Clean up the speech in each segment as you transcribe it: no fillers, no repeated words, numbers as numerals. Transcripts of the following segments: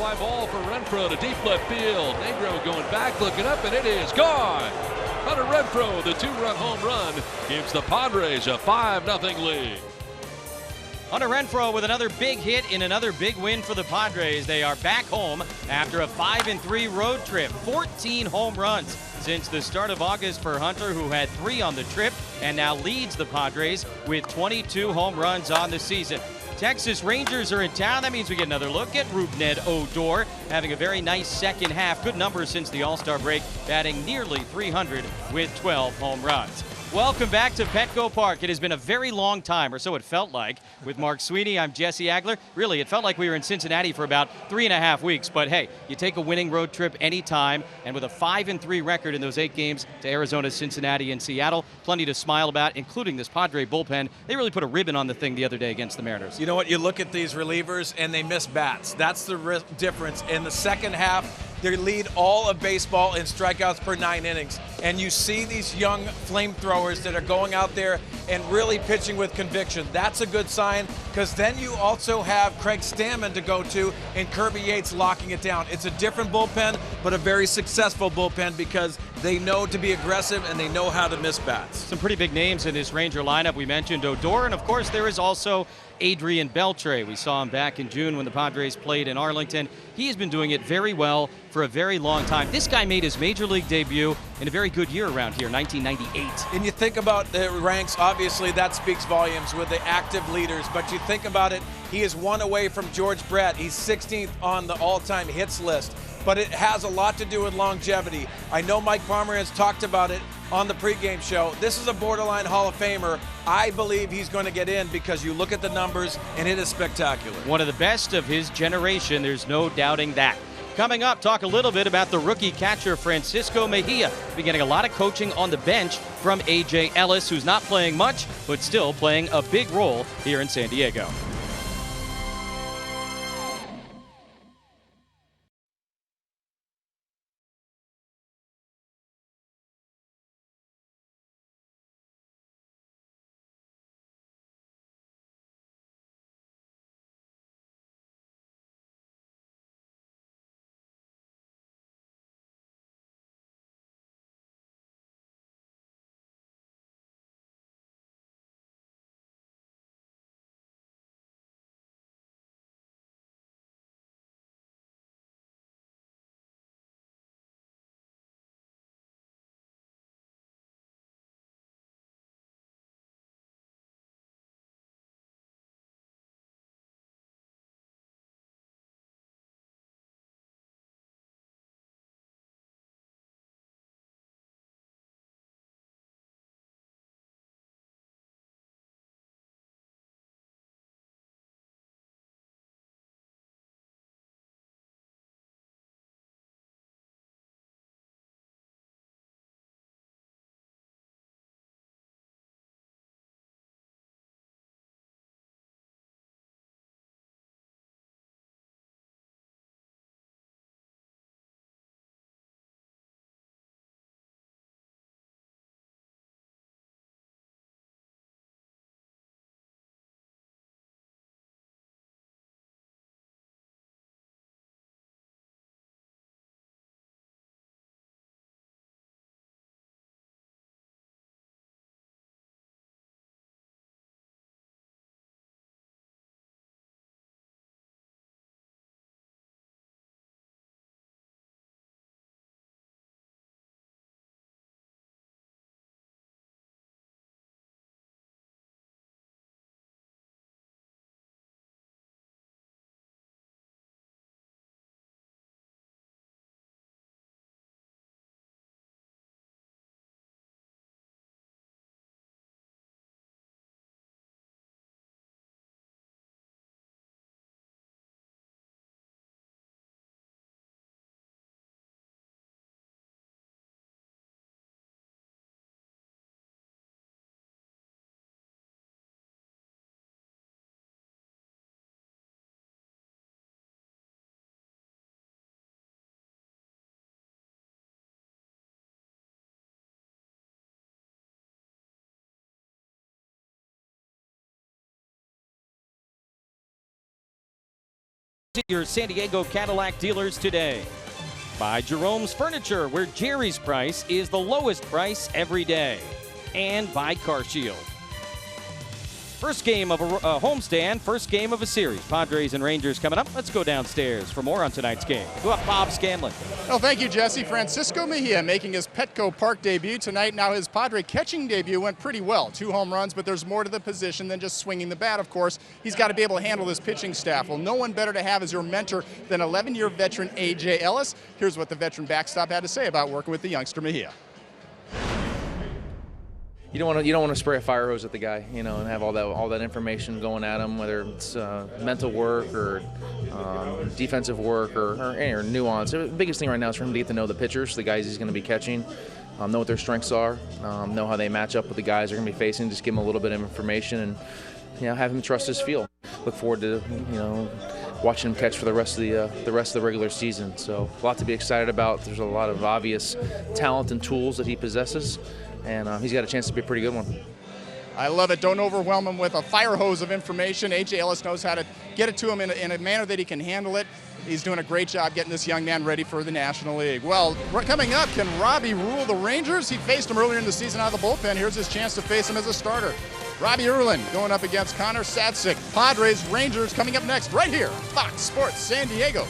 fly ball for Renfro to deep left field. Negro going back, looking up, and it is gone. Hunter Renfro, the two-run home run, gives the Padres a 5-0 lead. Hunter Renfro with another big hit in another big win for the Padres. They are back home after a 5-3 road trip. 14 home runs since the start of August for Hunter, who had 3 on the trip and now leads the Padres with 22 home runs on the season. Texas Rangers are in town. That means we get another look at Rougned Odor, having a very nice second half. Good numbers since the All-Star break, batting nearly 300 with 12 home runs. Welcome back to Petco Park. It has been a very long time, or so it felt like. With Mark Sweeney, I'm Jesse Agler. Really, it felt like we were in Cincinnati for about 3.5 weeks. But hey, you take a winning road trip anytime, and with a 5-3 record in those 8 games to Arizona, Cincinnati, and Seattle, plenty to smile about, including this Padre bullpen. They really put a ribbon on the thing the other day against the Mariners. You know what? You look at these relievers, and they miss bats. That's the difference. In the second half, they lead all of baseball in strikeouts per 9 innings. And you see these young flamethrowers that are going out there and really pitching with conviction. That's a good sign, because then you also have Craig Stammen to go to and Kirby Yates locking it down. It's a different bullpen, but a very successful bullpen, because they know to be aggressive and they know how to miss bats. Some pretty big names in this Ranger lineup. We mentioned Odor, and of course there is also Adrian Beltre. We saw him back in June when the Padres played in Arlington. He has been doing it very well for a very long time. This guy made his major league debut in a very good year around here, 1998. And you think about the ranks, obviously that speaks volumes with the active leaders, but you think about it, he is 1 away from George Brett. He's 16th on the all-time hits list, but it has a lot to do with longevity. I know Mike Palmer has talked about it on the pregame show. This is a borderline Hall of Famer. I believe he's going to get in, because you look at the numbers and it is spectacular. One of the best of his generation, there's no doubting that. Coming up, talk a little bit about the rookie catcher Francisco Mejia. Been getting a lot of coaching on the bench from A.J. Ellis, who's not playing much, but still playing a big role here in San Diego. to your San Diego Cadillac dealers today. By Jerome's Furniture, where Jerry's price is the lowest price every day. And by Car Shield. First game of a homestand, first game of a series. Padres and Rangers coming up. Let's go downstairs for more on tonight's game. Go up, Bob Scanlon. Well, thank you, Jesse. Francisco Mejia making his Petco Park debut tonight. Now his Padre catching debut went pretty well. 2 home runs, but there's more to the position than just swinging the bat, of course. He's got to be able to handle this pitching staff. Well, no one better to have as your mentor than 11-year veteran A.J. Ellis. Here's what the veteran backstop had to say about working with the youngster Mejia. You don't want to spray a fire hose at the guy, and have all that information going at him, whether it's mental work or defensive work or nuance. The biggest thing right now is for him to get to know the pitchers, the guys he's going to be catching, know what their strengths are, know how they match up with the guys they're going to be facing. Just give him a little bit of information and have him trust his feel. Look forward to watching him catch for the rest of the regular season. So a lot to be excited about. There's a lot of obvious talent and tools that he possesses. And he's got a chance to be a pretty good one. I love it. Don't overwhelm him with a fire hose of information. A.J. Ellis knows how to get it to him in a manner that he can handle it. He's doing a great job getting this young man ready for the National League. Well, coming up, can Robbie rule the Rangers? He faced him earlier in the season out of the bullpen. Here's his chance to face him as a starter. Robbie Erlin going up against Connor Satzik. Padres, Rangers coming up next right here. Fox Sports San Diego.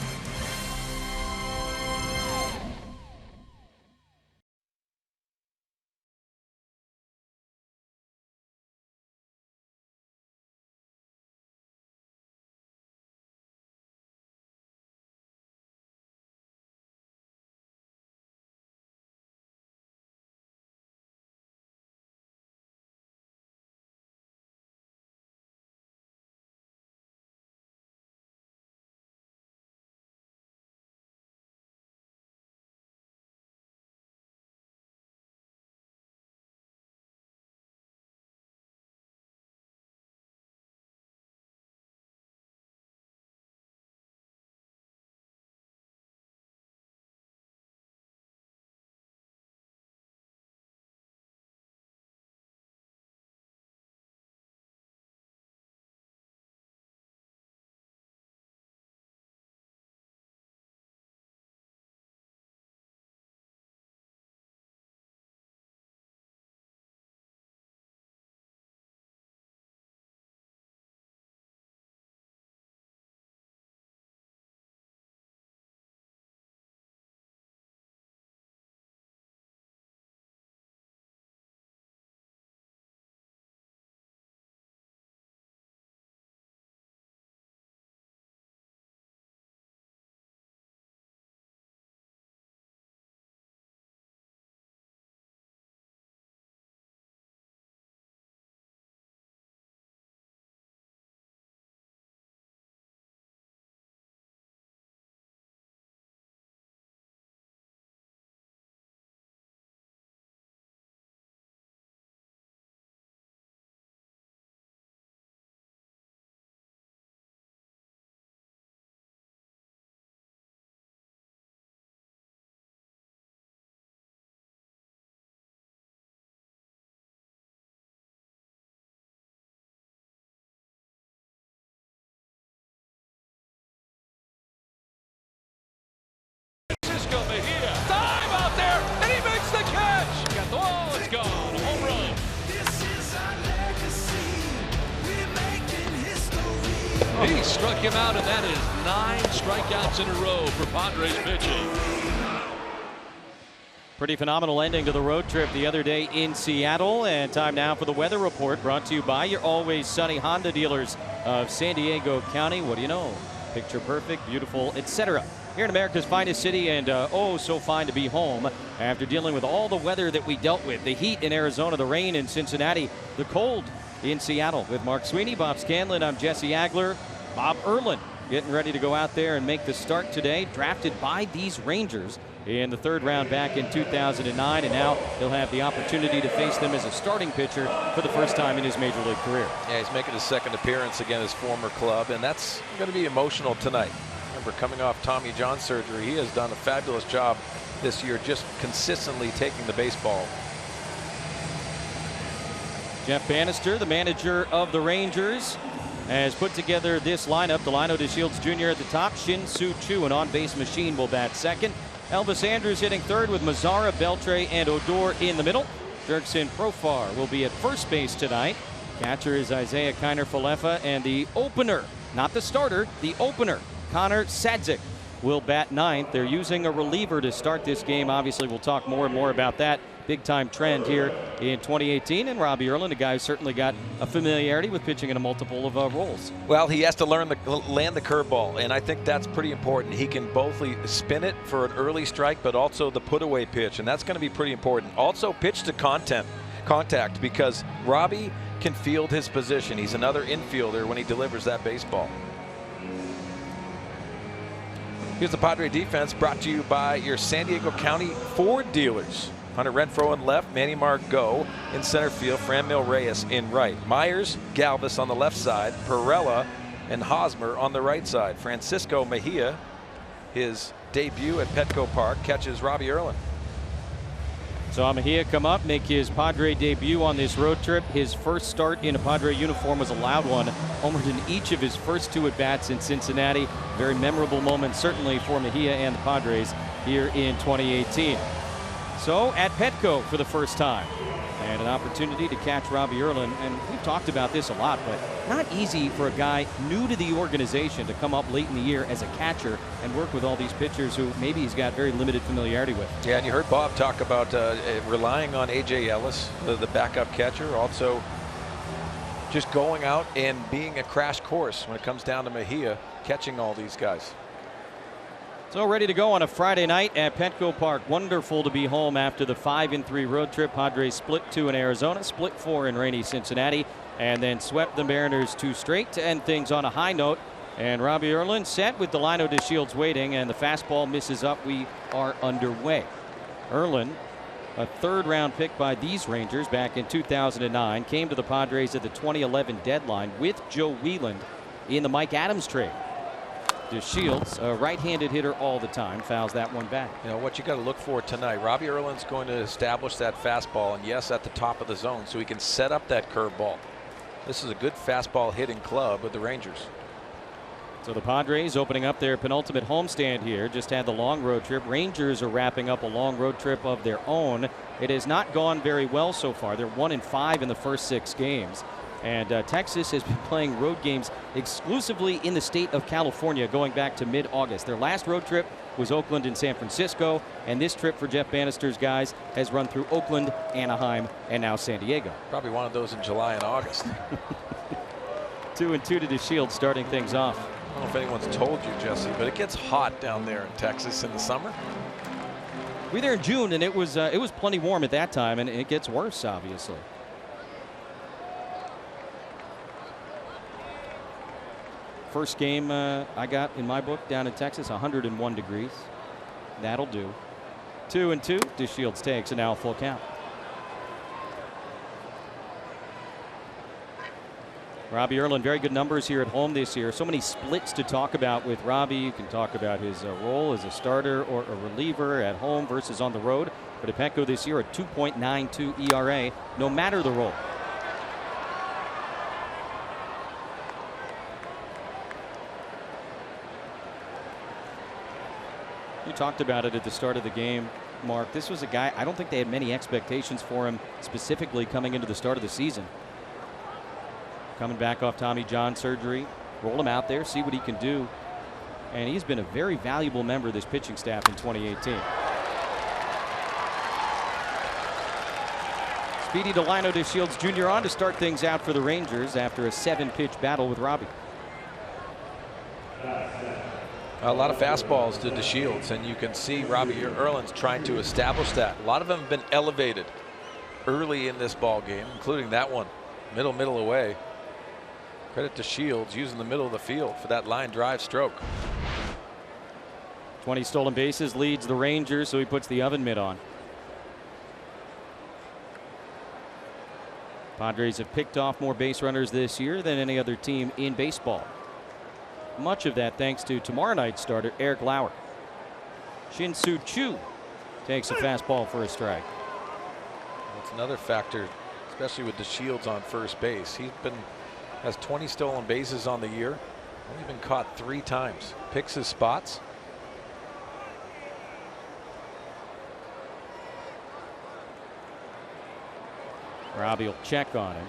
Francisco Mejia. Time out there, and he makes the catch. Got the wall, it's gone. A home run. He struck him out, and that is 9 strikeouts in a row for Padres pitching. Pretty phenomenal ending to the road trip the other day in Seattle. And time now for the weather report, brought to you by your always sunny Honda dealers of San Diego County. What do you know? Picture perfect, beautiful, etc. Here in America's finest city, and oh, so fine to be home after dealing with all the weather that we dealt with. The heat in Arizona, the rain in Cincinnati, the cold in Seattle. With Mark Sweeney, Bob Scanlon, I'm Jesse Agler. Bob Erlin getting ready to go out there and make the start today. Drafted by these Rangers in the 3rd round back in 2009, and now he'll have the opportunity to face them as a starting pitcher for the first time in his major league career. Yeah, he's making his 2nd appearance against his former club, and that's going to be emotional tonight. Remember, coming off Tommy John surgery, he has done a fabulous job this year, just consistently taking the baseball. Jeff Bannister, the manager of the Rangers, has put together this lineup. Delino DeShields Jr. at the top. Shin-Soo Choo, an on-base machine, will bat second. Elvis Andrews hitting third with Mazzara, Beltre, and Odor in the middle. Dirksen Profar will be at first base tonight. Catcher is Isaiah Kiner-Falefa, and the opener, not the starter, the opener, Connor Sadzik, will bat ninth. They're using a reliever to start this game. Obviously, we'll talk more and more about that big-time trend here in 2018. And Robbie Erlin, a guy who's certainly got a familiarity with pitching in a multiple of roles. Well, he has to land the curveball, and I think that's pretty important. He can both spin it for an early strike, but also the put-away pitch, and that's going to be pretty important. Also, pitch to contact, because Robbie can field his position. He's another infielder when he delivers that baseball. Here's the Padre defense, brought to you by your San Diego County Ford dealers. Hunter Renfroe in left, Manny Margot in center field, Franmil Reyes in right. Myers, Galvis on the left side, Perella and Hosmer on the right side. Francisco Mejia, his debut at Petco Park, catches Robbie Erlin. Saw Mejia come up, make his Padre debut on this road trip. His first start in a Padre uniform was a loud one. Homered in each of his first two at-bats in Cincinnati. Very memorable moment, certainly for Mejia and the Padres here in 2018. So at Petco for the first time, and an opportunity to catch Robbie Erlin. And we've talked about this a lot, but not easy for a guy new to the organization to come up late in the year as a catcher and work with all these pitchers who maybe he's got very limited familiarity with. Yeah, and you heard Bob talk about relying on A.J. Ellis, the backup catcher, also just going out and being a crash course when it comes down to Mejia catching all these guys. So ready to go on a Friday night at Petco Park. Wonderful to be home after the 5-3 road trip. Padres split 2 in Arizona, split 4 in rainy Cincinnati, and then swept the Mariners 2 straight to end things on a high note. And Robbie Erlin set with Delino DeShields waiting, and the fastball misses up. We are underway. Erlin, a third-round pick by these Rangers back in 2009, came to the Padres at the 2011 deadline with Joe Wieland in the Mike Adams trade. DeShields, a right-handed hitter all the time, fouls that one back. You know what you got to look for tonight. Robbie Erlin's going to establish that fastball, and yes, at the top of the zone, so he can set up that curveball. This is a good fastball hitting club with the Rangers. So the Padres opening up their penultimate homestand here. Just had the long road trip. Rangers are wrapping up a long road trip of their own. It has not gone very well so far. They're 1-5 in the first 6 games. And Texas has been playing road games exclusively in the state of California going back to mid-August. Their last road trip was Oakland and San Francisco, and this trip for Jeff Bannister's guys has run through Oakland, Anaheim, and now San Diego. Probably one of those in July and August. 2-2 to DeShields starting things off. I don't know if anyone's told you, Jesse, but it gets hot down there in Texas in the summer. We were there in June, and it was plenty warm at that time, and it gets worse, obviously. First game I got in my book down in Texas, 101 degrees. That'll do. 2-2. DeShields takes, and now full count. Robbie Erlin, very good numbers here at home this year. So many splits to talk about with Robbie. You can talk about his role as a starter or a reliever at home versus on the road. But at Petco this year, a 2.92 ERA, no matter the role. You talked about it at the start of the game, Mark. This was a guy, I don't think they had many expectations for him specifically coming into the start of the season. Coming back off Tommy John surgery, roll him out there, see what he can do. And he's been a very valuable member of this pitching staff in 2018. Speedy Delino DeShields Jr. on to start things out for the Rangers after a 7-pitch battle with Robbie. A lot of fastballs to DeShields, and you can see Robbie Erlin's trying to establish that. A lot of them have been elevated early in this ball game, including that one, middle away. Credit to Shields using the middle of the field for that line drive stroke. 20 stolen bases leads the Rangers, so he puts the oven mitt on. Padres have picked off more base runners this year than any other team in baseball. Much of that thanks to tomorrow night's starter, Eric Lauer. Shin-Soo Choo takes a fastball for a strike. That's another factor, especially with DeShields on first base. He's been Has 20 stolen bases on the year. Only been caught 3 times. Picks his spots. Robbie will check on him.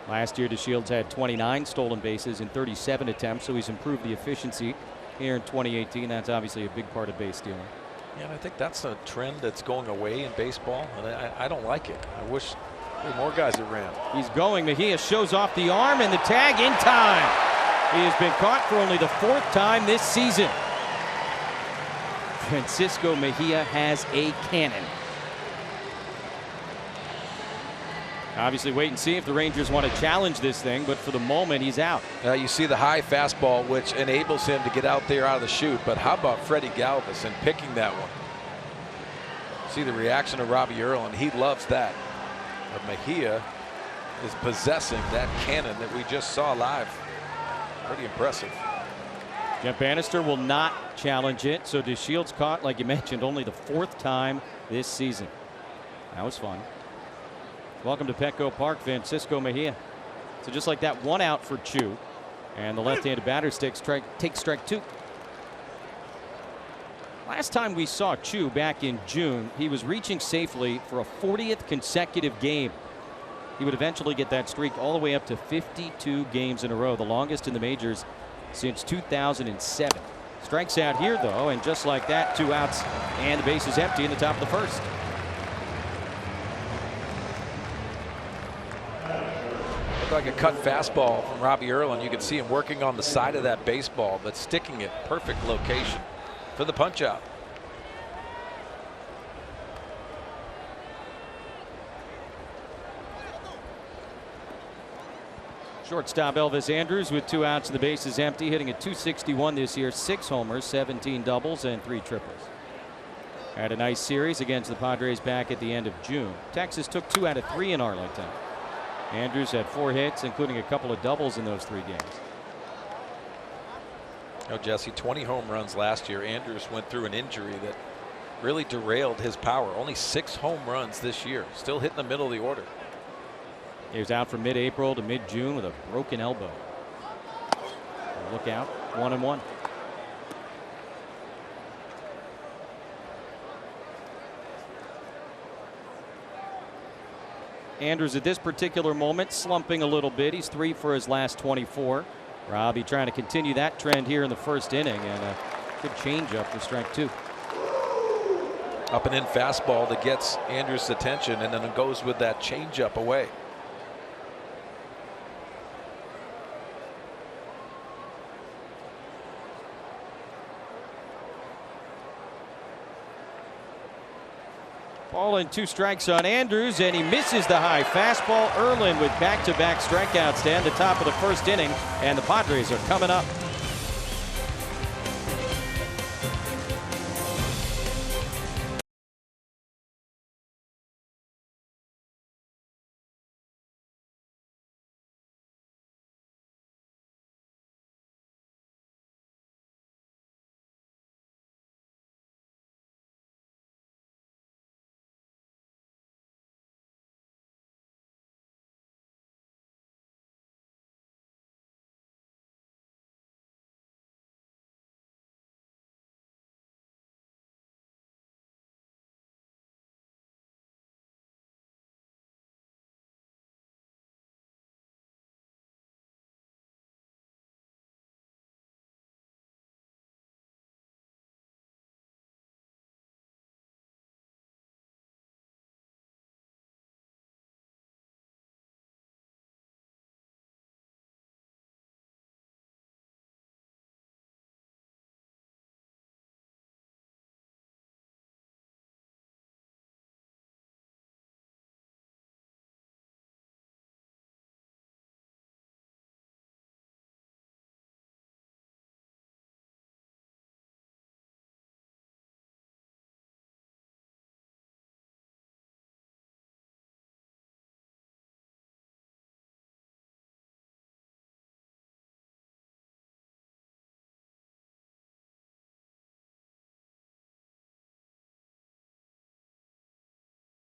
Last year, DeShields had 29 stolen bases in 37 attempts, so he's improved the efficiency here in 2018. That's obviously a big part of base stealing. Yeah, and I think that's a trend that's going away in baseball, and I don't like it. I wish there were more guys that ran. He's going. Mejia shows off the arm, and the tag in time. He has been caught for only the 4th time this season. Francisco Mejia has a cannon. Obviously, wait and see if the Rangers want to challenge this thing, but for the moment, he's out. You see the high fastball, which enables him to get out there out of the chute. But how about Freddie Galvis and picking that one? See the reaction of Robbie Earl, and he loves that. But Mejia is possessing that cannon that we just saw live. Pretty impressive. Jeff Bannister will not challenge it, so DeShields caught, like you mentioned, only the 4th time this season. That was fun. Welcome to Petco Park, Francisco Mejia. So just like that, 1 out for Chu, and the left-handed batter takes strike 2. Last time we saw Chu back in June, he was reaching safely for a 40th consecutive game. He would eventually get that streak all the way up to 52 games in a row, the longest in the majors since 2007. Strikes out here, though, and just like that, 2 outs, and the base is empty in the top of the 1st. Like a cut fastball from Robbie Earl, and you can see him working on the side of that baseball, but sticking it perfect location for the punch out. Shortstop Elvis Andrus with 2 outs and the base is empty, hitting at .261 this year, 6 homers, 17 doubles, and 3 triples. Had a nice series against the Padres back at the end of June. Texas took 2 out of 3 in Arlington. Andrus had 4 hits, including a couple of doubles in those 3 games. Oh, Jesse, 20 home runs last year. Andrus went through an injury that really derailed his power. Only 6 home runs this year. Still hitting the middle of the order. He was out from mid-April to mid-June with a broken elbow. Look out, 1-1. Andrus at this particular moment slumping a little bit. He's 3 for his last 24. Robbie trying to continue that trend here in the 1st inning, and a good changeup for strike 2. Up and in fastball that gets Andrus' attention, and then it goes with that changeup away. Ball and 2 strikes on Andrus, and he misses the high fastball. Erlin with back-to-back strikeouts to end the top of the 1st inning, and the Padres are coming up.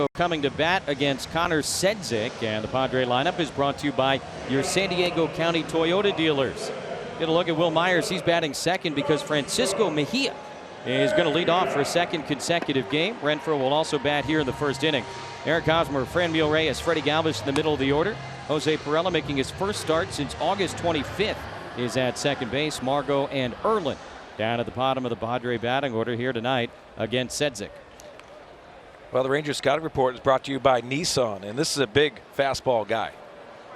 coming to bat against Connor Sedzik, and the Padre lineup is brought to you by your San Diego County Toyota dealers. Get a look at Will Myers. He's batting second because Francisco Mejia is going to lead off for a second consecutive game. Renfroe will also bat here in the first inning. Eric Hosmer, Franmil Reyes, Freddie Galvis in the middle of the order. Jose Perella, making his first start since August 25th, is at second base. Margot and Erlin down at the bottom of the Padre batting order here tonight against Sedzik. Well, the Rangers scouting report is brought to you by Nissan, and this is a big fastball guy.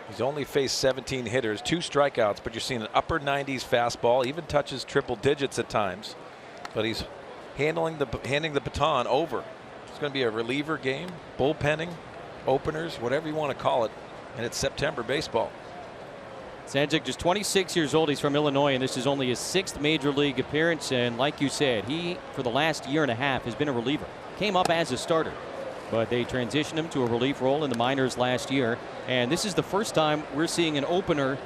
He's only faced 17 hitters, 2 strikeouts, but you're seeing an upper 90s fastball, even touches triple digits at times. But he's handing the baton over. It's going to be a reliever game, bullpenning, openers, whatever you want to call it, and it's September baseball. Sedzik, just 26 years old. He's from Illinois, and this is only his 6th major league appearance. And like you said, he, for the last year and a half, has been a reliever. Came up as a starter, but they transitioned him to a relief role in the minors last year. And this is the first time we're seeing an opener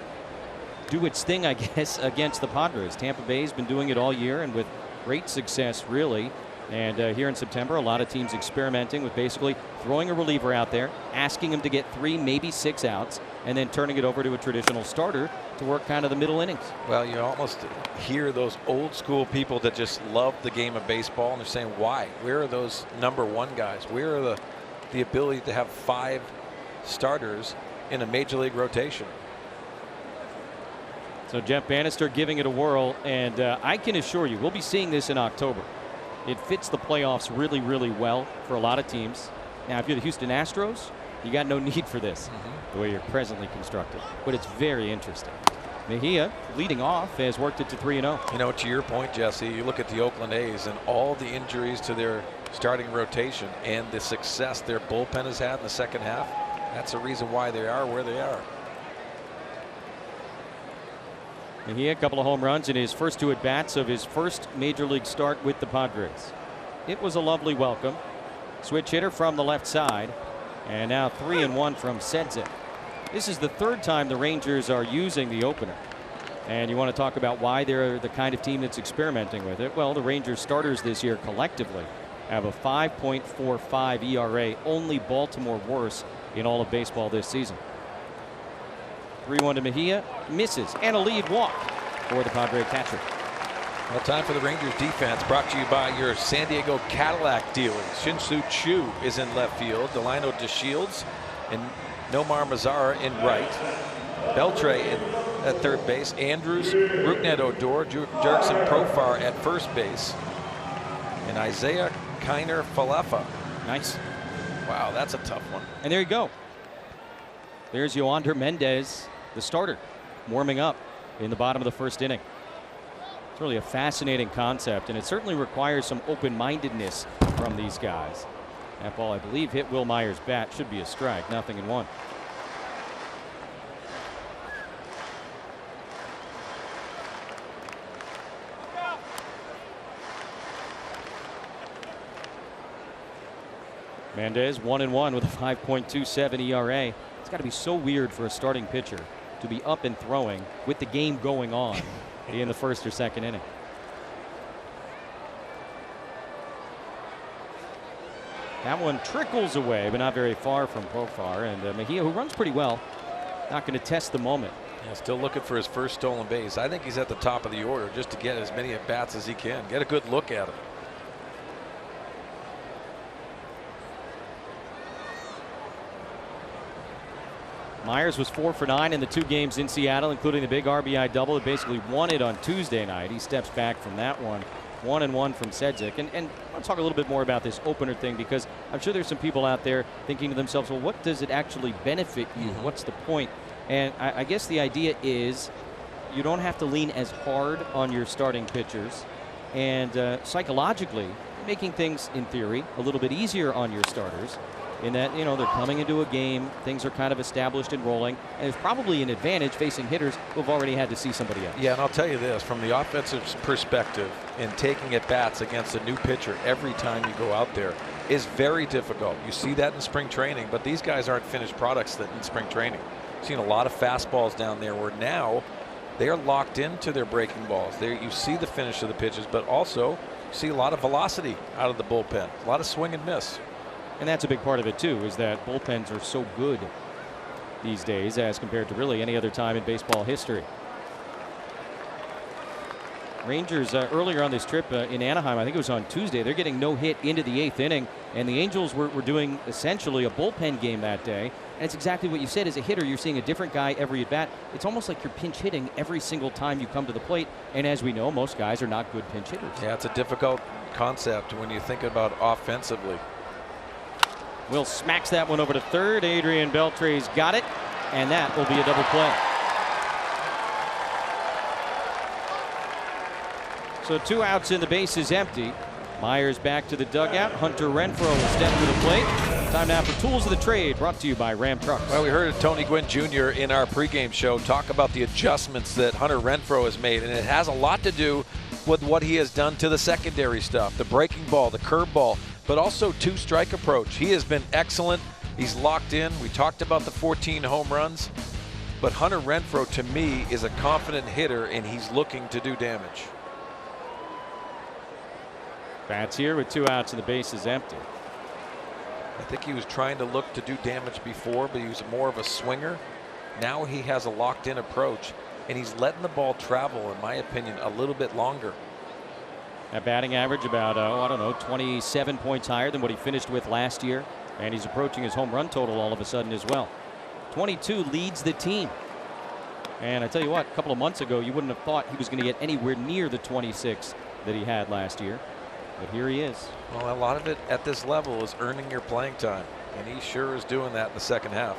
do its thing, I guess, against the Padres. Tampa Bay's been doing it all year and with great success, really. And here in September, a lot of teams experimenting with basically throwing a reliever out there, asking him to get 3, maybe 6 outs, and then turning it over to a traditional starter to work kind of the middle innings. Well, you almost hear those old school people that just love the game of baseball, and they're saying, why? Where are those #1 guys? Where are the ability to have 5 starters in a major league rotation? So Jeff Bannister giving it a whirl, and I can assure you we'll be seeing this in October. It fits the playoffs really, really well for a lot of teams. Now, if you're the Houston Astros, you got no need for this, the way you're presently constructed. But it's very interesting. Mejia, leading off, has worked it to 3-0. You know, to your point, Jesse, you look at the Oakland A's and all the injuries to their starting rotation and the success their bullpen has had in the second half. That's the reason why they are where they are. Mejia, a couple of home runs in his first 2 at-bats of his first major league start with the Padres. It was a lovely welcome. Switch hitter from the left side. And now 3-1 from Sedzik. This is the 3rd time the Rangers are using the opener. And you want to talk about why they're the kind of team that's experimenting with it. Well, the Rangers starters this year collectively have a 5.45 ERA, only Baltimore worse in all of baseball this season. 3-1 to Mejia, misses, and a lead walk for the Padre catcher. Well, time for the Rangers defense, brought to you by your San Diego Cadillac dealers. Shin-Soo Choo is in left field, Delino DeShields and Nomar Mazara in right, Beltre at third base, Andrews, Rougned Odor, Jurickson Profar at first base, and Isaiah Kiner Falefa. Nice. Wow, that's a tough one. And there you go. There's Yoander Mendez, the starter, warming up in the bottom of the first inning. It's really a fascinating concept, and it certainly requires some open-mindedness from these guys. That ball, I believe, hit Will Myers' bat. Should be a strike. 0-1. Mendez 1-1 with a 5.27 ERA. It's got to be so weird for a starting pitcher to be up and throwing with the game going on in the first or second inning. That one trickles away, but not very far from Profar. And Mejia, who runs pretty well, not going to test the moment. Yeah, still looking for his first stolen base. I think he's at the top of the order just to get as many at bats as he can. Get a good look at him. Myers was 4 for 9 in the 2 games in Seattle, including the big RBI double that basically won it on Tuesday night. He steps back from that one. 1-1 from Sedzik. And I'll talk a little bit more about this opener thing, because I'm sure there's some people out there thinking to themselves, well, what does it actually benefit you? What's the point? And I guess the idea is you don't have to lean as hard on your starting pitchers, and psychologically making things, in theory, a little bit easier on your starters, in that, you know, they're coming into a game, things are kind of established and rolling, and it's probably an advantage facing hitters who've already had to see somebody else. Yeah, and I'll tell you this, from the offensive perspective, in taking at bats against a new pitcher every time you go out there is very difficult. You see that in spring training, but these guys aren't finished products in spring training. I've seen a lot of fastballs down there where now they are locked into their breaking balls. There you see the finish of the pitches, but also you see a lot of velocity out of the bullpen, a lot of swing and miss. And that's a big part of it, too, is that bullpens are so good these days as compared to really any other time in baseball history. Rangers earlier on this trip in Anaheim, I think it was on Tuesday, they're getting no hit into the 8th inning, and the Angels were doing essentially a bullpen game that day. And it's exactly what you said. As a hitter, you're seeing a different guy every at bat. It's almost like you're pinch hitting every single time you come to the plate. And as we know, most guys are not good pinch hitters. Yeah, it's a difficult concept when you think about offensively. Will smacks that one over to third. Adrian Beltre's got it, and that will be a double play. So 2 outs and the base is empty. Myers back to the dugout. Hunter Renfroe will step to the plate. Time now for Tools of the Trade, brought to you by Ram Trucks. Well, we heard Tony Gwynn Jr. in our pregame show talk about the adjustments that Hunter Renfroe has made, and it has a lot to do with what he has done to the secondary stuff, the breaking ball, the curve ball, but also two-strike approach. He has been excellent. He's locked in. We talked about the 14 home runs, but Hunter Renfroe, to me, is a confident hitter, and he's looking to do damage. Bats here with 2 outs and the base is empty. I think he was trying to look to do damage before, but he was more of a swinger. Now he has a locked-in approach, and he's letting the ball travel, in my opinion, a little bit longer. That batting average about, I don't know, 27 points higher than what he finished with last year. And he's approaching his home run total all of a sudden as well. 22 leads the team. And I tell you what, a couple of months ago, you wouldn't have thought he was going to get anywhere near the 26 that he had last year. But here he is. Well, a lot of it at this level is earning your playing time, and he sure is doing that in the second half.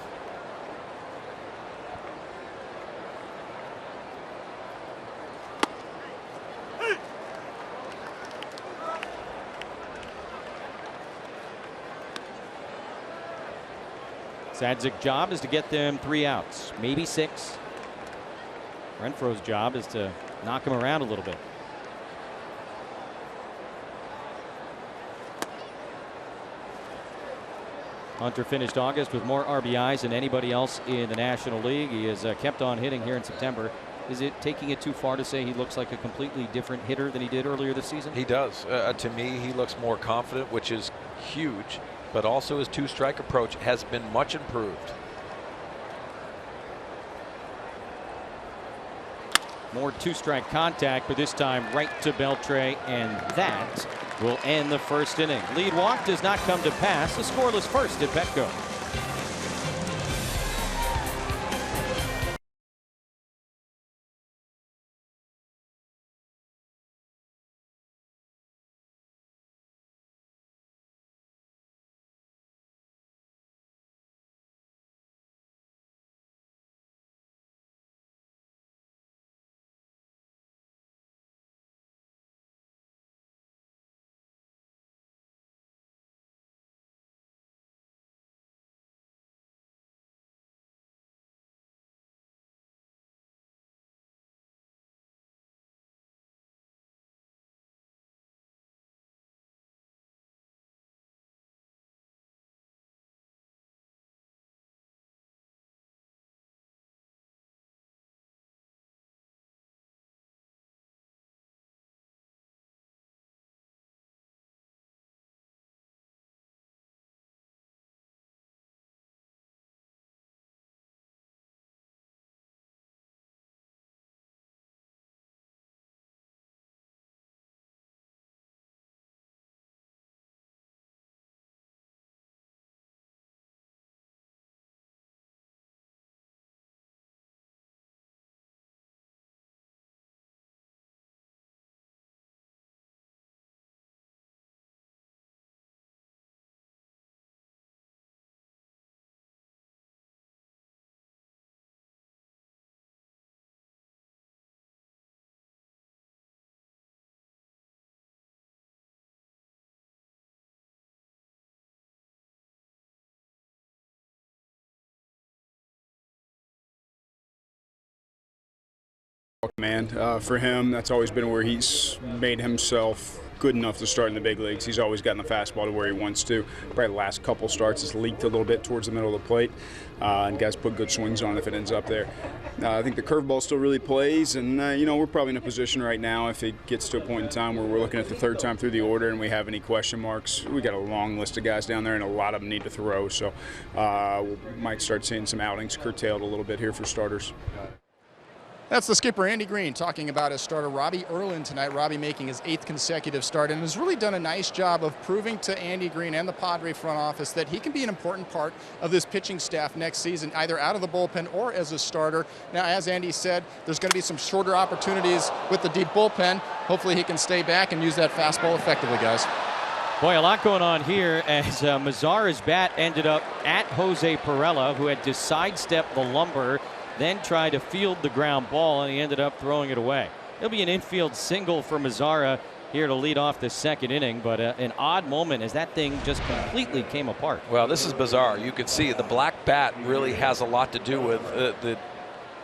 Sadzik's job is to get them 3 outs, maybe 6. Renfroe's job is to knock him around a little bit. Hunter finished August with more RBIs than anybody else in the National League. He has kept on hitting here in September. Is it taking it too far to say he looks like a completely different hitter than he did earlier this season? He does. To me, he looks more confident, which is huge, but also his two-strike approach has been much improved. More two-strike contact, but this time right to Beltre, and that will end the first inning. Lead walk does not come to pass. A scoreless first at Petco. Man, for him, that's always been where he's made himself good enough to start in the big leagues. He's always gotten the fastball to where he wants to. Probably the last couple starts it's leaked a little bit towards the middle of the plate, and guys put good swings on if it ends up there. I think the curveball still really plays, and you know, we're probably in a position right now, if it gets to a point in time where we're looking at the third time through the order and we have any question marks, we got a long list of guys down there and a lot of them need to throw, so we might start seeing some outings curtailed a little bit here for starters. That's the skipper, Andy Green, talking about his starter, Robbie Erlin, tonight. Robbie making his 8th consecutive start and has really done a nice job of proving to Andy Green and the Padre front office that he can be an important part of this pitching staff next season, either out of the bullpen or as a starter. Now, as Andy said, there's going to be some shorter opportunities with the deep bullpen. Hopefully he can stay back and use that fastball effectively, guys. Boy, a lot going on here as Mazara's bat ended up at Jose Perella, who had to sidestep the lumber, then tried to field the ground ball, and he ended up throwing it away. It'll be an infield single for Mazara here to lead off the second inning, but an odd moment as that thing just completely came apart. Well, this is bizarre. You can see the black bat really has a lot to do with the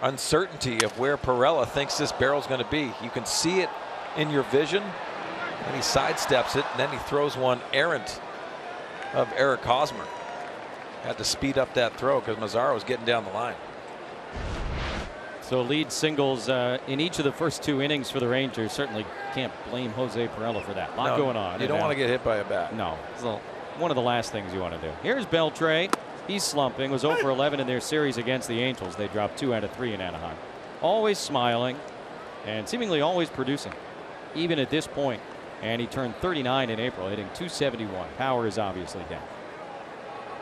uncertainty of where Perella thinks this barrel's going to be. You can see it in your vision, and he sidesteps it, and then he throws one errant of Eric Hosmer. Had to speed up that throw because Mazara was getting down the line. So lead singles in each of the first 2 innings for the Rangers. Certainly can't blame Jose Perella for that. A lot going on. You don't want to get hit by a bat. No. It's one of the last things you want to do. Here's Beltre. He's slumping. Was 0 for 11 in their series against the Angels. They dropped 2 out of 3 in Anaheim. Always smiling and seemingly always producing, even at this point. And he turned 39 in April, hitting .271. Power is obviously down.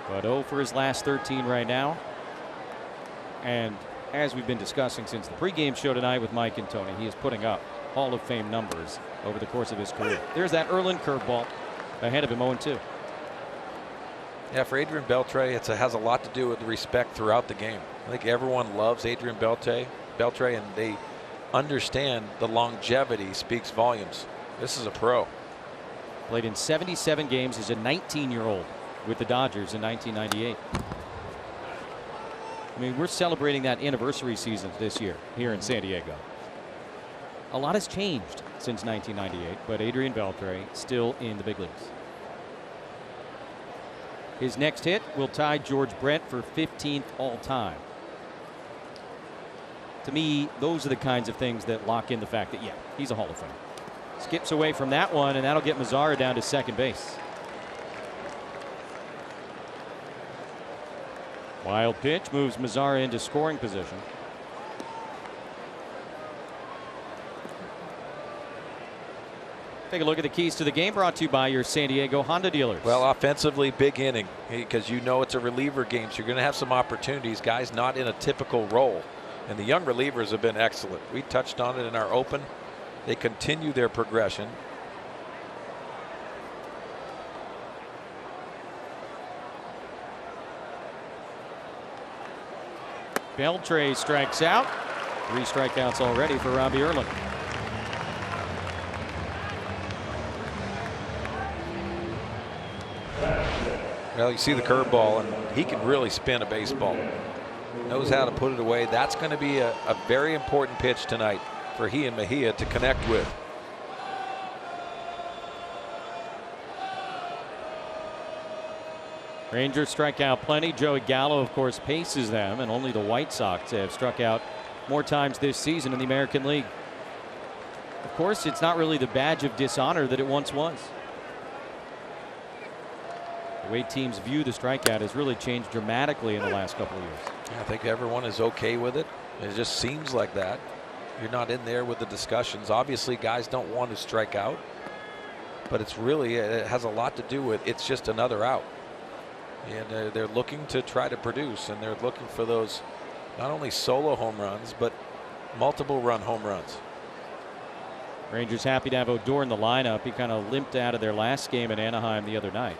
But 0 for his last 13 right now. And as we've been discussing since the pregame show tonight with Mike and Tony, he is putting up Hall of Fame numbers over the course of his career. There's that Erlin curveball ahead of him, 0-2. Yeah, for Adrian Beltre, it has a lot to do with the respect throughout the game. I think everyone loves Adrian Beltre, and they understand the longevity speaks volumes. This is a pro. Played in 77 games as a 19-year-old with the Dodgers in 1998. I mean, we're celebrating that anniversary season this year here in San Diego. A lot has changed since 1998, but Adrian Beltre still in the big leagues. His next hit will tie George Brett for 15th all time. To me, those are the kinds of things that lock in the fact that, yeah, he's a Hall of Famer. Skips away from that one, and that'll get Mazara down to second base. Wild pitch moves Mazara into scoring position. Take a look at the keys to the game, brought to you by your San Diego Honda dealers. Well, offensively, big inning, because you know it's a reliever game, so you're going to have some opportunities. Guys not in a typical role, and the young relievers have been excellent. We touched on it in our open. They continue their progression. Beltre strikes out. 3 strikeouts already for Robbie Erlin. Well, you see the curveball, and he can really spin a baseball. Knows how to put it away. That's going to be a very important pitch tonight for he and Mejia to connect with. Rangers strike out plenty. Joey Gallo, of course, paces them, and only the White Sox have struck out more times this season in the American League. Of course, it's not really the badge of dishonor that it once was. The way teams view the strikeout has really changed dramatically in the last couple of years. I think everyone is okay with it. It just seems like that. You're not in there with the discussions. Obviously, guys don't want to strike out, but it has a lot to do with it's just another out. And they're looking to try to produce, and they're looking for those not only solo home runs, but multiple run home runs. Rangers happy to have Odor in the lineup. He kind of limped out of their last game in Anaheim the other night.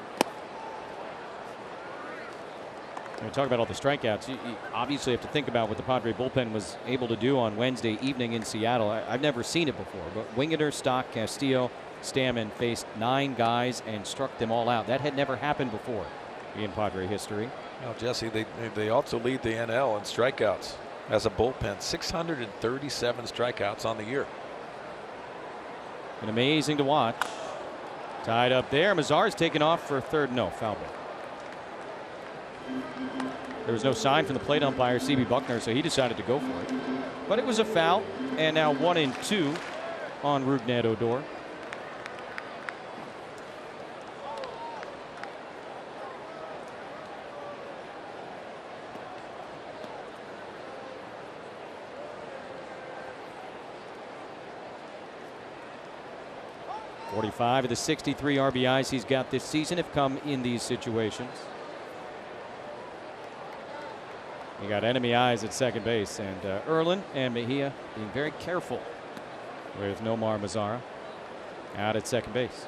We talk about all the strikeouts. You obviously have to think about what the Padre bullpen was able to do on Wednesday evening in Seattle. I've never seen it before, but Wingeter, Stock, Castillo, Stammen faced 9 guys and struck them all out. That had never happened before in Padre history. Well, Jesse, they also lead the NL in strikeouts as a bullpen. 637 strikeouts on the year. And amazing to watch Tied up there. Mazar's taken off for third. No, foul ball. There was no sign from the plate umpire, C.B. Buckner, so he decided to go for it. But it was a foul, and now 1-2 on Rougned Odor. .45 of the 63 RBIs he's got this season have come in these situations. You got enemy eyes at second base, and Erlin and Mejia being very careful with Nomar Mazara out at second base.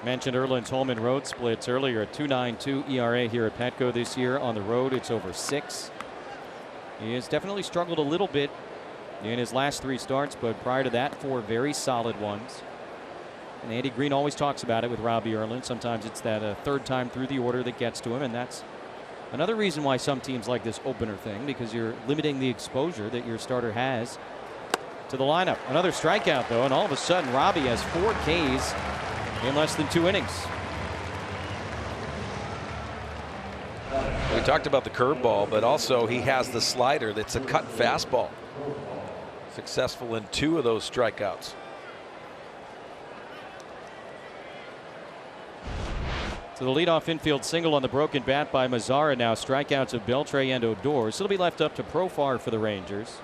Mentioned Erlin's home and road splits earlier. A 2.92 ERA here at Petco this year. On the road, it's over 6. He has definitely struggled a little bit in his last 3 starts, but prior to that, 4 very solid ones. And Andy Green always talks about it with Robbie Erlin. Sometimes it's that third time through the order that gets to him, and that's another reason why some teams like this opener thing, because you're limiting the exposure that your starter has to the lineup. Another strikeout, though, and all of a sudden, Robbie has 4 Ks in less than 2 innings. We talked about the curveball, but also he has the slider that's a cut fastball. Successful in 2 of those strikeouts. So the leadoff infield single on the broken bat by Mazara. Now strikeouts of Beltre and Odor. So it'll be left up to Profar for the Rangers.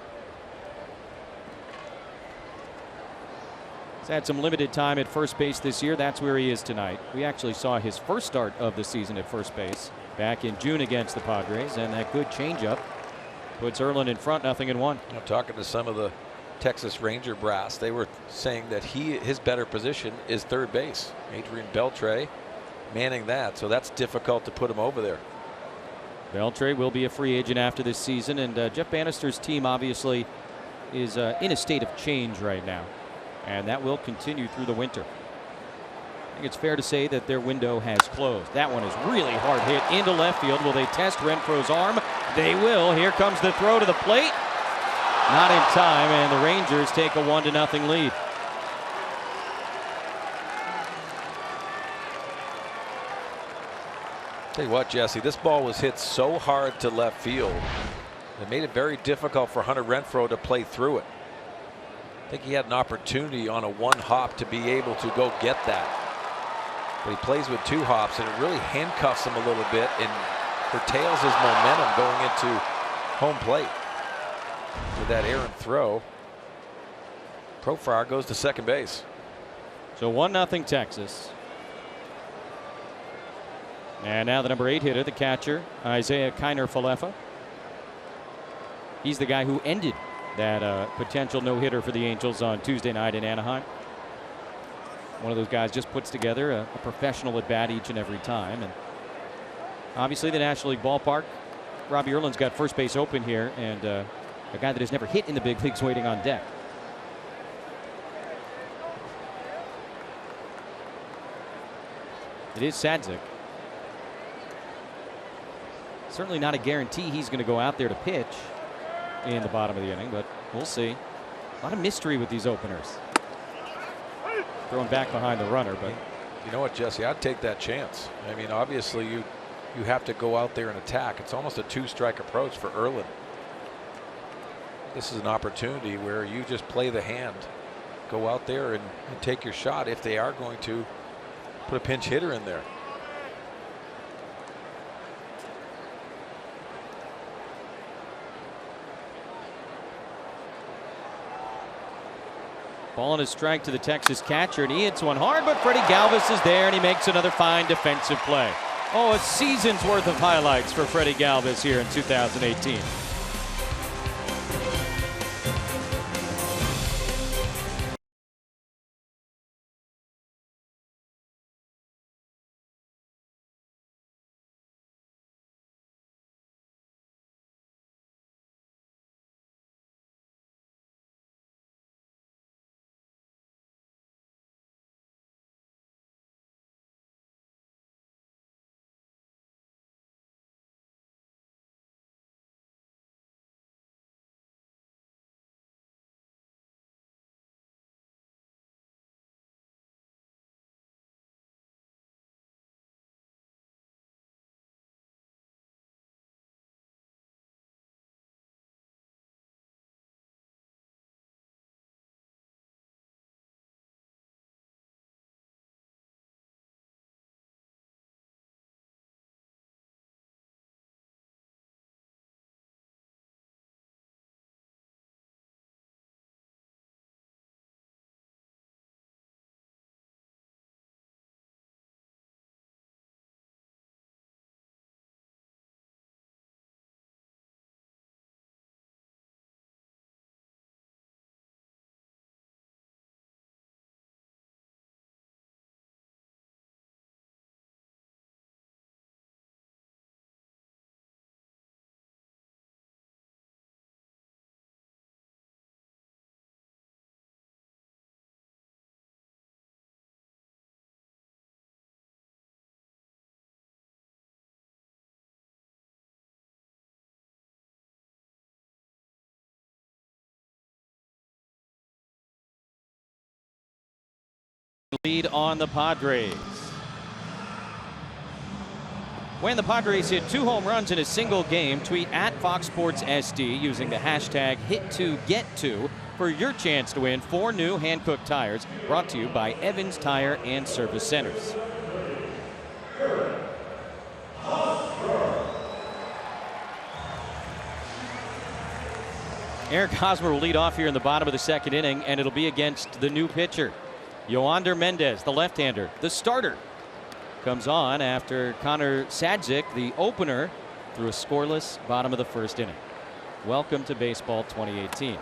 He's had some limited time at first base this year. That's where he is tonight. We actually saw his first start of the season at first base back in June against the Padres, and that good changeup puts Erlin in front, 0-1. I'm talking to some of the Texas Ranger brass. They were saying that his better position is third base. Adrian Beltre manning that, so that's difficult to put him over there. Beltre will be a free agent after this season, and Jeff Bannister's team obviously is in a state of change right now, and that will continue through the winter. I think it's fair to say that their window has closed. That one is really hard hit into left field. Will they test Renfroe's arm? They will. Here comes the throw to the plate. Not in time, and the Rangers take a 1-0 lead. Tell you what, Jesse, this ball was hit so hard to left field. It made it very difficult for Hunter Renfroe to play through it. I think he had an opportunity on a 1 hop to be able to go get that. But he plays with 2 hops, and it really handcuffs him a little bit and curtails his momentum going into home plate. With that errant throw, Profar goes to second base. So 1-0 Texas. And now the number 8 hitter, the catcher, Isaiah Kiner-Falefa. He's the guy who ended that potential no-hitter for the Angels on Tuesday night in Anaheim. One of those guys just puts together a professional at bat each and every time. And obviously the National League ballpark, Robbie Erlin's got first base open here, and a guy that has never hit in the big leagues waiting on deck. It is Sadzik. Certainly not a guarantee he's going to go out there to pitch in the bottom of the inning, but we'll see. A lot of mystery with these openers. Throwing back behind the runner, but you know what, Jesse, I'd take that chance. I mean, obviously you have to go out there and attack. It's almost a 2-strike approach for Erlin. This is an opportunity where you just play the hand, go out there and take your shot if they are going to put a pinch hitter in there. ball and a strike to the Texas catcher, and he hits one hard, but Freddie Galvis is there, and he makes another fine defensive play. Oh, a season's worth of highlights for Freddie Galvis here in 2018. lead on the Padres. When the Padres hit 2 home runs in a single game, tweet at Fox Sports SD using the hashtag #HIT2GET2 for your chance to win 4 new hand-cooked tires, brought to you by Evans Tire and Service Centers. Eric Hosmer will lead off here in the bottom of the 2nd inning, and it'll be against the new pitcher, Yoander Mendez, the left-hander, the starter. Comes on after Connor Sadzik, the opener, threw a scoreless bottom of the 1st inning. Welcome to baseball 2018.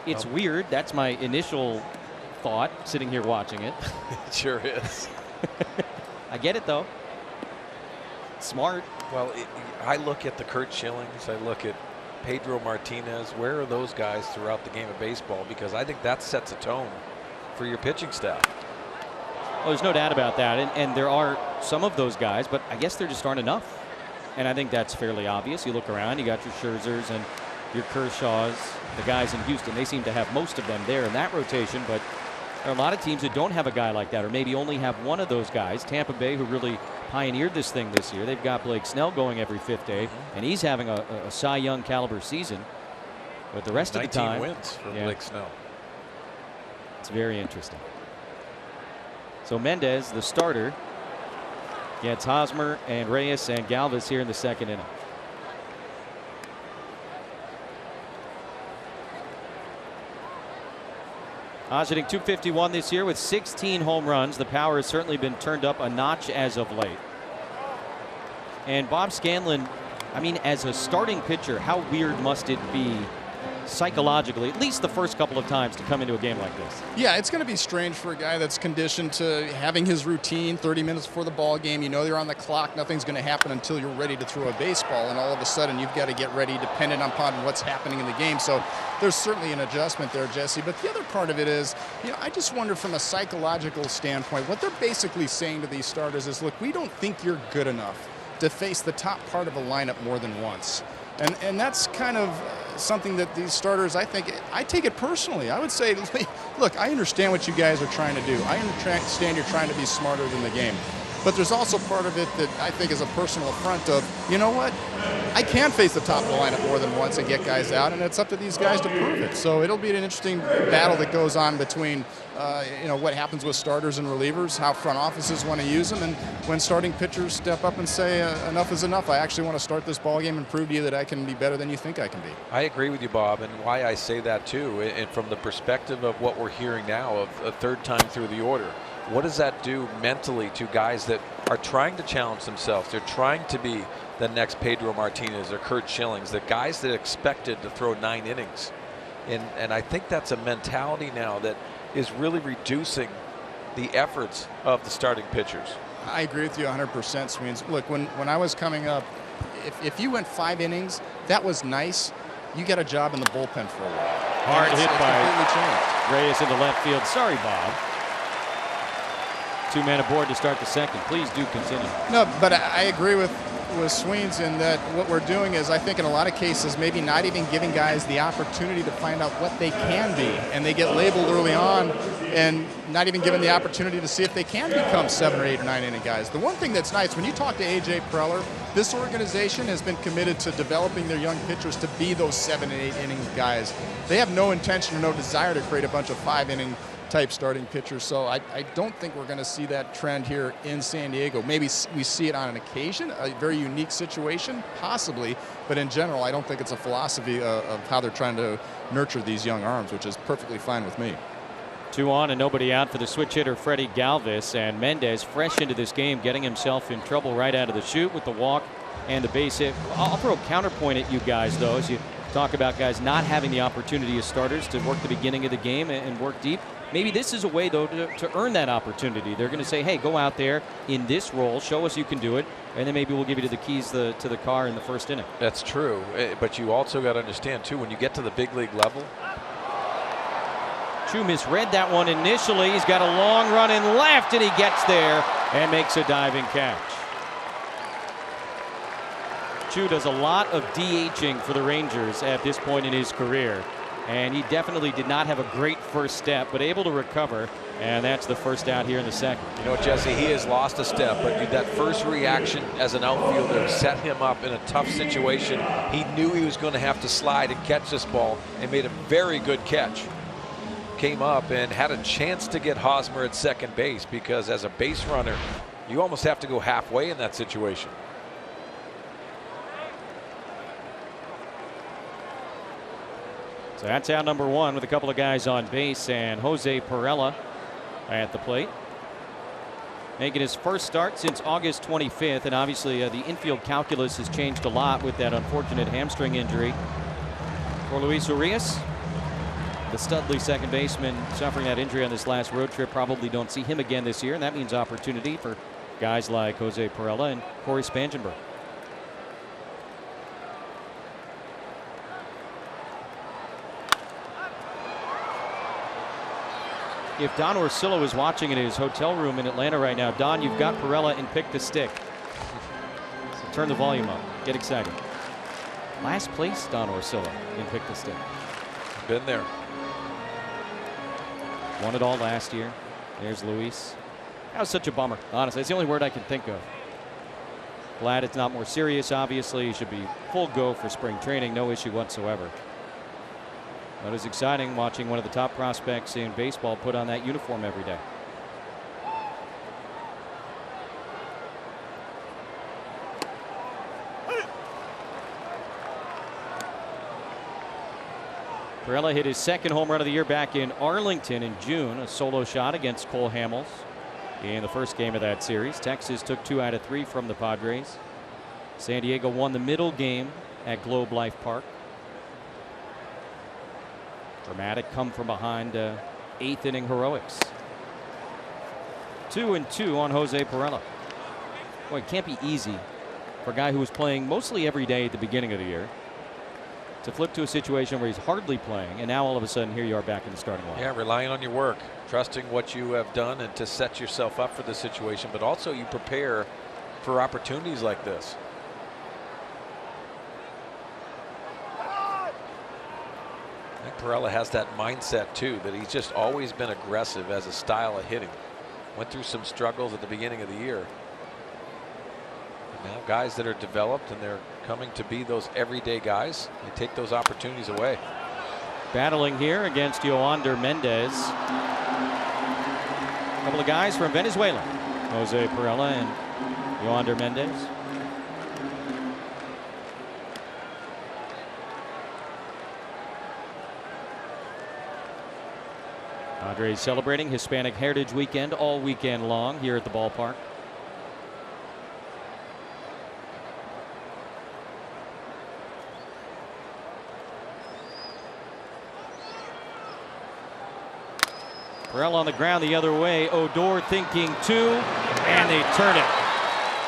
It's weird. That's my initial thought sitting here watching it. It sure is. I get it, though. Smart. Well, I look at the Curt Schillings. I look at Pedro Martinez. Where are those guys throughout the game of baseball? Because I think that sets a tone for your pitching staff. Well, there's no doubt about that. And there are some of those guys, but I guess there just aren't enough. And I think that's fairly obvious. You look around, you got your Scherzers and your Kershaws, the guys in Houston. They seem to have most of them there in that rotation, but there are a lot of teams that don't have a guy like that, or maybe only have one of those guys. Tampa Bay, who really pioneered this thing this year. They've got Blake Snell going every 5th day, and he's having a Cy Young caliber season. But the rest of the time, 19 wins for Blake Snell. It's very interesting. So Mendez, the starter, gets Hosmer and Reyes and Galvis here in the 2nd inning. Oz hitting .251 this year with 16 home runs. The power has certainly been turned up a notch as of late. And Bob Scanlon, I mean, as a starting pitcher, how weird must it be psychologically, at least the first couple of times, to come into a game like this? Yeah, it's going to be strange for a guy that's conditioned to having his routine 30 minutes before the ball game. You know you're on the clock. Nothing's going to happen until you're ready to throw a baseball, and all of a sudden you've got to get ready dependent upon what's happening in the game. So there's certainly an adjustment there, Jesse. But the other part of it is, you know, I just wonder from a psychological standpoint, what they're basically saying to these starters is, look, we don't think you're good enough to face the top part of a lineup more than once. And that's kind of something that these starters, I take it personally. I would say, look, I understand what you guys are trying to do. I understand you're trying to be smarter than the game. But there's also part of it that I think is a personal affront of, you know what, I can face the top of the lineup more than once and get guys out, and it's up to these guys to prove it. So it'll be an interesting battle that goes on between, you know, what happens with starters and relievers, how front offices want to use them, and when starting pitchers step up and say, enough is enough. I actually want to start this ball game and prove to you that I can be better than you think I can be. I agree with you, Bob, and why I say that too, and from the perspective of what we're hearing now of a 3rd time through the order. What does that do mentally to guys that are trying to challenge themselves? They're trying to be the next Pedro Martinez or Curt Schillings, the guys that expected to throw 9 innings. And I think that's a mentality now that is really reducing the efforts of the starting pitchers. I agree with you 100%, Sweens. Look, when I was coming up, if you went 5 innings, that was nice. You got a job in the bullpen for a while. Hard hit by Reyes into left field. Sorry, Bob. 2 men aboard to start the 2nd. Please do continue. No, but I agree with Sweens in that what we're doing is, I think in a lot of cases, maybe not even giving guys the opportunity to find out what they can be. And they get labeled early on and not even given the opportunity to see if they can become 7 or 8 or 9 inning guys. The one thing that's nice, when you talk to A.J. Preller, this organization has been committed to developing their young pitchers to be those 7 and 8 inning guys. They have no intention or no desire to create a bunch of 5 inning type starting pitchers. So I don't think we're going to see that trend here in San Diego. Maybe we see it on an occasion, a very unique situation, possibly, but in general, I don't think it's a philosophy of how they're trying to nurture these young arms, which is perfectly fine with me. 2 on and nobody out for the switch hitter Freddie Galvis, and Mendez fresh into this game, getting himself in trouble right out of the chute with the walk and the base hit. I'll throw a counterpoint at you guys, though, as you talk about guys not having the opportunity as starters to work the beginning of the game and work deep. Maybe this is a way, though, to earn that opportunity. They're going to say, hey, go out there in this role, show us you can do it, and then maybe we'll give you the keys to the car in the 1st inning. That's true, but you also got to understand, too, when you get to the big league level. Chu misread that one initially. He's got a long run in left, and he gets there and makes a diving catch. Chu does a lot of DHing for the Rangers at this point in his career. And he definitely did not have a great first step, but able to recover. And that's the first out here in the second. You know, Jesse, he has lost a step, but that first reaction as an outfielder set him up in a tough situation. He knew he was going to have to slide and catch this ball and made a very good catch. Came up and had a chance to get Hosmer at second base, because as a base runner, you almost have to go halfway in that situation. So that's out number one with a couple of guys on base, and Jose Perella at the plate. Making his first start since August 25th, and obviously the infield calculus has changed a lot with that unfortunate hamstring injury for Luis Urias. The Studley second baseman suffering that injury on this last road trip. Probably don't see him again this year, and that means opportunity for guys like Jose Perella and Corey Spangenberg. If Don Orsillo is watching in his hotel room in Atlanta right now, Don, you've got Perella and Pick the Stick. So turn the volume up. Get excited. Last place, Don Orsillo in Pick the Stick. Been there. Won it all last year. There's Luis. That was such a bummer, honestly. It's the only word I can think of. Glad it's not more serious, obviously. He should be full go for spring training. No issue whatsoever. But it's exciting watching one of the top prospects in baseball put on that uniform every day. Perella hit his second home run of the year back in Arlington in June, a solo shot against Cole Hamels in the first game of that series. Texas took 2 out of 3 from the Padres. San Diego won the middle game at Globe Life Park. Dramatic come from behind 8th inning heroics. 2-2 on Jose Perella. Boy, it can't be easy for a guy who was playing mostly every day at the beginning of the year to flip to a situation where he's hardly playing, and now all of a sudden here you are back in the starting line. Yeah, relying on your work, trusting what you have done and to set yourself up for the situation, but also you prepare for opportunities like this. I think Perella has that mindset too, that he's just always been aggressive as a style of hitting. Went through some struggles at the beginning of the year. Now guys that are developed and they're coming to be those everyday guys, they take those opportunities away. Battling here against Yoander Mendez. A couple of guys from Venezuela. Jose Perella and Yoander Mendez. Padres celebrating Hispanic Heritage Weekend all weekend long here at the ballpark. Perella on the ground the other way. Odor thinking 2, and they turn it.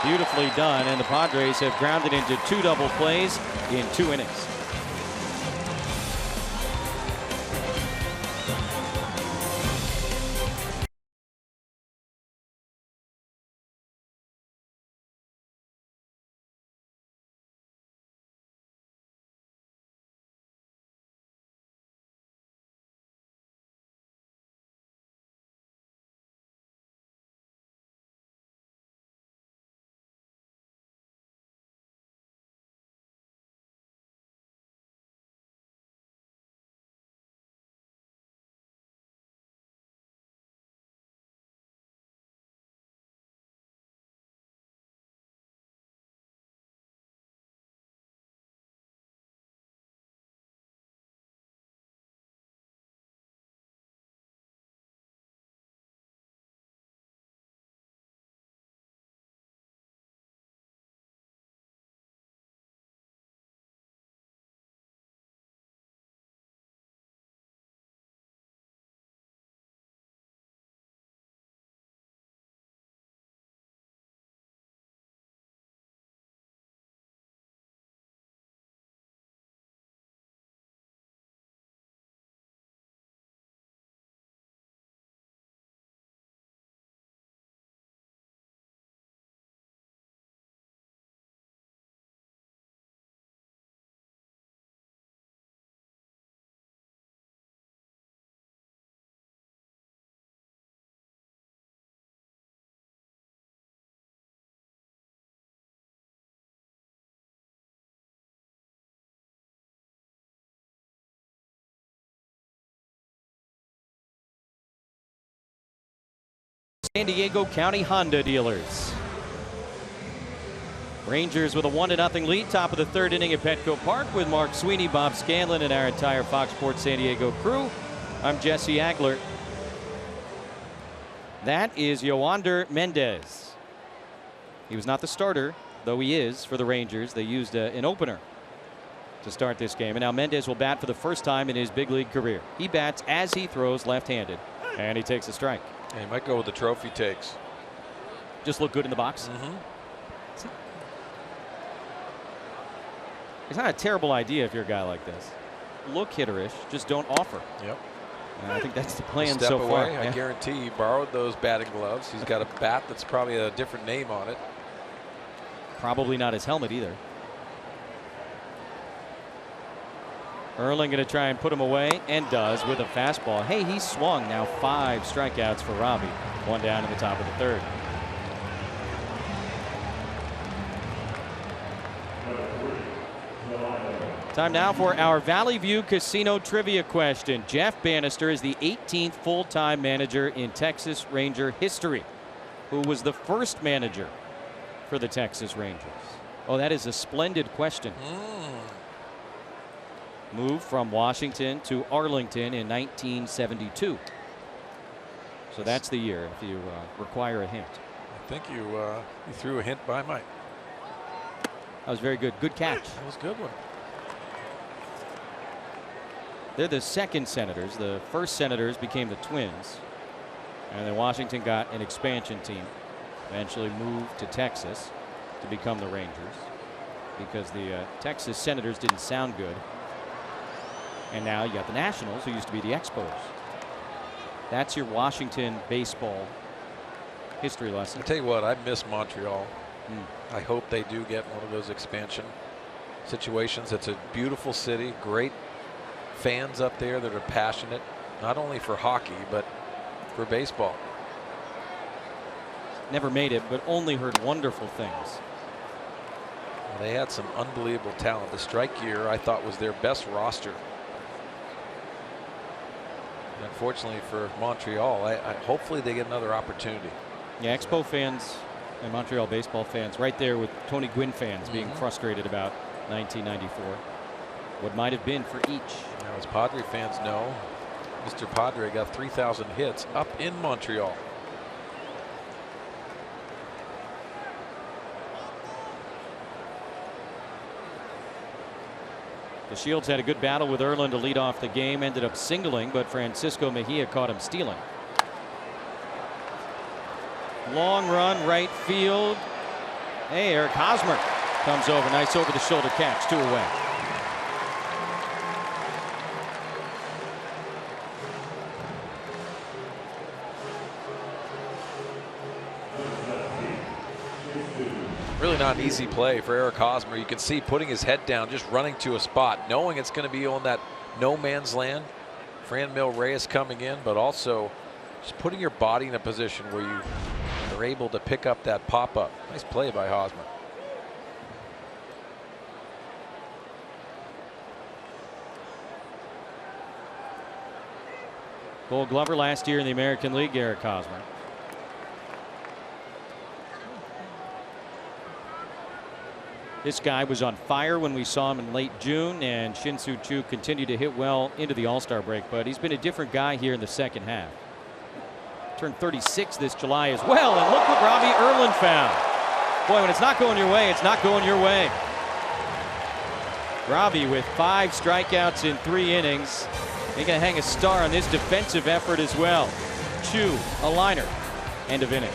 Beautifully done, and the Padres have grounded into 2 double plays in 2 innings. San Diego County Honda dealers. Rangers with a 1-0 lead, top of the third inning at Petco Park with Mark Sweeney, Bob Scanlon, and our entire Fox Sports San Diego crew. I'm Jesse Agler. That is Yoander Mendez. He was not the starter, though he is for the Rangers. They used an opener to start this game. And now Mendez will bat for the first time in his big league career. He bats as he throws left-handed, and he takes a strike. Yeah, he might go with the trophy takes. Just look good in the box. It's not a terrible idea if you're a guy like this. Look hitterish, just don't offer. Yep. And I think that's the plan Step so far. away, I guarantee he borrowed those batting gloves. He's got a bat that's probably a different name on it. Probably not his helmet either. Erling going to try and put him away, and does with a fastball. Hey, he swung. Now 5 strikeouts for Robbie. 1 down in the top of the third. Time now for our Valley View Casino trivia question. Jeff Bannister is the 18th full-time manager in Texas Ranger history. Who was the first manager for the Texas Rangers? Oh, that is a splendid question. Moved from Washington to Arlington in 1972. So that's the year if you require a hint. I think you threw a hint by Mike. That was very good. Good catch. That was a good one. They're the second Senators. The first Senators became the Twins. And then Washington got an expansion team. Eventually moved to Texas to become the Rangers because the Texas Senators didn't sound good. And now you got the Nationals, who used to be the Expos. That's your Washington baseball history lesson. I tell you what, I miss Montreal. I hope they do get one of those expansion situations. It's a beautiful city, great fans up there that are passionate, not only for hockey, but for baseball. Never made it, but only heard wonderful things. They had some unbelievable talent. The strike year, I thought, was their best roster. Unfortunately for Montreal, hopefully they get another opportunity. Yeah, Expo fans and Montreal baseball fans right there with Tony Gwynn fans being frustrated about 1994. What might have been for each. Now, as Padre fans know, Mr. Padre got 3,000 hits up in Montreal. The Shields had a good battle with Erland to lead off the game, ended up singling, but Francisco Mejia caught him stealing. Long run, right field. Hey, Eric Hosmer comes over. Nice over the shoulder catch, 2 away. Really not an easy play for Eric Hosmer. You can see putting his head down, just running to a spot, knowing it's going to be on that no man's land. Franmil Reyes coming in, but also just putting your body in a position where you are able to pick up that pop-up. Nice play by Hosmer. Gold Glover last year in the American League, Eric Hosmer. This guy was on fire when we saw him in late June, and Shin-Soo Choo continued to hit well into the All-Star break, but he's been a different guy here in the second half. Turned 36 this July as well, and look what Robbie Erland found. Boy, when it's not going your way, it's not going your way. Robbie with 5 strikeouts in 3 innings. He's going to hang a star on this defensive effort as well. Choo, a liner, end of inning.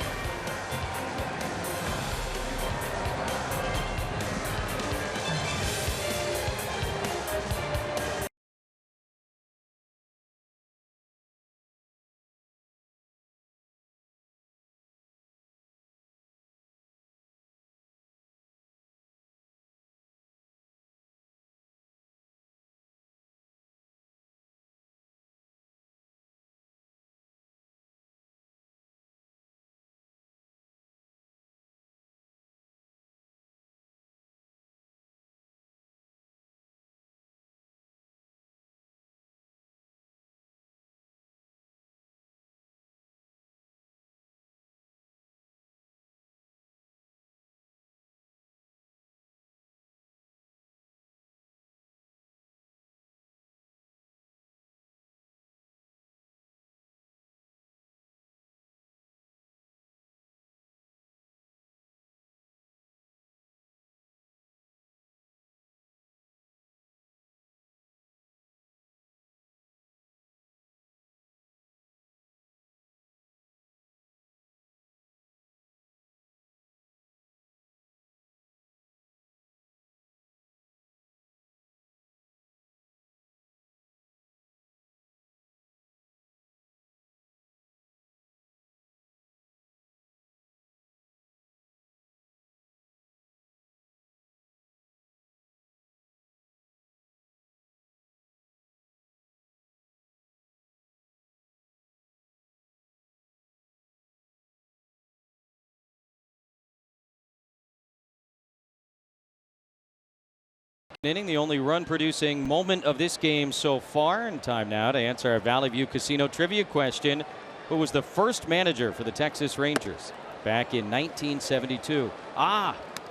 inning, the only run-producing moment of this game so far. And time now to answer our Valley View Casino trivia question. Who was the first manager for the Texas Rangers back in 1972?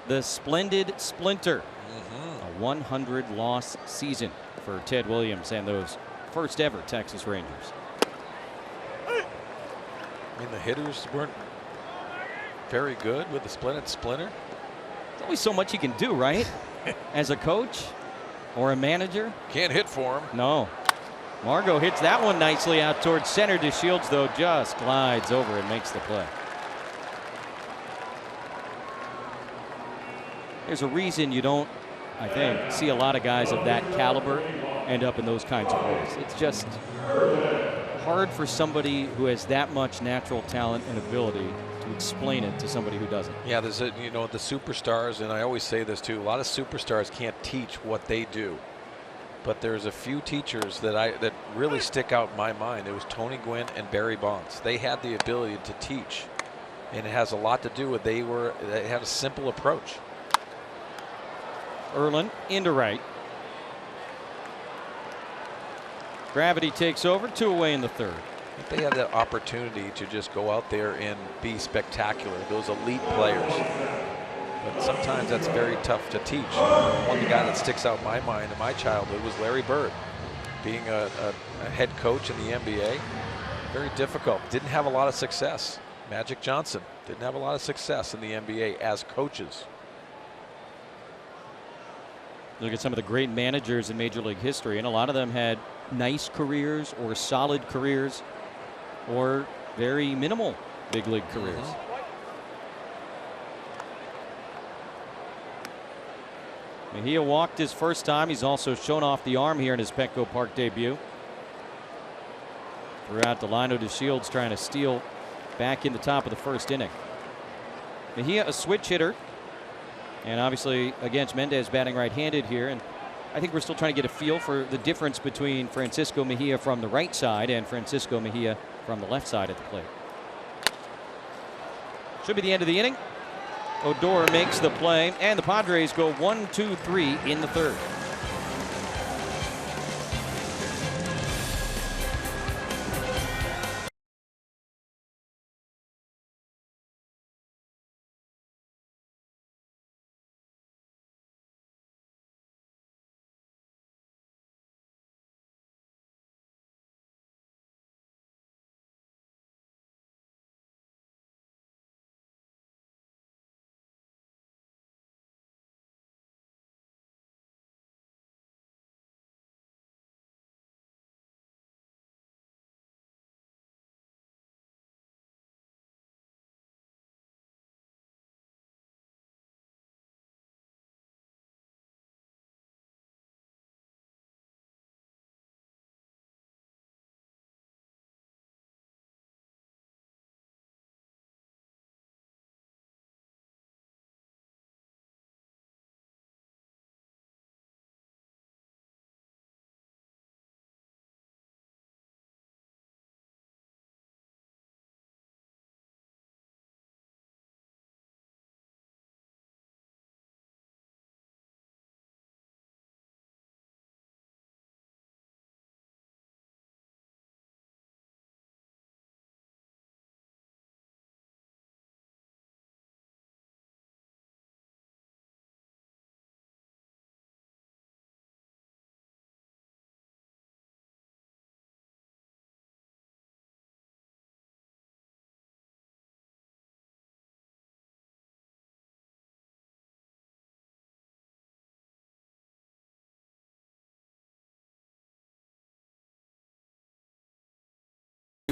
The splendid Splinter. A 100-loss season for Ted Williams and those first ever Texas Rangers. I mean, the hitters weren't very good with the splendid Splinter. There's only so much you can do, right? As a coach or a manager. Can't hit for him. No. Margot hits that one nicely out towards center. DeShields, though, just glides over and makes the play. There's a reason you don't, I think, see a lot of guys of that caliber end up in those kinds of roles. It's just hard for somebody who has that much natural talent and ability to explain it to somebody who doesn't. Yeah, there's the superstars, and I always say this too, a lot of superstars can't teach what they do. But there's a few teachers that really stick out in my mind. It was Tony Gwynn and Barry Bonds. They had the ability to teach, and it has a lot to do with they had a simple approach. Erlin into right. Gravity takes over, 2 away in the third. They had that opportunity to just go out there and be spectacular, those elite players. But sometimes that's very tough to teach. One guy that sticks out in my mind in my childhood was Larry Bird. Being a head coach in the NBA, very difficult. Didn't have a lot of success. Magic Johnson didn't have a lot of success in the NBA as coaches. Look at some of the great managers in Major League history, and a lot of them had nice careers or solid careers or very minimal big league careers. Mejia walked his first time. He's also shown off the arm here in his Petco Park debut. Throughout Delino DeShields trying to steal back in the top of the first inning. Mejia, a switch hitter. And obviously against Mendez, batting right-handed here. And I think we're still trying to get a feel for the difference between Francisco Mejia from the right side and Francisco Mejia from the left side at the plate. Should be the end of the inning. Odor makes the play, and the Padres go 1-2-3 in the third.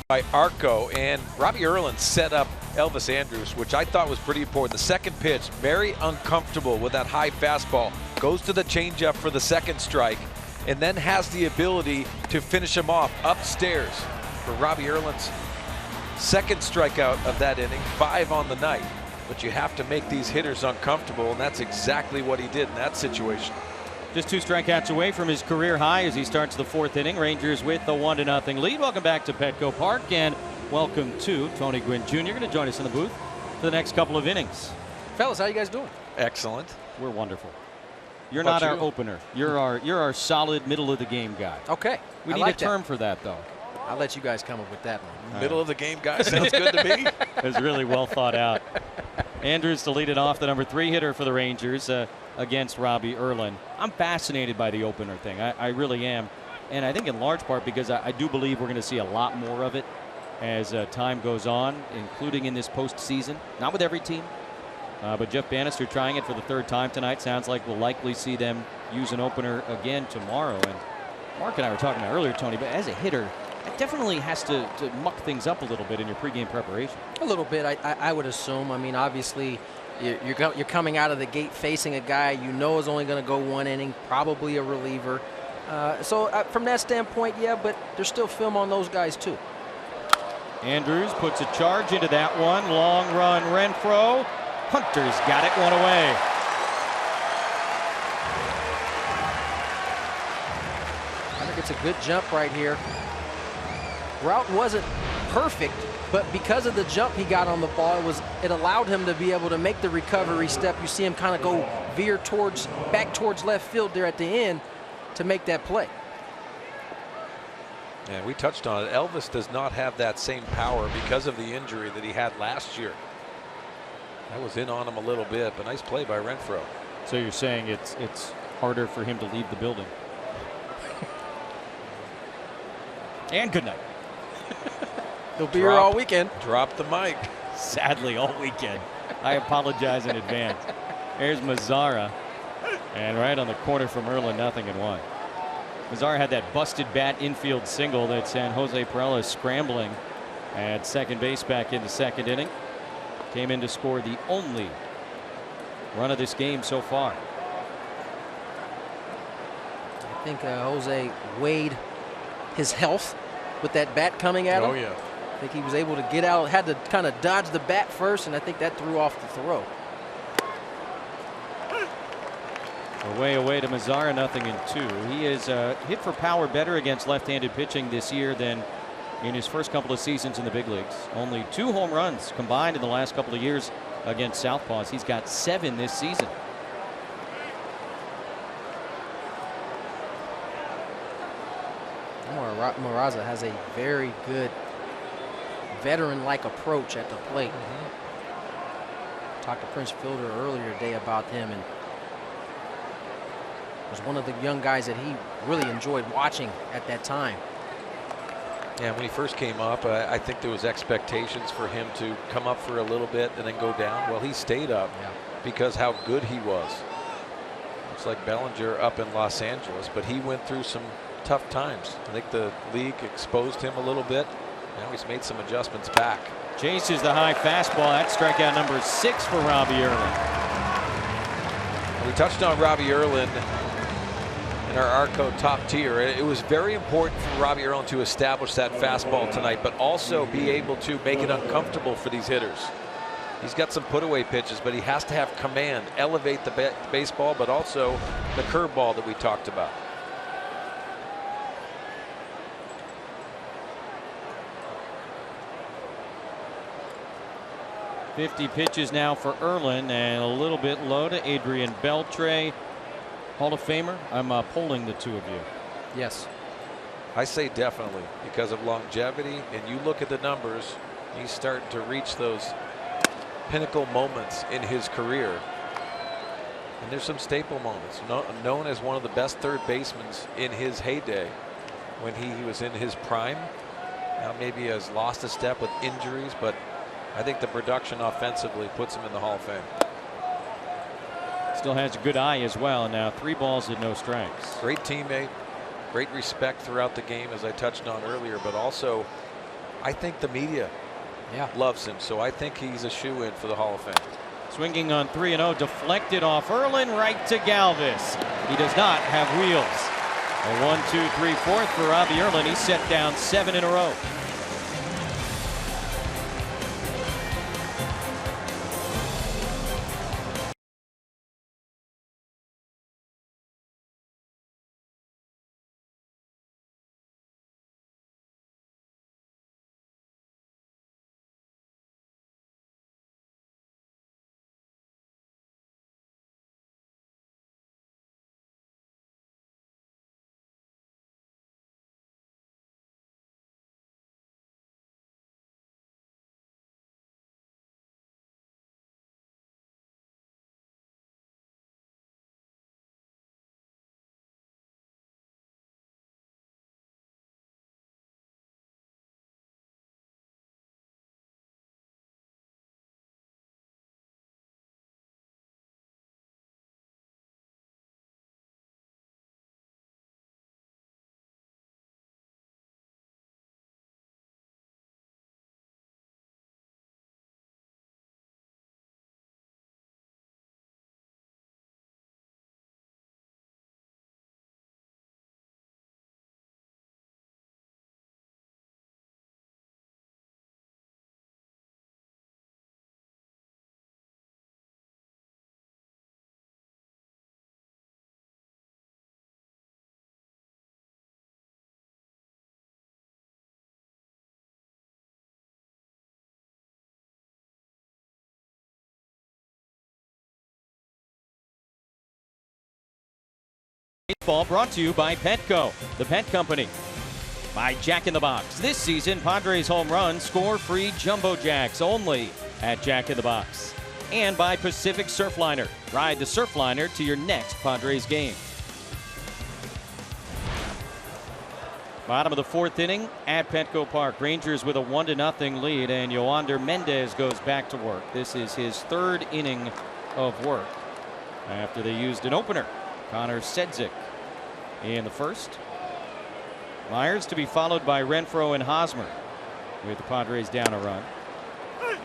By Arco, and Robbie Erlin set up Elvis Andrus, which I thought was pretty important. The second pitch, very uncomfortable with that high fastball, goes to the changeup for the second strike, and then has the ability to finish him off upstairs for Robbie Erlin's second strikeout of that inning, 5 on the night. But you have to make these hitters uncomfortable, and that's exactly what he did in that situation. Just 2 strikeouts away from his career high as he starts the fourth inning. Rangers with the 1-0 lead. Welcome back to Petco Park, and welcome to Tony Gwynn Jr. Going to join us in the booth for the next couple of innings. Fellas, how you guys doing? Excellent. We're wonderful. You're How not about our you? opener. You're our solid middle of the game guy. Okay. We I need like a term for that though. I'll let you guys come up with that one. Middle of the game guy sounds good to me. It's really well thought out. Andrews to lead it off, the number 3 hitter for the Rangers against Robbie Erlin. I'm fascinated by the opener thing. I really am. And I think in large part because I do believe we're going to see a lot more of it as time goes on, including in this postseason. Not with every team, but Jeff Bannister trying it for the 3rd time tonight. Sounds like we'll likely see them use an opener again tomorrow. And Mark and I were talking about earlier, Tony, but as a hitter, it definitely has to muck things up a little bit in your pregame preparation. A little bit, I would assume. I mean, obviously, you're coming out of the gate facing a guy you know is only going to go 1 inning, probably a reliever. So from that standpoint, yeah, but there's still film on those guys too. Andrews puts a charge into that one. Long run, Renfroe. Hunter's got it 1 away. I think it's a good jump right here. Route wasn't perfect, but because of the jump he got on the ball, it allowed him to be able to make the recovery step. You see him kind of go veer back towards left field there at the end to make that play. Yeah, we touched on it. Elvis does not have that same power because of the injury that he had last year. That was in on him a little bit, but nice play by Renfroe. So you're saying it's harder for him to leave the building. And good night. He'll be here all weekend. Drop the mic. Sadly, all weekend. I apologize in advance. There's Mazzara. And right on the corner from Erlin, 0-1. Mazzara had that busted bat infield single that San Jose Perella scrambling at second base back in the 2nd inning. Came in to score the only run of this game so far. I think Jose weighed his health with that bat coming at him. Oh, yeah. I think he was able to get out, had to kind of dodge the bat first, and I think that threw off the throw. Away to Mazzara, 0-2. He is hit for power better against left-handed pitching this year than in his first couple of seasons in the big leagues. Only 2 home runs combined in the last couple of years against Southpaws. He's got 7 this season. Moraza has a very good veteran-like approach at the plate. Talked to Prince Fielder earlier today about him, and was one of the young guys that he really enjoyed watching at that time. Yeah, when he first came up, I think there was expectations for him to come up for a little bit and then go down. Well, he stayed up because how good he was. It's like Bellinger up in Los Angeles, but he went through some tough times. I think the league exposed him a little bit. Now he's made some adjustments back. Chases the high fastball. That's strikeout number 6 for Robbie Erlin. We touched on Robbie Erlin in our Arco top tier. It was very important for Robbie Erlin to establish that fastball tonight, but also be able to make it uncomfortable for these hitters. He's got some put-away pitches, but he has to have command, elevate the baseball, but also the curveball that we talked about. .50 pitches now for Erlin, and a little bit low to Adrian Beltre. Hall of Famer? I'm polling the 2 of you. Yes. I say definitely because of longevity, and you look at the numbers, he's starting to reach those pinnacle moments in his career. And there's some staple moments. Known as one of the best third basemen in his heyday when he was in his prime. Now maybe has lost a step with injuries, but I think the production offensively puts him in the Hall of Fame. Still has a good eye as well. Now 3 balls and no strikes. Great teammate, great respect throughout the game, as I touched on earlier, but also I think the media loves him, so I think he's a shoe-in for the Hall of Fame. Swinging on 3-0, deflected off Erlin, right to Galvis. He does not have wheels. A 1-2-3-4 for Robbie Erlin. He's set down 7 in a row. Baseball brought to you by Petco, the pet company. By Jack in the Box. This season, Padres home runs score free Jumbo Jacks only at Jack in the Box. And by Pacific Surfliner. Ride the Surfliner to your next Padres game. Bottom of the 4th inning at Petco Park. Rangers with a 1-0 lead, and Yoander Mendez goes back to work. This is his 3rd inning of work after they used an opener. Connor Sedzik in the 1st. Myers to be followed by Renfroe and Hosmer with the Padres down a run.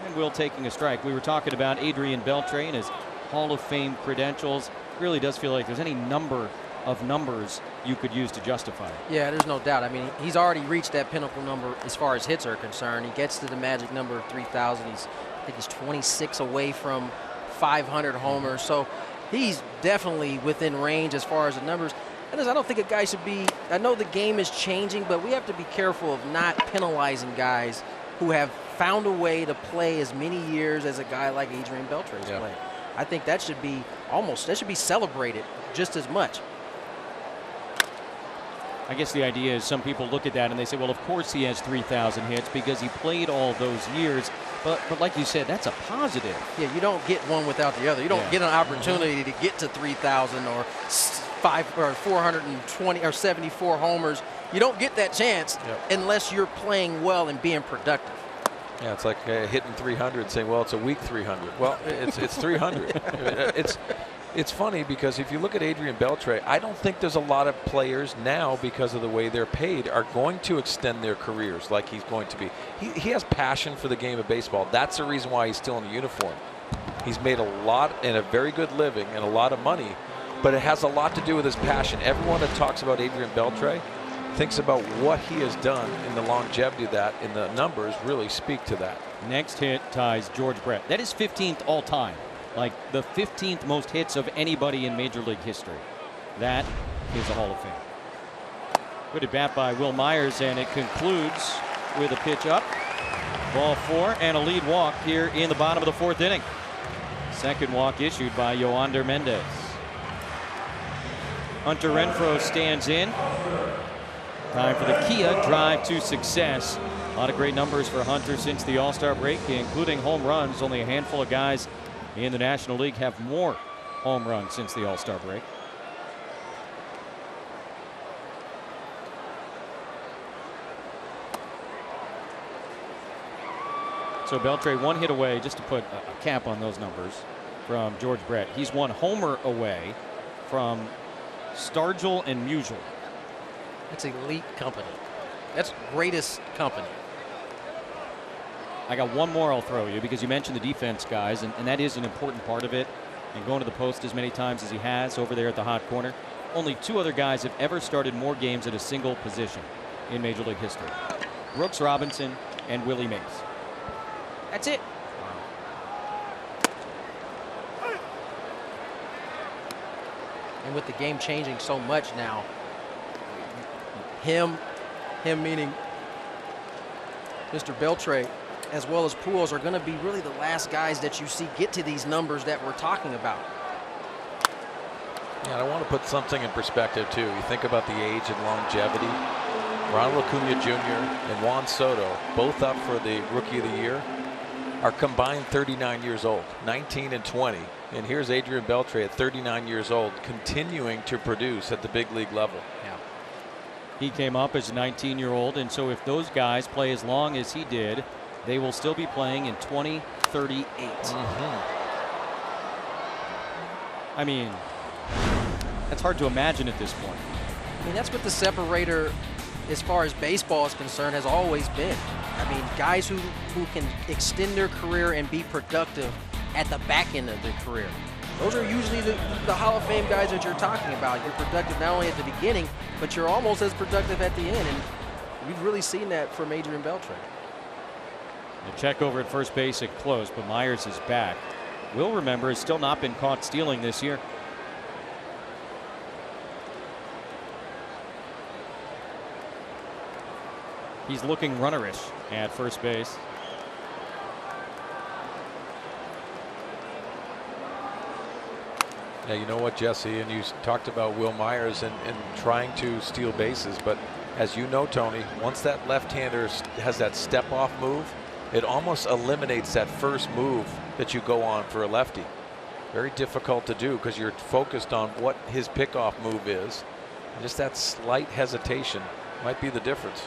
And Will taking a strike. We were talking about Adrian Beltre and his Hall of Fame credentials. It really does feel like there's any number of numbers you could use to justify it. Yeah, there's no doubt. I mean, he's already reached that pinnacle number as far as hits are concerned. He gets to the magic number of 3,000. I think he's 26 away from 500 homers. So he's definitely within range as far as the numbers. And I don't think a guy should be, I know the game is changing, but we have to be careful of not penalizing guys who have found a way to play as many years as a guy like Adrian Beltre has played. I think that should be celebrated just as much. I guess the idea is some people look at that and they say, well, of course he has 3,000 hits because he played all those years. But like you said, that's a positive. Yeah, you don't get one without the other. You don't get an opportunity to get to 3,000 or 420 or 74 homers. You don't get that chance unless you're playing well and being productive. Yeah, it's like hitting 300, saying, well, it's a weak 300. Well, it's 300. It's funny because if you look at Adrian Beltre, I don't think there's a lot of players now, because of the way they're paid, are going to extend their careers like he's going to be. He has passion for the game of baseball. That's the reason why he's still in the uniform. He's made a lot and a very good living and a lot of money, but it has a lot to do with his passion. Everyone that talks about Adrian Beltre thinks about what he has done in the longevity of that, and the numbers really speak to that. Next hit ties George Brett. That is 15th all time. Like the 15th most hits of anybody in Major League history. That is a Hall of Fame. Good at bat by Will Myers, and it concludes with a pitch up. Ball 4 and a lead walk here in the bottom of the 4th inning. Second walk issued by Yoander Mendez. Hunter Renfroe stands in. Time for the Kia drive to success. A lot of great numbers for Hunter since the All-Star break, including home runs. Only a handful of guys in the National League have more home runs since the All-Star break. So Beltre 1 hit away, just to put a cap on those numbers, from George Brett. He's 1 homer away from Stargell and Musial. That's elite company. That's greatest company. I got one more I'll throw you, because you mentioned the defense guys, and that is an important part of it. And going to the post as many times as he has over there at the hot corner. Only 2 other guys have ever started more games at a single position in Major League history. Brooks Robinson and Willie Mays. That's it. And with the game changing so much now, him meaning Mr. Beltre, as well as Pujols, are going to be really the last guys that you see get to these numbers that we're talking about. Yeah, I want to put something in perspective too. You think about the age and longevity. Ronald Acuna Jr. and Juan Soto, both up for the Rookie of the Year, are combined 39 years old, 19 and 20. And here's Adrian Beltre at 39 years old, continuing to produce at the big league level. Yeah. He came up as a 19-year-old, and so if those guys play as long as he did, they will still be playing in 2038. I mean, that's hard to imagine at this point. I mean, that's what the separator, as far as baseball is concerned, has always been. I mean, guys who can extend their career and be productive at the back end of their career. Those are usually the Hall of Fame guys that you're talking about. You're productive not only at the beginning, but you're almost as productive at the end. And we've really seen that from Adrian Beltre. The check over at first base at close, but Myers is back. Will, remember, has still not been caught stealing this year. He's looking runnerish at first base. Yeah, you know what, Jesse, and you talked about Will Myers and trying to steal bases, but as you know, Tony, once that left-hander has that step-off move, it almost eliminates that first move that you go on for a lefty. Very difficult to do because you're focused on what his pickoff move is. Just that slight hesitation might be the difference.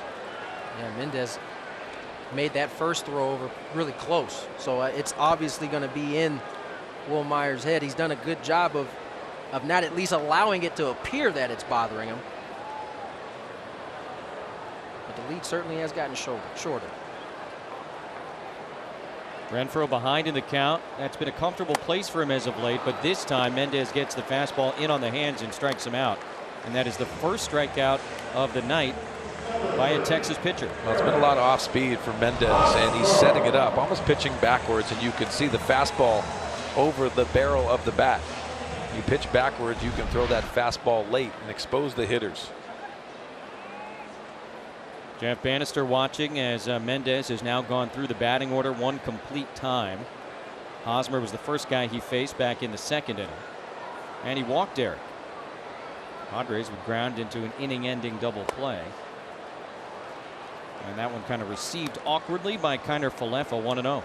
Yeah, Mendez made that first throw over really close, so it's obviously going to be in Will Myers' head. He's done a good job of not at least allowing it to appear that it's bothering him. But the lead certainly has gotten shorter. Renfroe behind in the count. That's been a comfortable place for him as of late, but this time Mendez gets the fastball in on the hands and strikes him out. And that is the first strikeout of the night by a Texas pitcher. Well, it's been a lot of off speed for Mendez, and he's setting it up, almost pitching backwards, and you can see the fastball over the barrel of the bat. You pitch backwards, you can throw that fastball late and expose the hitters. Jeff Bannister watching as Mendez has now gone through the batting order one complete time. Hosmer was the first guy he faced back in the second inning, and he walked Eric. Padres would ground into an inning-ending double play. And that one kind of received awkwardly by Kiner Falefa, 1-0.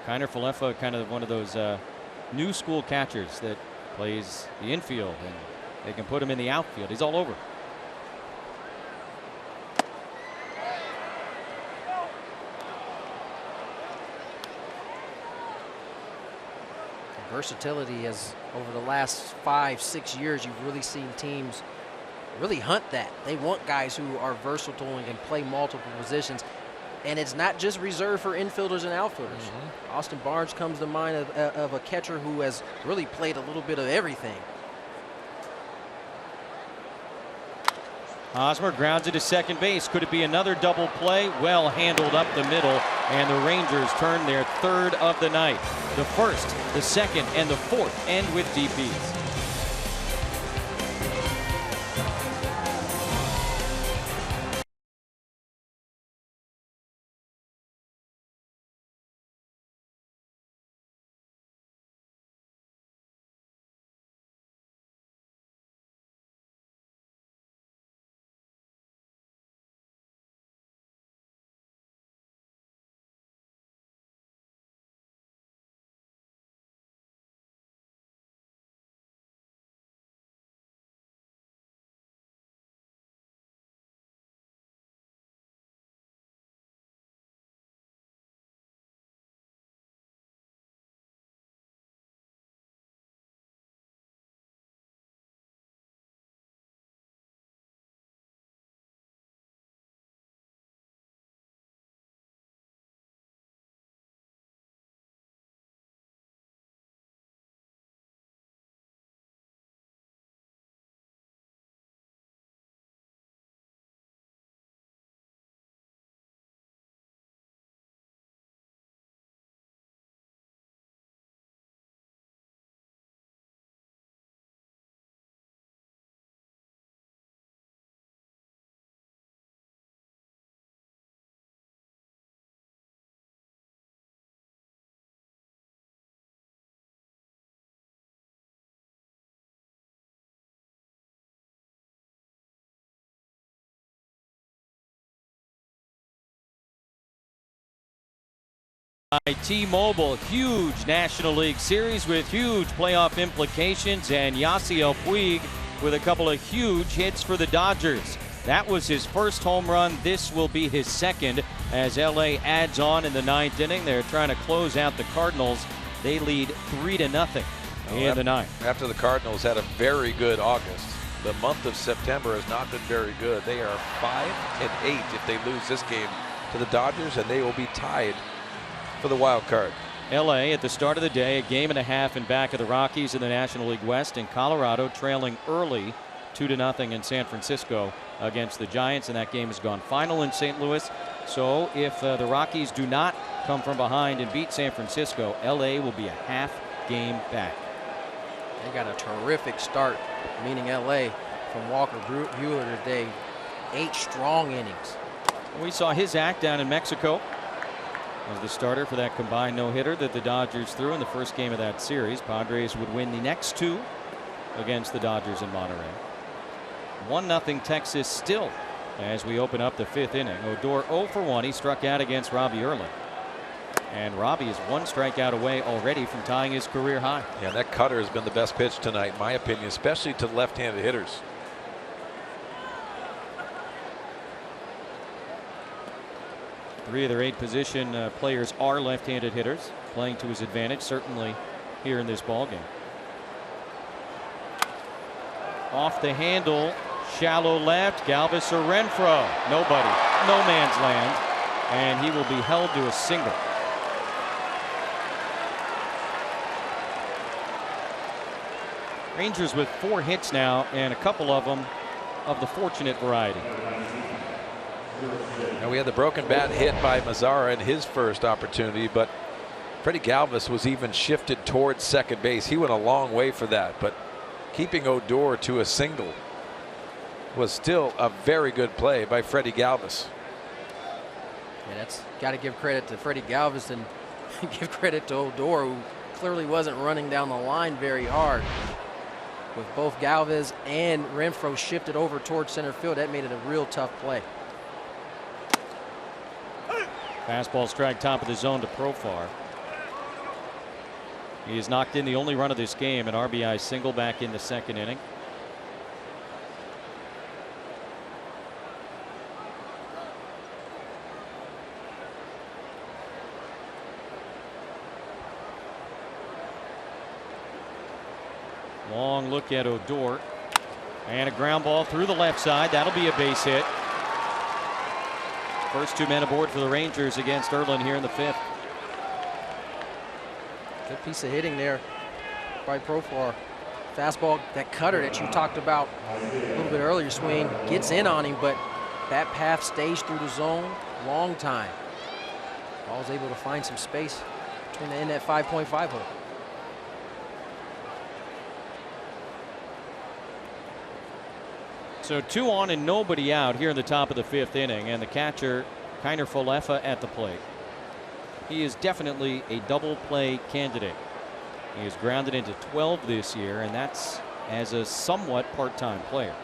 Kiner Falefa, kind of one of those new school catchers that plays the infield, and they can put him in the outfield. He's all over. Versatility has, over the last 5-6 years, you've really seen teams really hunt that. They want guys who are versatile and can play multiple positions. And it's not just reserved for infielders and outfielders. Austin Barnes comes to mind of a catcher who has really played a little bit of everything. Hosmer grounds it to second base. Could it be another double play? Well handled up the middle, and the Rangers turn their third of the night. The first, the second, and the fourth end with DPs. T-Mobile, huge National League Series with huge playoff implications, and Yasiel Puig with a couple of huge hits for the Dodgers. That was his first home run. This will be his second as LA adds on in the ninth inning. They're trying to close out the Cardinals. They lead 3-0 in the ninth. After the Cardinals had a very good August, the month of September has not been very good. They are 5-8 if they lose this game to the Dodgers, and they will be tied for the wild card. LA at the start of the day, a game and a half in back of the Rockies in the National League West, and Colorado trailing early 2-0 in San Francisco against the Giants, and that game has gone final in St. Louis. So if the Rockies do not come from behind and beat San Francisco, LA will be a half game back. They got a terrific start, meaning LA, from Walker Buehler today. 8 strong innings. We saw his act down in Mexico. as the starter for that combined no-hitter that the Dodgers threw in the first game of that series. Padres would win the next two against the Dodgers in Monterey. 1-0 Texas still as we open up the 5th inning. Odor 0 for 1. He struck out against Robbie Erlin. And Robbie is 1 strikeout away already from tying his career high. Yeah, that cutter has been the best pitch tonight, in my opinion, especially to left-handed hitters. Three of their 8 position players are left-handed hitters, playing to his advantage, certainly here in this ballgame. Off the handle, shallow left, Galvis or Renfroe. Nobody, no man's land, and he will be held to a single. Rangers with 4 hits now, and a couple of them of the fortunate variety. And we had the broken bat hit by Mazzara in his first opportunity, but Freddie Galvis was even shifted towards second base. He went a long way for that, but keeping Odor to a single was still a very good play by Freddie Galvis. Yeah, that's got to give credit to Freddie Galvis and give credit to Odor, who clearly wasn't running down the line very hard. With both Galvis and Renfroe shifted over towards center field, that made it a real tough play. Fastball strike top of the zone to Profar. He has knocked in the only run of this game, an RBI single back in the 2nd inning. Long look at Odor, and a ground ball through the left side. That'll be a base hit. First 2 men aboard for the Rangers against Erlin here in the 5th. Good piece of hitting there by Profar. Fastball, that cutter that you talked about a little bit earlier, swing gets in on him, but that path stays through the zone long time. Ball's able to find some space in that 5.5 hole. So 2 on and nobody out here in the top of the 5th inning, and the catcher Kiner Falefa at the plate. He is definitely a double play candidate. He has grounded into 12 this year, and that's as a somewhat part-time player.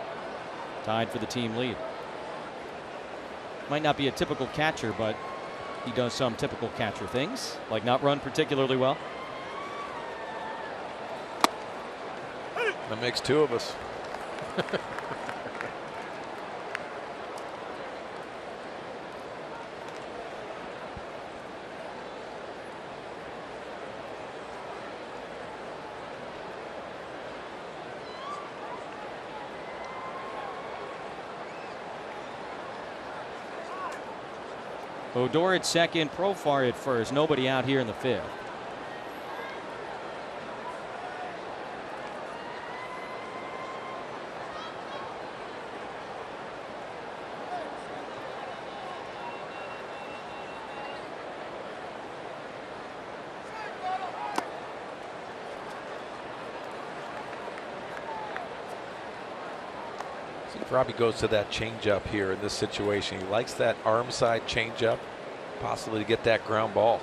Tied for the team lead. Might not be a typical catcher, but he does some typical catcher things, like not run particularly well. That makes 2 of us. Odor at second, Profar at first. Nobody out here in the 5th. See if Robbie goes to that changeup here in this situation. He likes that arm side changeup, possibly to get that ground ball.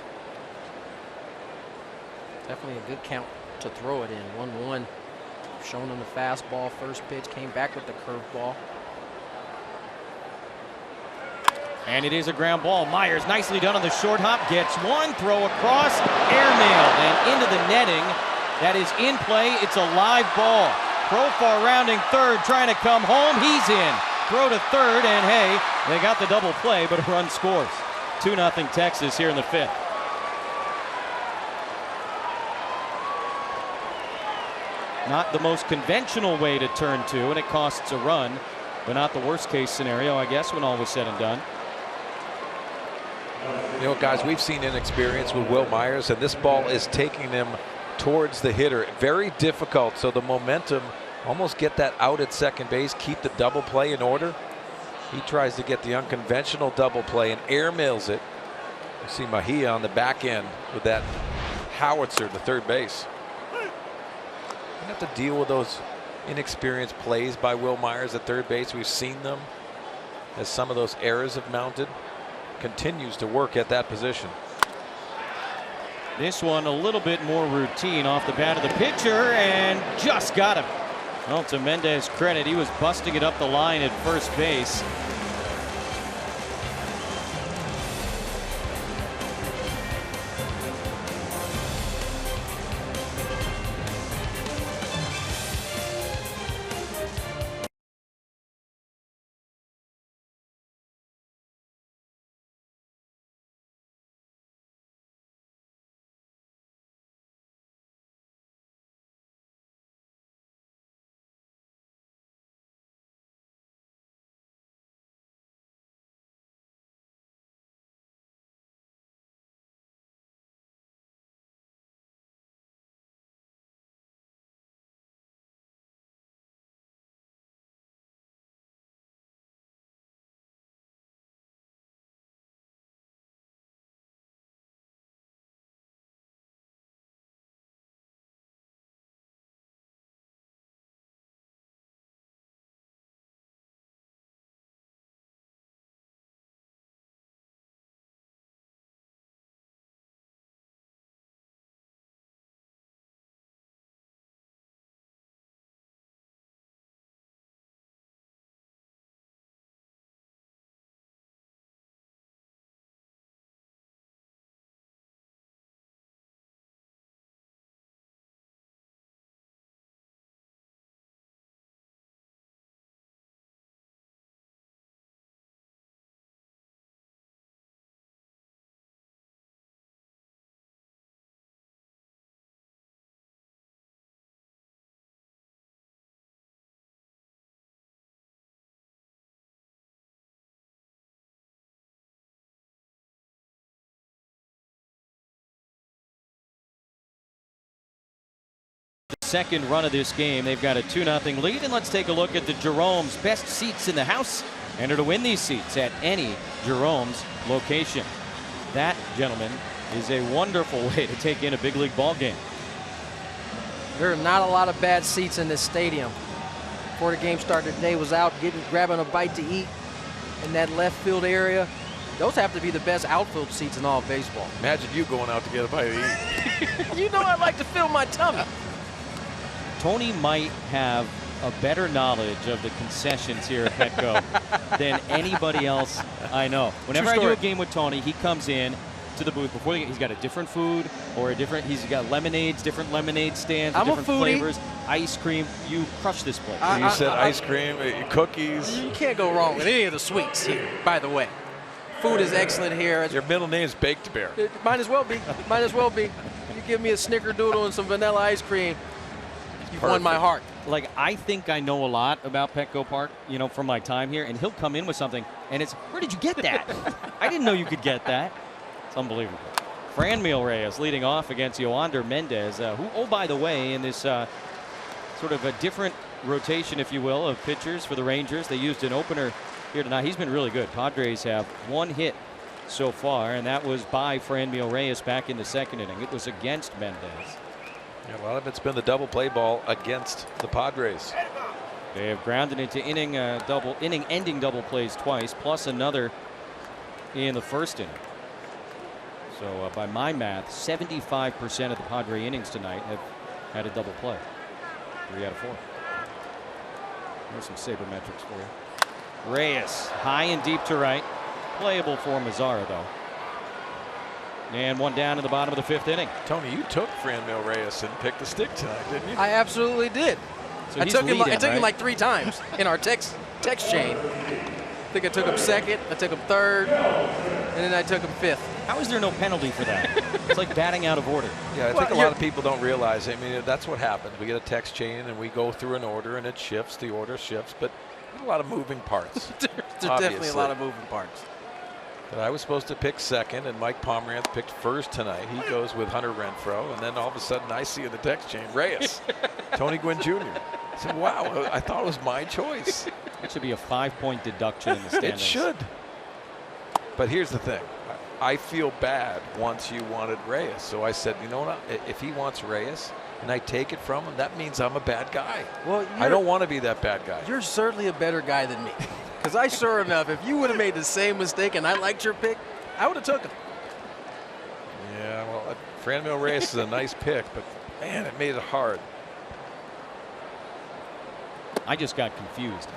Definitely a good count to throw it in. 1-1. Shown on the fastball. First pitch, came back with the curveball. And it is a ground ball. Myers nicely done on the short hop. Gets one, throw across, airmailed and into the netting. That is in play. It's a live ball. Profar rounding third, trying to come home. He's in. Throw to third, and hey, they got the double play, but a run scores. 2-0 Texas here in the 5th. Not the most conventional way to turn 2, and it costs a run, but not the worst case scenario, I guess, when all was said and done. You know, guys, we've seen inexperience with Will Myers, and this ball is taking him towards the hitter. Very difficult, so the momentum, almost get that out at second base, keep the double play in order. He tries to get the unconventional double play and airmails it. You see Mejia on the back end with that howitzer to third base. You have to deal with those inexperienced plays by Will Myers at third base. We've seen them as some of those errors have mounted. Continues to work at that position. This one a little bit more routine off the bat of the pitcher, and just got him. Well, to Mendez' credit, he was busting it up the line at first base. Second run of this game. They've got a 2-0 lead, and let's take a look at the Jerome's best seats in the house. Enter to win these seats at any Jerome's location. That, gentlemen, is a wonderful way to take in a big league ball game. There are not a lot of bad seats in this stadium. Before the game started today, was out grabbing a bite to eat in that left field area. Those have to be the best outfield seats in all of baseball. Imagine you going out to get a bite to eat. You know I like to fill my tummy. Tony might have a better knowledge of the concessions here at Petco than anybody else I know. Whenever I do a game with Tony, he comes in to the booth before the game. He's got a different food or he's got lemonades, different lemonade stands, I'm different a foodie. Flavors, ice cream. You crush this place. You said ice cream, cookies. You can't go wrong with any of the sweets here, by the way. Food is excellent here. Your middle name is Baked Bear. It might as well be. Might as well be. You give me a snickerdoodle and some vanilla ice cream, you've won my heart. Like, I think I know a lot about Petco Park, you know, from my time here, and he'll come in with something, and it's, where did you get that? I didn't know you could get that. It's unbelievable. Franmil Reyes leading off against Yoander Mendez, who, oh, by the way, in this sort of a different rotation, if you will, of pitchers for the Rangers, they used an opener here tonight. He's been really good. Padres have one hit so far, and that was by Franmil Reyes back in the second inning. It was against Mendez. Yeah, a lot of it's been the double play ball against the Padres. They have grounded into inning-ending double plays twice, plus another in the first inning. So by my math, 75% of the Padre innings tonight have had a double play. 3 out of 4. There's some sabermetrics for you. Reyes high and deep to right. Playable for Mazzara, though. And one down in the bottom of the 5th inning. Tony, you took Franmil Reyes and picked the stick tonight, didn't you? I absolutely did. So I took leading, him like 3 times in our text chain. I think I took him second, I took him third, and then I took him 5th. How is there no penalty for that? It's like batting out of order. Yeah, I think a lot of people don't realize. I mean, that's what happens. We get a text chain and we go through an order and it shifts. The order shifts, but there's a lot of moving parts. There's definitely a lot of moving parts. But I was supposed to pick second, and Mike Pomeranz picked first tonight. He goes with Hunter Renfroe, and then all of a sudden I see in the text chain Reyes, Tony Gwynn Jr. I said, wow, I thought it was my choice. It should be a 5-point deduction in the standings. It should. But here's the thing. I feel bad once you wanted Reyes. So I said, you know what? If he wants Reyes and I take it from him, that means I'm a bad guy. Well, I don't want to be that bad guy. You're certainly a better guy than me. Because I sure enough, if you would have made the same mistake and I liked your pick, I would have took him. Yeah, well, Franmil Reyes is a nice pick, but man, it made it hard. I just got confused.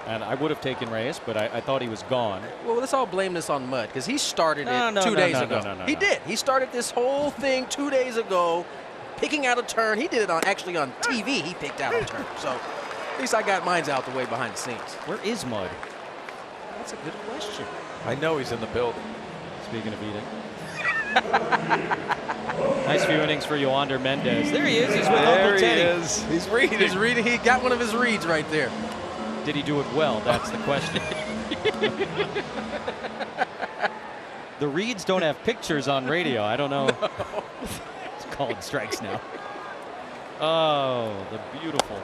And I would have taken Reyes, but I thought he was gone. Well, let's all blame this on Mud because he started it 2 days ago. He did. He started this whole thing 2 days ago, picking out a turn. He did it actually on TV. He picked out a turn. So at least I got mines out the way behind the scenes. Where is Mud? That's a good question. I know he's in the building. Speaking of eating. Nice few innings for Yoander Mendez. There he is. He's with Uncle Teddy. There he is. He's reading. He's reading. He got one of his reads right there. Did he do it well? That's the question. The reads don't have pictures on radio. I don't know. No. It's calling strikes now. Oh, the beautiful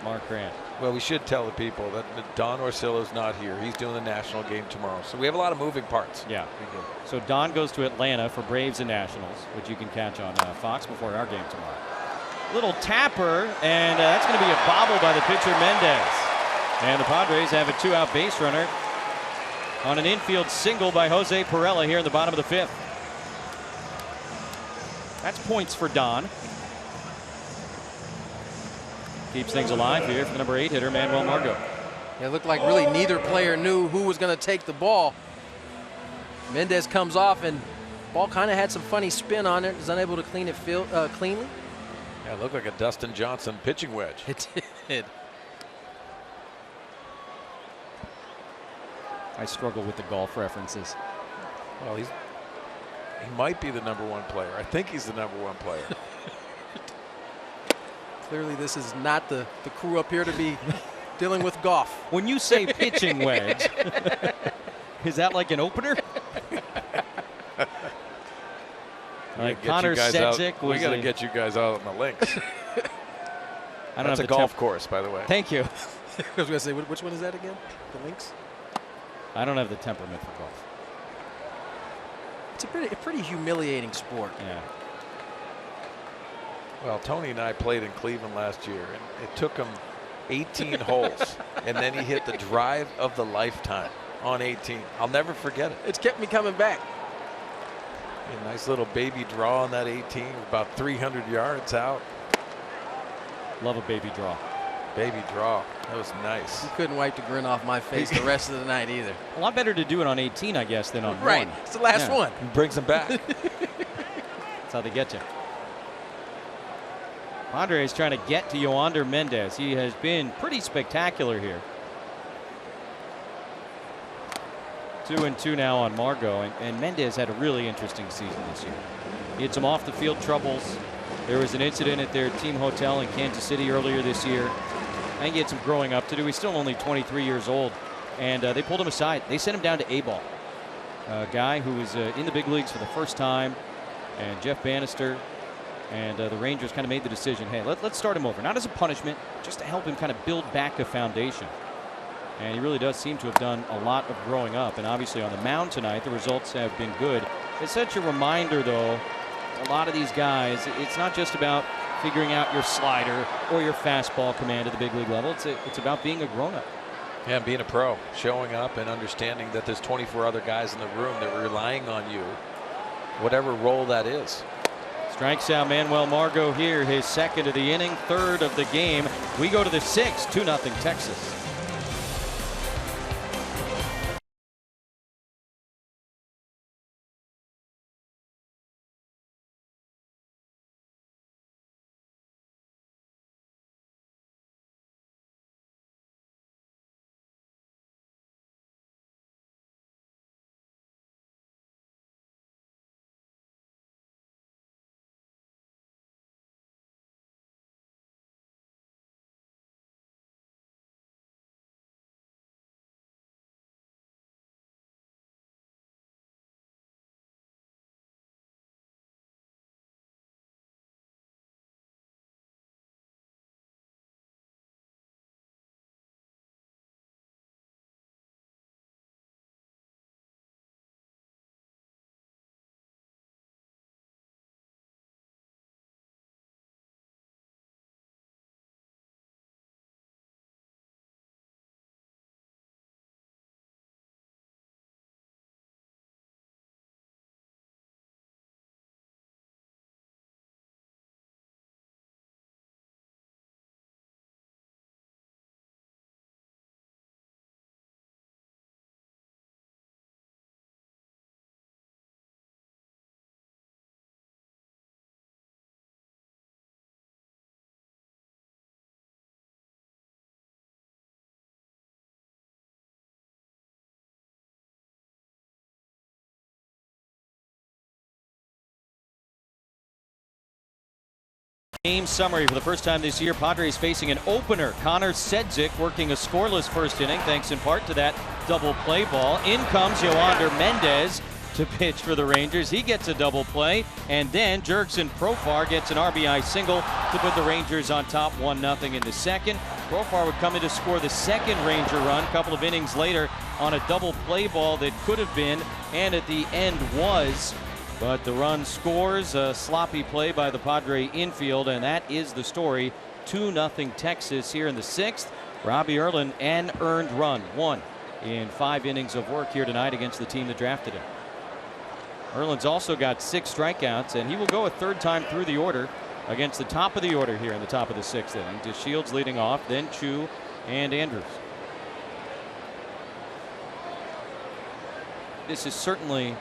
Mark Grant. Well, we should tell the people that Don Orsillo's not here. He's doing the national game tomorrow. So we have a lot of moving parts. Yeah. So Don goes to Atlanta for Braves and Nationals, which you can catch on Fox before our game tomorrow. Little tapper, and that's going to be a bobble by the pitcher Mendez. And the Padres have a 2-out base runner on an infield single by Jose Perella here in the bottom of the 5th. That's points for Don. Keeps things alive here for the number 8 hitter, Manuel Margot. It looked like really neither player knew who was going to take the ball. Mendez comes off, and ball kind of had some funny spin on it. Was unable to clean it cleanly. Yeah, it looked like a Dustin Johnson pitching wedge. It did. I struggle with the golf references. Well, he might be the #1 player. I think he's the #1 player. Clearly, this is not the crew up here to be dealing with golf. When you say pitching wedge, is that like an opener? Connor Sedzik was. We got to get you guys out on the links. I don't That's have a golf course, by the way. Thank you. I was going to say, which one is that again? The links? I don't have the temperament for golf. It's a pretty humiliating sport. Yeah. Well, Tony and I played in Cleveland last year, and it took him 18 holes, and then he hit the drive of the lifetime on 18. I'll never forget it. It's kept me coming back. A nice little baby draw on that 18, about 300 yards out. Love a baby draw. Baby draw. That was nice. You couldn't wipe the grin off my face the rest of the night either. A lot better to do it on 18, I guess, than on right. 1. It's the last one. He brings them back. That's how they get you. Padres trying to get to Yoander Mendez. He has been pretty spectacular here. 2-2 now on Margot, and Mendez had a really interesting season this year. He had some off the field troubles. There was an incident at their team hotel in Kansas City earlier this year. I think he had some growing up to do. He's still only 23 years old, and they pulled him aside. They sent him down to A-ball. A guy who was in the big leagues for the first time, and Jeff Bannister and the Rangers kind of made the decision, hey, let's start him over. Not as a punishment, just to help him kind of build back a foundation. And he really does seem to have done a lot of growing up. And obviously on the mound tonight, the results have been good. It's such a reminder, though, a lot of these guys, it's not just about figuring out your slider or your fastball command at the big league level. It's about being a grown-up. Yeah, being a pro, showing up and understanding that there's 24 other guys in the room that are relying on you, whatever role that is. Strikes out Manuel Margot here, his 2nd of the inning, 3rd of the game. We go to the 6th, 2-0 Texas. Game summary for the first time this year. Padres facing an opener. Connor Sedzik working a scoreless first inning thanks in part to that double play ball. In comes Yoander Mendez to pitch for the Rangers. He gets a double play, and then Jurickson Profar gets an RBI single to put the Rangers on top 1-0 in the second. Profar would come in to score the second Ranger run a couple of innings later on a double play ball that could have been, and at the end was. But the run scores, a sloppy play by the Padre infield, and that is the story. 2-0 Texas here in the sixth. Robbie Erlin, an earned run, 1 in 5 innings of work here tonight against the team that drafted him. Erlin's also got 6 strikeouts, and he will go a third time through the order against the top of the order here in the top of the 6th inning. DeShields leading off, then Chu and Andrews. This is certainly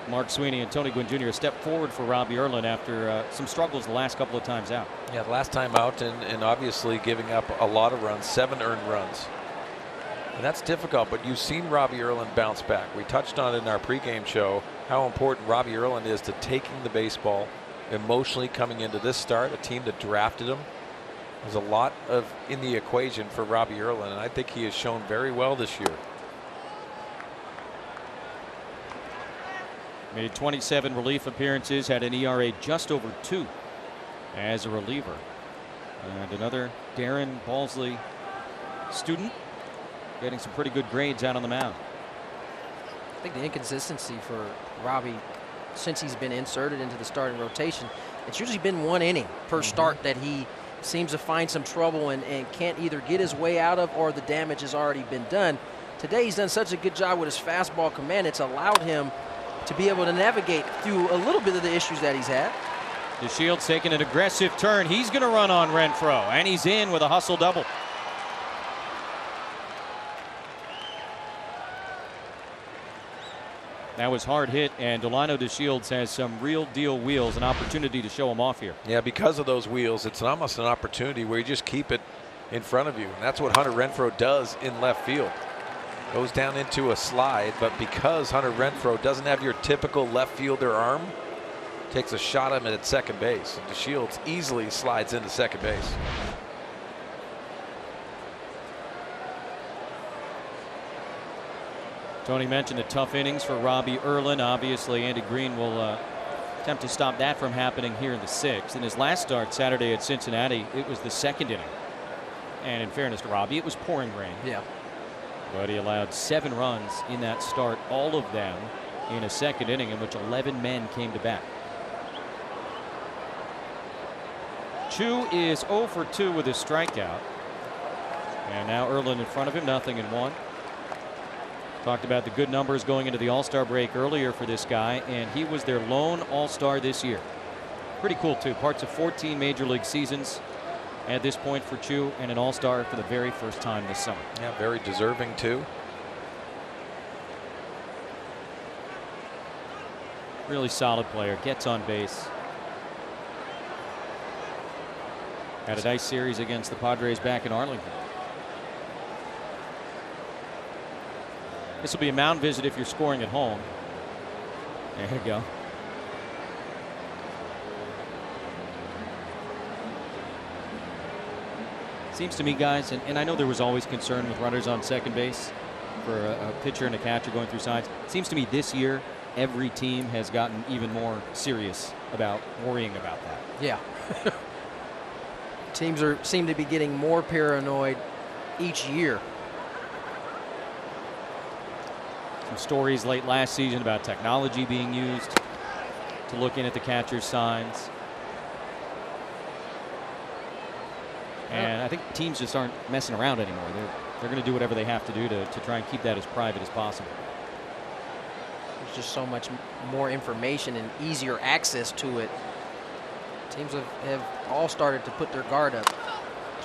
Mark Sweeney and Tony Gwynn Jr. a step forward for Robbie Erlin after some struggles the last couple of times out. Yeah, the last time out, and obviously giving up a lot of runs, 7 earned runs. And that's difficult, but you've seen Robbie Erlin bounce back. We touched on it in our pregame show how important Robbie Erlin is to taking the baseball, emotionally coming into this start, a team that drafted him. There's a lot in the equation for Robbie Erlin, and I think he has shown very well this year. Made 27 relief appearances, had an ERA just over 2 as a reliever. And another Darren Balsley student getting some pretty good grades out on the mound. I think the inconsistency for Robbie since he's been inserted into the starting rotation, it's usually been 1 inning per start that he seems to find some trouble and can't either get his way out of, or the damage has already been done. Today he's done such a good job with his fastball command. It's allowed him to be able to navigate through a little bit of the issues that he's had. DeShields taking an aggressive turn. He's going to run on Renfroe, and he's in with a hustle double. That was hard hit, and Delano DeShields has some real deal wheels, an opportunity to show him off here. Yeah, because of those wheels, it's almost an opportunity where you just keep it in front of you. And that's what Hunter Renfroe does in left field. Goes down into a slide, but because Hunter Renfroe doesn't have your typical left fielder arm, takes a shot at him at second base. And DeShields easily slides into second base. Tony mentioned the tough innings for Robbie Erlin. Obviously, Andy Green will attempt to stop that from happening here in the 6th. In his last start Saturday at Cincinnati, it was the 2nd inning. And in fairness to Robbie, it was pouring rain. Yeah. But he allowed 7 runs in that start, all of them in a 2nd inning in which 11 men came to bat. Chu is 0 for 2 with his strikeout. And now Erlin in front of him, 0-1. Talked about the good numbers going into the All-Star break earlier for this guy, and he was their lone All-Star this year. Pretty cool, too. Parts of 14 Major League seasons at this point for Chu, and an All-Star for the very first time this summer. Yeah, very deserving, too. Really solid player, gets on base. Had a nice series against the Padres back in Arlington. This will be a mound visit if you're scoring at home. There you go. Seems to me, guys, and I know there was always concern with runners on second base for a pitcher and a catcher going through signs. Seems to me this year every team has gotten even more serious about worrying about that. Yeah. Teams seem to be getting more paranoid each year. Some stories late last season about technology being used to look in at the catcher's signs. And I think teams just aren't messing around anymore. They're going to do whatever they have to do to try and keep that as private as possible. There's just so much more information and easier access to it. Teams have all started to put their guard up.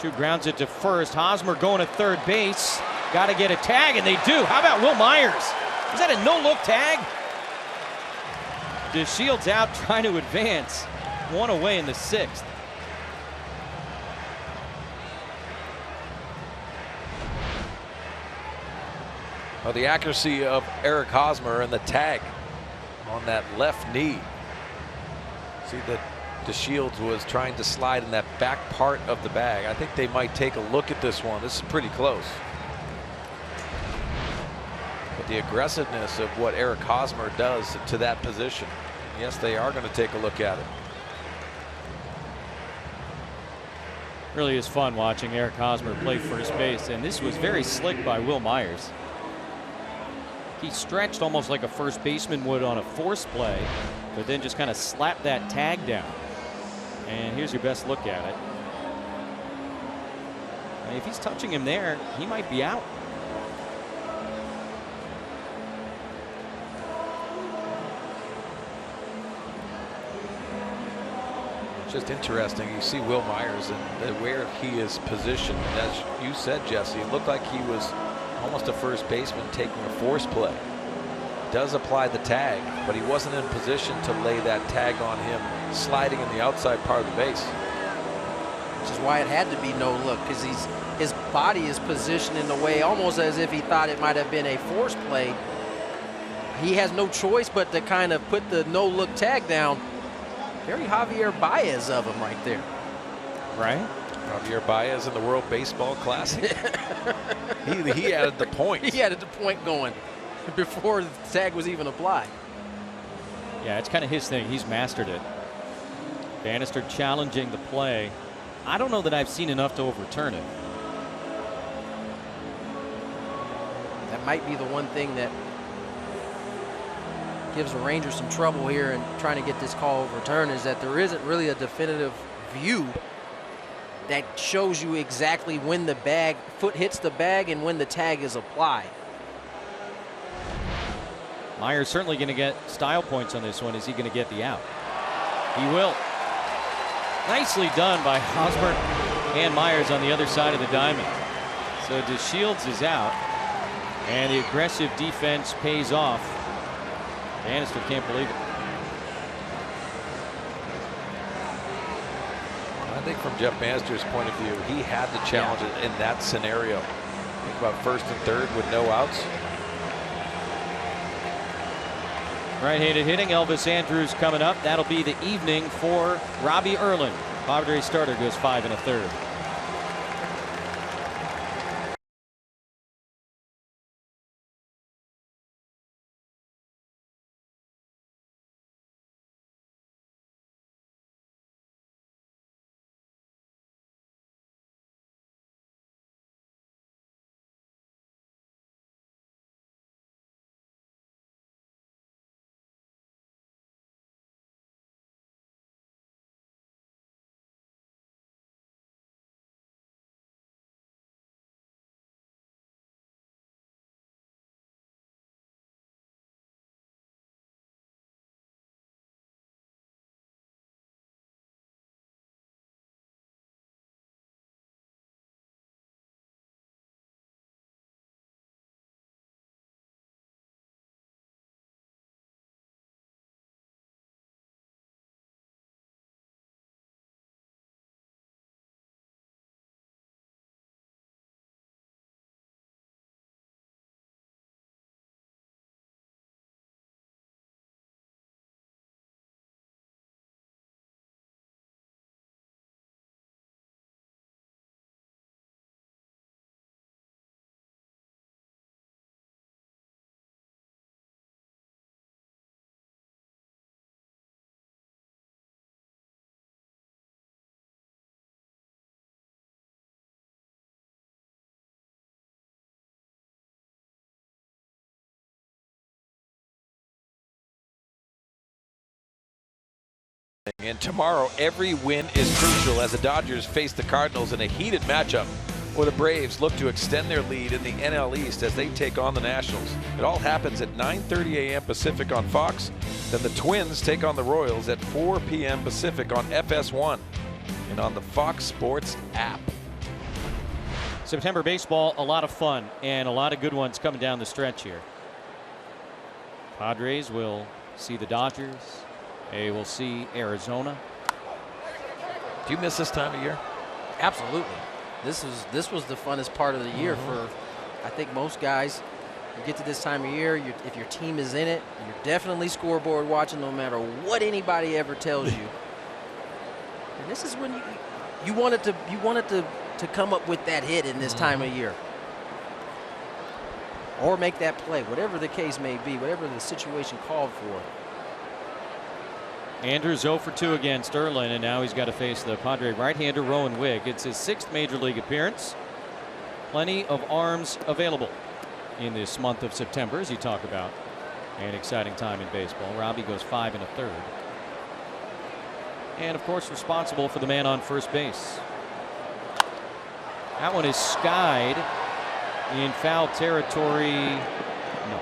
Chu grounds it to first. Hosmer going to third base. Got to get a tag, and they do. How about Will Myers? Is that a no-look tag? DeShields out trying to advance. 1 away in the 6th. Oh, the accuracy of Eric Hosmer and the tag on that left knee. See that DeShields was trying to slide in that back part of the bag. I think they might take a look at this one. This is pretty close. But the aggressiveness of what Eric Hosmer does to that position, yes, they are going to take a look at it. Really is fun watching Eric Hosmer play first base, and this was very slick by Will Myers. He stretched almost like a first baseman would on a force play, but then just kind of slapped that tag down. And here's your best look at it. And if he's touching him there, he might be out. Just interesting. You see Will Myers and where he is positioned. And as you said, Jesse, it looked like he was almost a first baseman taking a force play. Does apply the tag, but he wasn't in position to lay that tag on him, sliding in the outside part of the base. Which is why it had to be no look, because his body is positioned in a way almost as if he thought it might have been a force play. He has no choice but to kind of put the no look tag down. Very Javier Baez of him right there. Right? Javier Baez in the World Baseball Classic. he added the point. He added the point going before the tag was even applied. Yeah, it's kind of his thing. He's mastered it. Bannister challenging the play. I don't know that I've seen enough to overturn it. That might be the one thing that gives the Rangers some trouble here in trying to get this call overturned, is that there isn't really a definitive view that shows you exactly when the foot hits the bag and when the tag is applied. Myers certainly going to get style points on this one. Is he going to get the out? He will. Nicely done by Hosmer and Myers on the other side of the diamond. So DeShields is out, and the aggressive defense pays off. Bannister can't believe it. I think from Jeff Bannister's point of view, he had to challenge it in that scenario. Think about first and third with no outs. Right-handed hitting, Elvis Andrus coming up. That'll be the evening for Robbie Erlin. Padres starter goes 5 1/3. And tomorrow, every win is crucial as the Dodgers face the Cardinals in a heated matchup, where the Braves look to extend their lead in the NL East as they take on the Nationals. It all happens at 9:30 a.m. Pacific on Fox. Then the Twins take on the Royals at 4 p.m. Pacific on FS1 and on the Fox Sports app. September baseball, a lot of fun and a lot of good ones coming down the stretch here. Padres will see the Dodgers. They will see Arizona. Do you miss this time of year? Absolutely. This was the funnest part of the year for, I think, most guys. You get to this time of year, if your team is in it, you're definitely scoreboard watching no matter what anybody ever tells you. And this is when you wanted to come up with that hit in this time of year. Or make that play, whatever the case may be, whatever the situation called for. Andrews 0 for 2 against Erlin, and now he's got to face the Padre right-hander Rowan Wigg. It's his 6th major league appearance. Plenty of arms available in this month of September, as you talk about an exciting time in baseball. Robbie goes 5 1/3. And of course responsible for the man on first base. That one is skied in foul territory. No.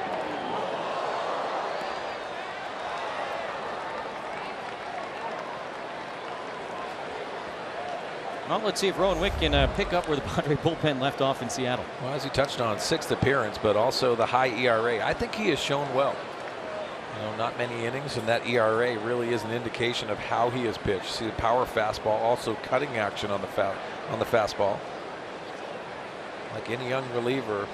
Well, let's see if Rowan Wigg can pick up where the Padre bullpen left off in Seattle. Well, as you touched on, 6th appearance, but also the high ERA. I think he has shown well. You know, not many innings, and that ERA really is an indication of how he has pitched. See the power fastball, also cutting action on the fastball. Like any young reliever,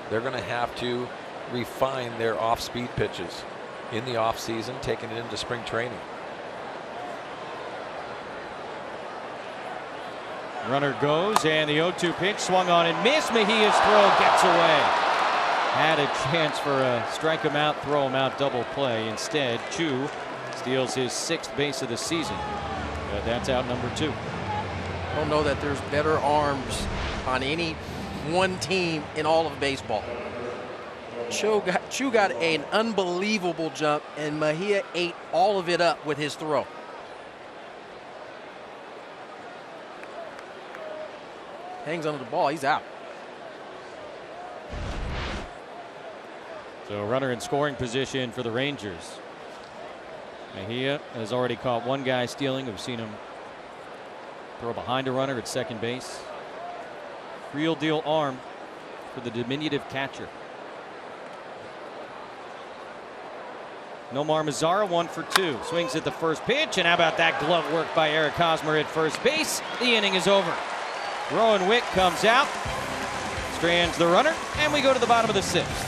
they're going to have to refine their off-speed pitches in the off-season, taking it into spring training. Runner goes, and the 0-2 pitch swung on and missed. Mejia's throw gets away. Had a chance for a strike him out, throw him out double play. Instead, Chu steals his 6th base of the season. But that's out number 2. I don't know that there's better arms on any one team in all of baseball. Chu got an unbelievable jump, and Mejia ate all of it up with his throw. Hangs under the ball, he's out. So runner in scoring position for the Rangers. Mejia has already caught one guy stealing. We've seen him throw behind a runner at second base. Real deal arm for the diminutive catcher. Nomar Mazara 1 for 2. Swings at the first pitch, and how about that glove work by Eric Hosmer at first base? The inning is over. Rowan Wigg comes out, strands the runner, and we go to the bottom of the 6th.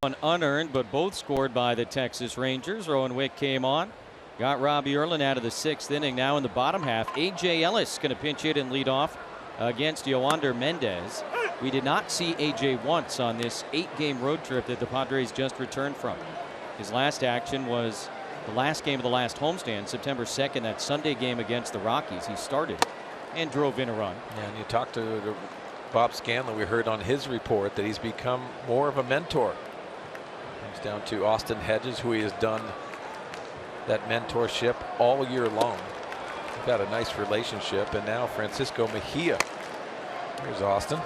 One unearned, but both scored by the Texas Rangers. Rowan Wigg came on, got Robbie Erlin out of the 6th inning. Now in the bottom half, A.J. Ellis going to pinch hit and lead off against Yoander Mendez. We did not see A.J. once on this 8-game road trip that the Padres just returned from. His last action was the last game of the last homestand, September 2nd, that Sunday game against the Rockies. He started and drove in a run. Yeah, and you talked to Bob Scanlon. We heard on his report that he's become more of a mentor. Comes down to Austin Hedges, who he has done that mentorship all year long. They've got a nice relationship. And now Francisco Mejia. Here's Austin.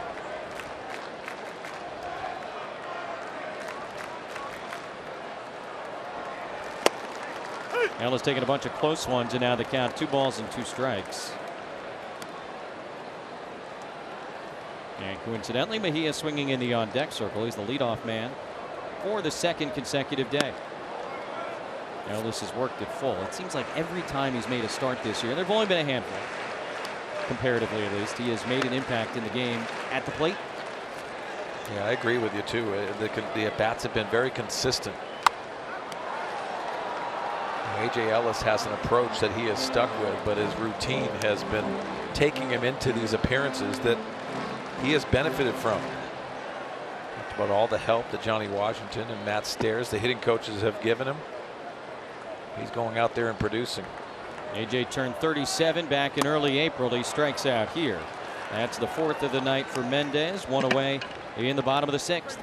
Ellis taking a bunch of close ones, and now the count 2 balls and 2 strikes. And coincidentally, Mejia swinging in the on-deck circle. He's the leadoff man for the 2nd consecutive day. Ellis has worked it full. It seems like every time he's made a start this year, there have only been a handful, comparatively at least, he has made an impact in the game at the plate. Yeah, I agree with you too. The at-bats have been very consistent. A.J. Ellis has an approach that he has stuck with, but his routine has been taking him into these appearances that he has benefited from. Talked about all the help that Johnny Washington and Matt Stairs, the hitting coaches, have given him. He's going out there and producing. AJ turned 37 back in early April. He strikes out here. That's the 4th of the night for Mendez. 1 away in the bottom of the 6th.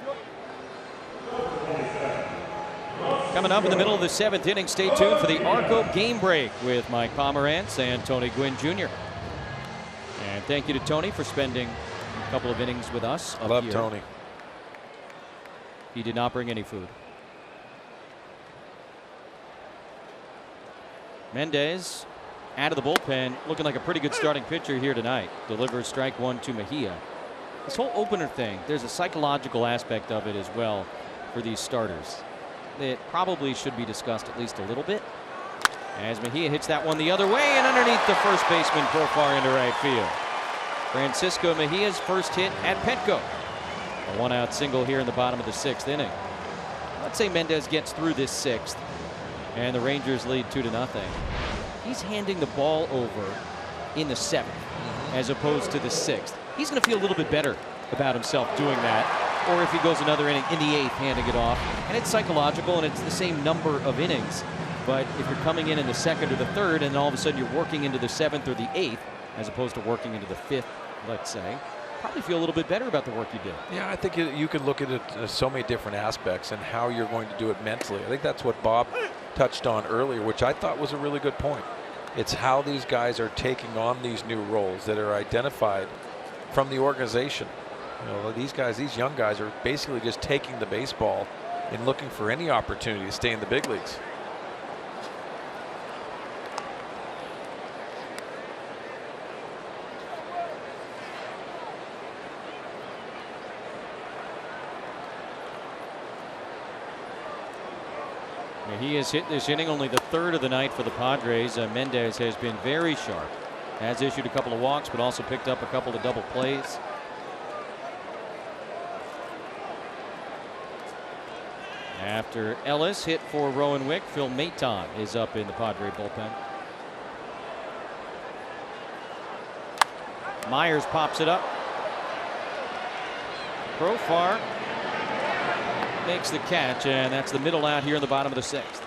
Coming up in the middle of the 7th inning, stay tuned for the Arco Game Break with Mike Pomerantz and Tony Gwynn Jr. And thank you to Tony for spending a couple of innings with us up Love here. Tony. He did not bring any food. Mendez out of the bullpen, looking like a pretty good starting pitcher here tonight. Delivers strike 1 to Mejia. This whole opener thing, there's a psychological aspect of it as well for these starters that probably should be discussed at least a little bit. As Mejia hits that one the other way and underneath the first baseman, Profar into right field. Francisco Mejia's first hit at Petco. A 1-out single here in the bottom of the 6th inning. Let's say Mendez gets through this 6th and the Rangers lead 2-0. He's handing the ball over in the 7th as opposed to the 6th. He's going to feel a little bit better about himself doing that, or if he goes another inning in the 8th handing it off. And it's psychological, and it's the same number of innings. But if you're coming in the 2nd or the 3rd, and all of a sudden you're working into the 7th or the 8th, as opposed to working into the 5th, let's say, probably feel a little bit better about the work you did. Yeah, I think you could look at it so many different aspects and how you're going to do it mentally. I think that's what Bob touched on earlier, which I thought was a really good point. It's how these guys are taking on these new roles that are identified from the organization. You know, these guys, these young guys, are basically just taking the baseball and looking for any opportunity to stay in the big leagues. He has hit this inning, only the 3rd of the night for the Padres. Mendez has been very sharp. Has issued a couple of walks, but also picked up a couple of double plays. After Ellis hit for Rowan Wick, Phil Maton is up in the Padre bullpen. Myers pops it up. Profar makes the catch, and that's the middle out here in the bottom of the 6th.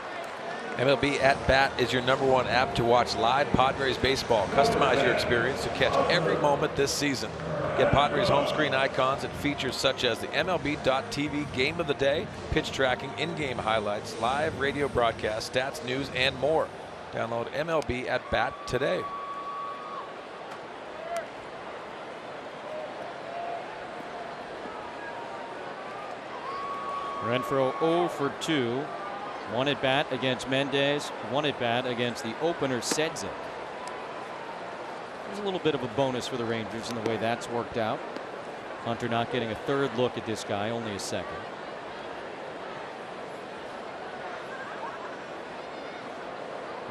MLB At Bat is your #1 app to watch live Padres baseball. Customize your experience to catch every moment this season. Get Padres home screen icons and features such as the MLB.TV Game of the Day, pitch tracking, in-game highlights, live radio broadcasts, stats, news, and more. Download MLB At Bat today. Renfroe 0 for 2. 1 at bat against Mendez, 1 at bat against the opener Sedzik. There's a little bit of a bonus for the Rangers in the way that's worked out. Hunter not getting a 3rd look at this guy, only a 2nd.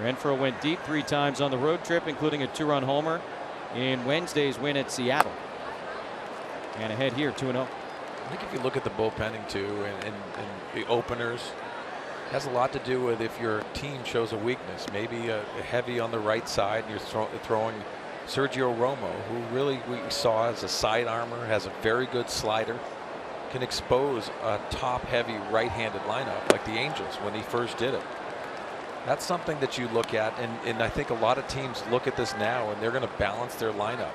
Renfroe went deep 3 times on the road trip, including a 2-run homer in Wednesday's win at Seattle. And ahead here, 2-0. I think if you look at the bullpenning too and the openers, it has a lot to do with if your team shows a weakness, maybe a heavy on the right side, and you're throwing Sergio Romo, who really we saw as a side armor, has a very good slider, can expose a top heavy right-handed lineup like the Angels when he first did it. That's something that you look at, and I think a lot of teams look at this now and they're going to balance their lineup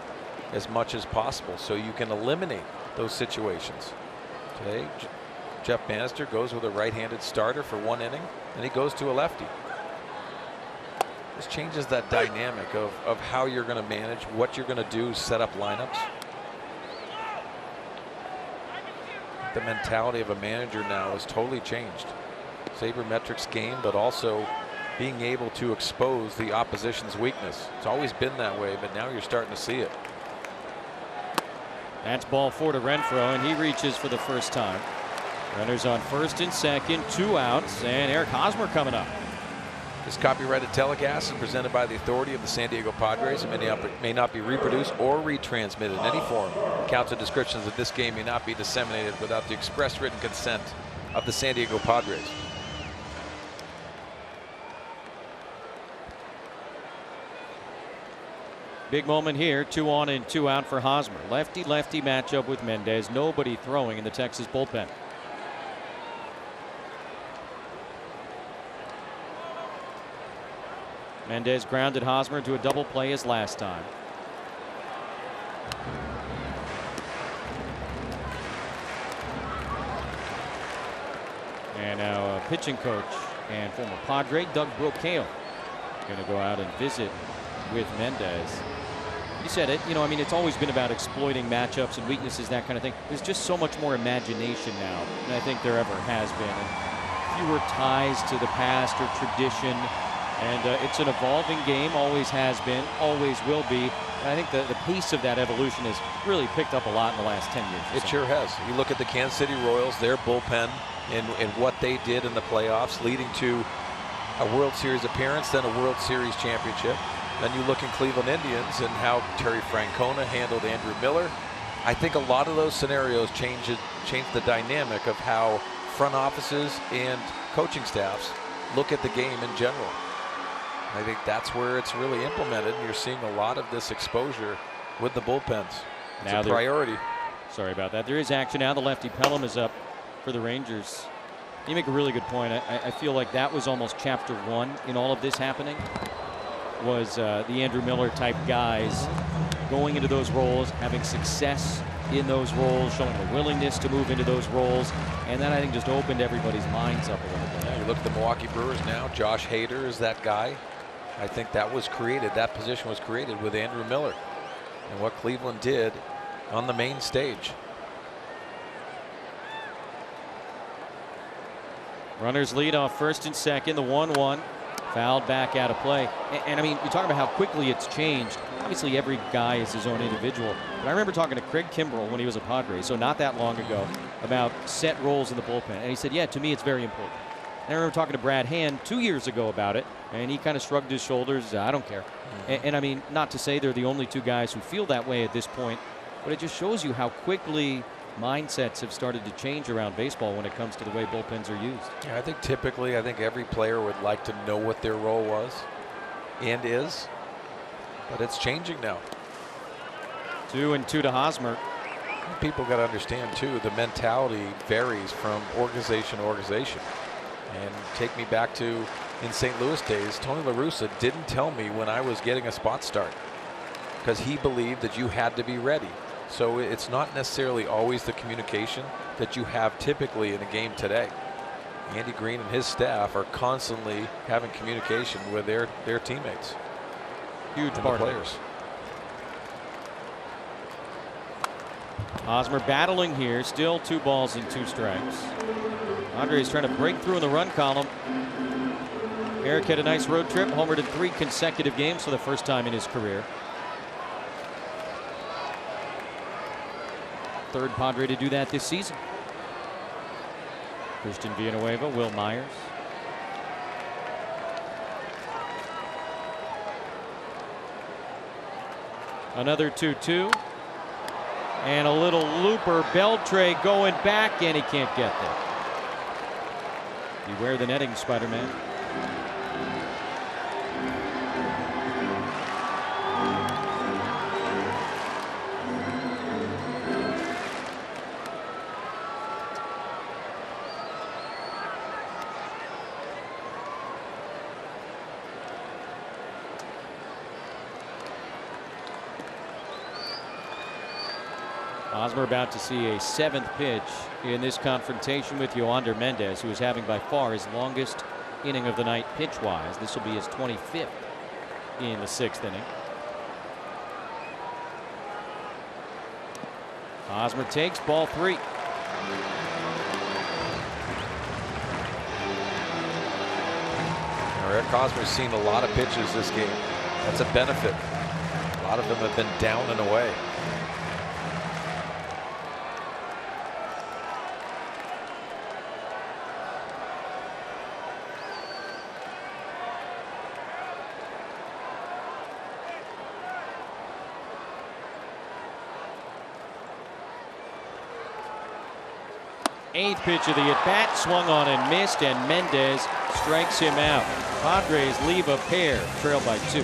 as much as possible so you can eliminate those situations. Today, Jeff Bannister goes with a right-handed starter for 1 inning, and he goes to a lefty. This changes that dynamic of how you're going to manage, what you're going to do, set up lineups. The mentality of a manager now has totally changed. Sabermetrics game, but also being able to expose the opposition's weakness. It's always been that way, but now you're starting to see it. That's ball 4 to Renfroe, and he reaches for the first time. Runners on first and second, 2 outs, and Eric Hosmer coming up. This copyrighted telecast is presented by the authority of the San Diego Padres and may not be reproduced or retransmitted in any form. Accounts and descriptions of this game may not be disseminated without the express written consent of the San Diego Padres. Big moment here, 2 on and 2 out for Hosmer. Lefty-lefty matchup with Mendez. Nobody throwing in the Texas bullpen. Mendez grounded Hosmer into a double play as last time. And now pitching coach and former Padre Doug Brocail going to go out and visit with Mendez. You said it, you know, I mean, it's always been about exploiting matchups and weaknesses, that kind of thing. There's just so much more imagination now than I think there ever has been. And fewer ties to the past or tradition. And it's an evolving game, always has been, always will be. And I think the pace of that evolution has really picked up a lot in the last 10 years. It sure has. You look at the Kansas City Royals, their bullpen, and what they did in the playoffs, leading to a World Series appearance, then a World Series championship. Then you look in Cleveland Indians and how Terry Francona handled Andrew Miller. I think a lot of those scenarios change the dynamic of how front offices and coaching staffs look at the game in general. I think that's where it's really implemented. You're seeing a lot of this exposure with the bullpens. It's a priority. Sorry about that. There is action now. The lefty Pelham is up for the Rangers. You make a really good point. I feel like that was almost chapter 1 in all of this happening. Was the Andrew Miller type guys going into those roles, having success in those roles, showing a willingness to move into those roles, and that I think just opened everybody's minds up a little bit. Yeah, you look at the Milwaukee Brewers now. Josh Hader is that guy. I think that was created, that position was created with Andrew Miller and what Cleveland did on the main stage. Runners lead off first and second, the 1-1. Fouled back out of play. And I mean, you talk about how quickly it's changed. Obviously, every guy is his own individual. But I remember talking to Craig Kimbrell when he was a Padre, so not that long ago, about set roles in the bullpen. And he said, yeah, to me, it's very important. And I remember talking to Brad Hand 2 years ago about it, and he kind of shrugged his shoulders. I don't care. And I mean, not to say they're the only 2 guys who feel that way at this point, but it just shows you how quickly mindsets have started to change around baseball when it comes to the way bullpens are used. Yeah, I think typically, every player would like to know what their role was and is, but it's changing now. 2-2 to Hosmer. People got to understand too, the mentality varies from organization to organization. And take me back to in St. Louis days, Tony La Russa didn't tell me when I was getting a spot start because he believed that you had to be ready. So it's not necessarily always the communication that you have typically in a game today. Andy Green and his staff are constantly having communication with their teammates. Huge and part the players. Hosmer battling here, still 2 balls and 2 strikes. Andre's trying to break through in the run column. Eric had a nice road trip, homered in 3 consecutive games for the first time in his career. 3rd Padre to do that this season. Christian Villanueva, Will Myers. Another 2-2. And a little looper. Beltre going back, and he can't get there. Beware the netting, Spider-Man. Hosmer about to see a 7th pitch in this confrontation with Yoander Mendez, who is having by far his longest inning of the night pitch-wise. This will be his 25th in the 6th inning. Hosmer takes ball 3. Eric Hosmer's seen a lot of pitches this game. That's a benefit. A lot of them have been down and away. Eighth pitch of the at-bat, swung on and missed, and Mendez strikes him out. Padres leave a pair, trail by 2.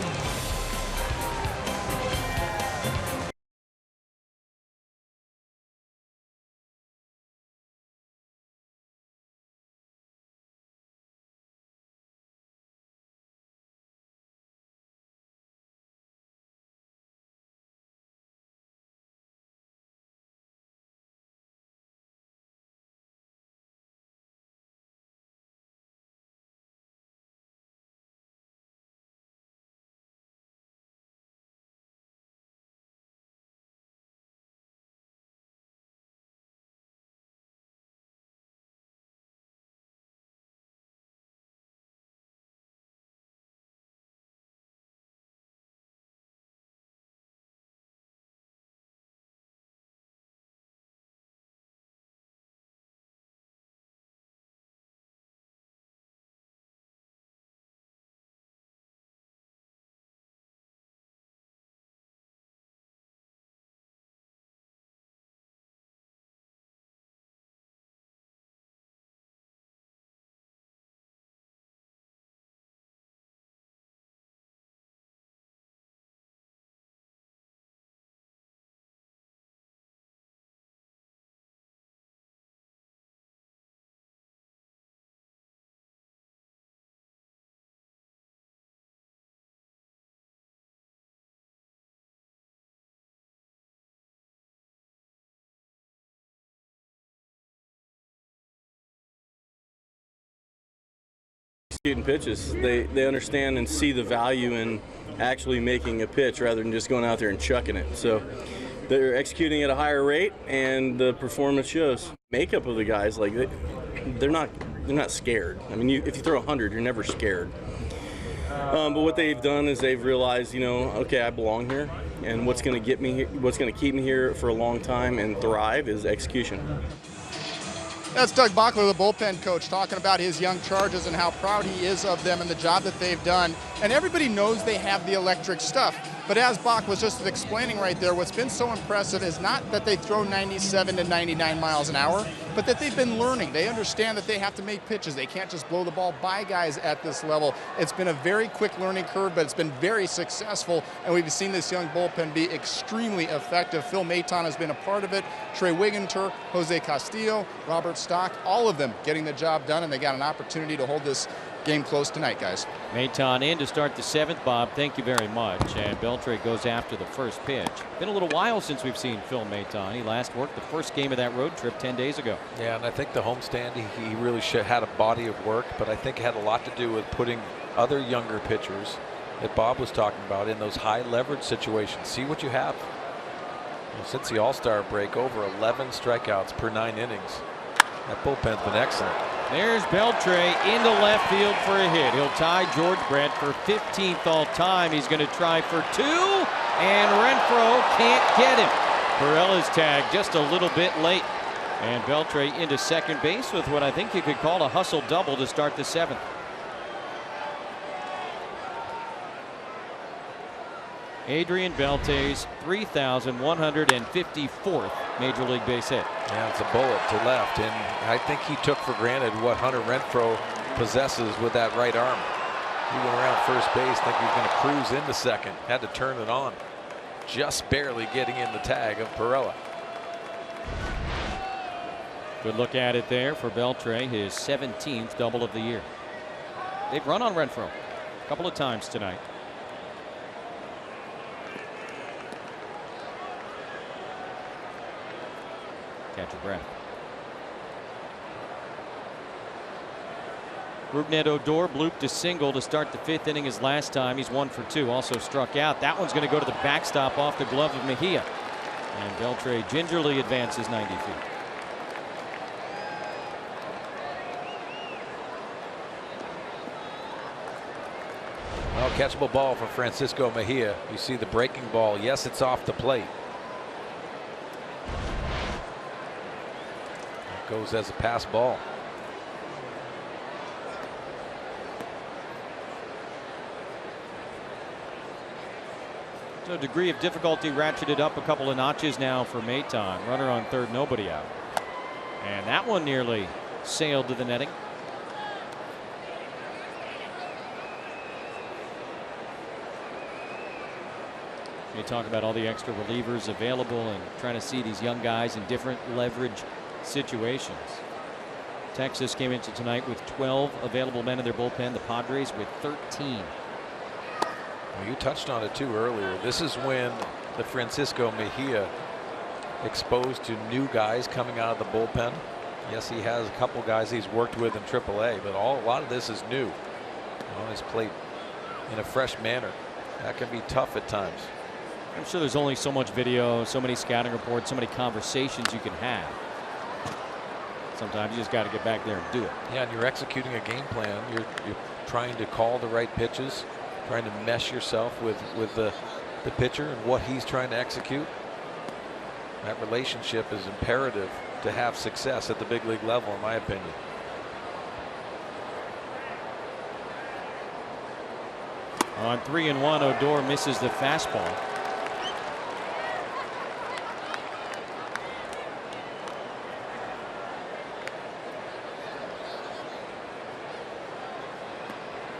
Executing pitches. They understand and see the value in actually making a pitch rather than just going out there and chucking it. So they're executing at a higher rate, and the performance shows. Makeup of the guys, like they're not scared. I mean, if you throw 100, you're never scared. But what they've done is they've realized, okay, I belong here, and what's going to get me here, what's going to keep me here for a long time and thrive is execution. That's Doug Bachler, the bullpen coach, talking about his young Chargers and how proud he is of them and the job that they've done. And everybody knows they have the electric stuff. But as Bach was just explaining right there, what's been so impressive is not that they throw 97 to 99 miles an hour, but that they've been learning. They understand that they have to make pitches. They can't just blow the ball by guys at this level. It's been a very quick learning curve, but it's been very successful, and we've seen this young bullpen be extremely effective. Phil Maton has been a part of it. Trey Wigginter, Jose Castillo, Robert Stock, all of them getting the job done, and they got an opportunity to hold this game close tonight, guys. Maton in to start the 7th, Bob. Thank you very much. And Beltre goes after the first pitch. Been a little while since we've seen Phil Maton. He last worked the first game of that road trip 10 days ago. Yeah, and I think the homestand, he really had a body of work, but I think it had a lot to do with putting other younger pitchers that Bob was talking about in those high leverage situations. See what you have. Since the All-Star break, over 11 strikeouts per 9 innings. That bullpen's been excellent. There's Beltre into left field for a hit. He'll tie George Brett for 15th all time. He's going to try for 2, and Renfroe can't get him. Perella's tagged just a little bit late. And Beltre into second base with what I think you could call a hustle double to start the 7th. Adrian Beltre's 3,154th Major League base hit. Yeah, it's a bullet to left, and I think he took for granted what Hunter Renfroe possesses with that right arm. He went around first base thinking he was going to cruise into second, had to turn it on, just barely getting in the tag of Perella. Good look at it there for Beltre, his 17th double of the year. They've run on Renfroe a couple of times tonight. Catch your breath. Rougned Odor blooped a single to start the 5th inning his last time. He's 1 for 2. Also struck out. That one's going to go to the backstop off the glove of Mejia. And Beltre gingerly advances 90 feet. Well, catchable ball from Francisco Mejia. You see the breaking ball. Yes, it's off the plate. It goes as a pass ball. So degree of difficulty ratcheted up a couple of notches now for Maton. Runner on third, nobody out. And that one nearly sailed to the netting. You talk about all the extra relievers available and trying to see these young guys in different leverage situations. Texas came into tonight with 12 available men in their bullpen. The Padres with 13. Well, you touched on it too earlier. This is when the Francisco Mejia exposed to new guys coming out of the bullpen. Yes, he has a couple guys he's worked with in AAA, but a lot of this is new on his plate in a fresh manner. That can be tough at times. I'm sure there's only so much video, so many scouting reports, so many conversations you can have. Sometimes you just got to get back there and do it. Yeah, and you're executing a game plan. You're trying to call the right pitches, trying to mesh yourself with the pitcher and what he's trying to execute. That relationship is imperative to have success at the big league level, in my opinion. On 3-1, Odor misses the fastball.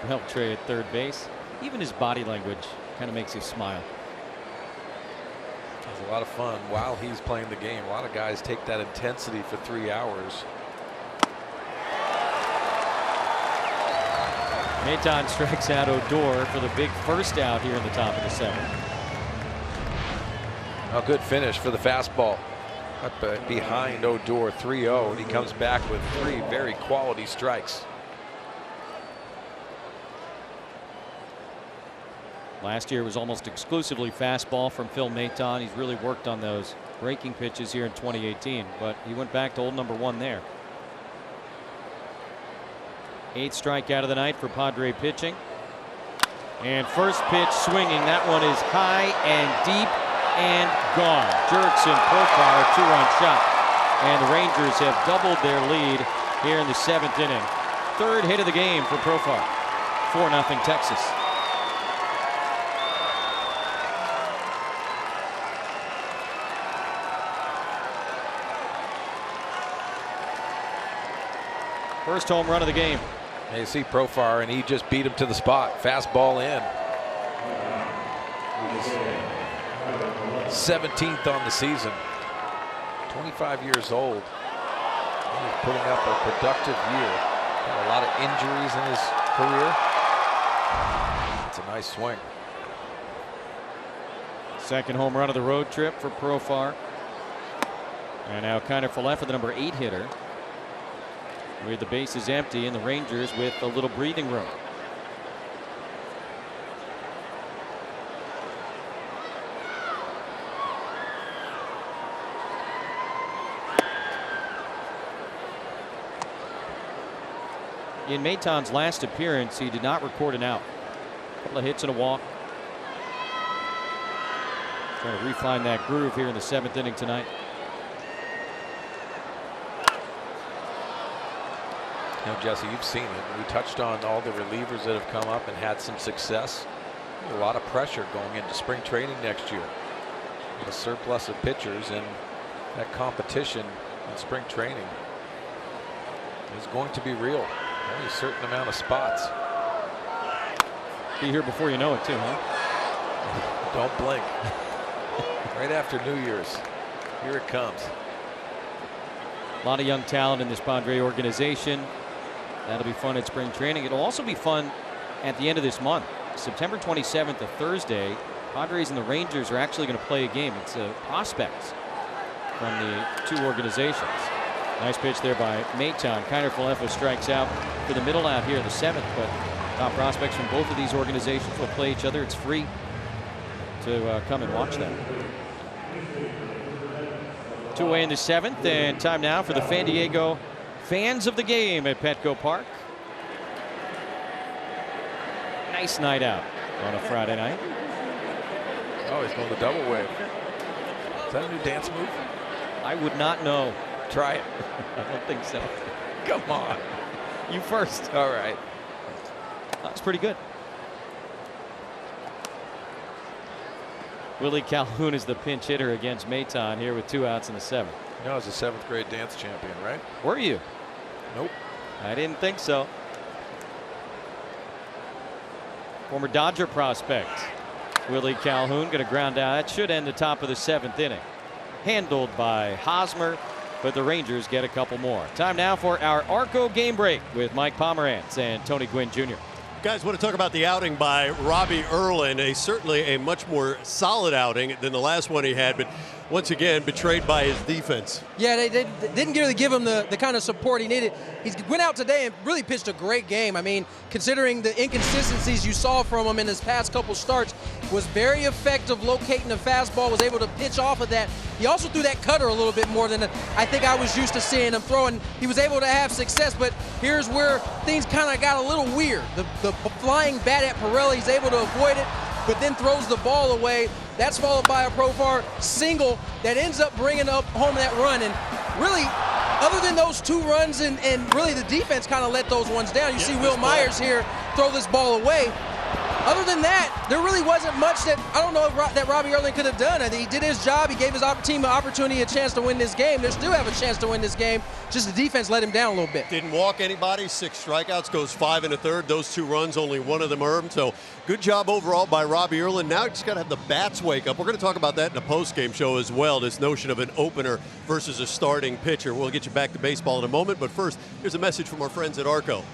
Beltre at third base. Even his body language kind of makes you smile. It's a lot of fun while he's playing the game. A lot of guys take that intensity for 3 hours. Maton strikes out Odor for the big first out here in the top of the seventh. A good finish for the fastball. Up behind Odor 3-0, and he comes back with 3 very quality strikes. Last year was almost exclusively fastball from Phil Maton. He's really worked on those breaking pitches here in 2018, but he went back to old number 1 there. 8th strikeout of the night for Padre pitching. And first pitch swinging. That one is high and deep and gone. Jurickson Profar, 2-run shot. And the Rangers have doubled their lead here in the 7th inning. 3rd hit of the game for Profar. 4-0 Texas. First home run of the game. You see Profar, and he just beat him to the spot. Fastball in. 17th on the season. 25 years old. He's putting up a productive year. Got a lot of injuries in his career. It's a nice swing. Second home run of the road trip for Profar. And now Kiner Falefa, the number 8 hitter, with the bases empty and the Rangers with a little breathing room. In Maton's last appearance, he did not record an out. A couple of hits and a walk. Trying to refine that groove here in the 7th inning tonight. You know, Jesse, you've seen it. We touched on all the relievers that have come up and had some success. A lot of pressure going into spring training next year. A surplus of pitchers, and that competition in spring training is going to be real. Only a certain amount of spots. Be here before you know it, too, huh? Don't blink. Right after New Year's. Here it comes. A lot of young talent in this Padre organization. That'll be fun at spring training. It'll also be fun at the end of this month. September 27th, a Thursday, Padres and the Rangers are actually going to play a game. It's prospects from the 2 organizations. Nice pitch there by Maton. Kiner Falefa strikes out for the middle out here in the 7th, but top prospects from both of these organizations will play each other. It's free to come and watch that. 2 away in the 7th, and time now for the Fan Diego fans of the game at Petco Park. Nice night out on a Friday night. Oh, he's going the double wave. Is that a new dance move? I would not know. Try it. I don't think so. Come on. You first. All right. That's pretty good. Willie Calhoun is the pinch hitter against Maton here with 2 outs in the 7th. You know, I was a 7th grade dance champion, right? Were you? Nope. I didn't think so. Former Dodger prospect Willie Calhoun going to ground out. That should end the top of the 7th inning. Handled by Hosmer, but the Rangers get a couple more. Time now for our Arco game break with Mike Pomerantz and Tony Gwynn Jr. Guys, want to talk about the outing by Robbie Erlin. Certainly a much more solid outing than the last one he had, but once again betrayed by his defense. Yeah, they didn't really give him the kind of support he needed. He went out today and really pitched a great game. I mean, considering the inconsistencies you saw from him in his past couple starts, was very effective locating the fastball, was able to pitch off of that. He also threw that cutter a little bit more than I think I was used to seeing him throwing. He was able to have success, but here's where things kind of got a little weird. The flying bat at Pirelli, he's able to avoid it, but then throws the ball away. That's followed by a Profar single that ends up bringing up home that run. And really, other than those 2 runs and really the defense kind of let those ones down. You see Will Myers here throw this ball away. Other than that, there really wasn't much that I don't know that Robbie Erlin could have done. I think he did his job. He gave his team an opportunity, a chance to win this game. They still have a chance to win this game. Just the defense let him down a little bit. Didn't walk anybody, 6 strikeouts, goes 5 1/3. Those 2 runs, only 1 of them earned. So good job overall by Robbie Erlin. Now just got to have the bats wake up. We're going to talk about that in a post-game show as well, this notion of an opener versus a starting pitcher. We'll get you back to baseball in a moment, but first, here's a message from our friends at Arco.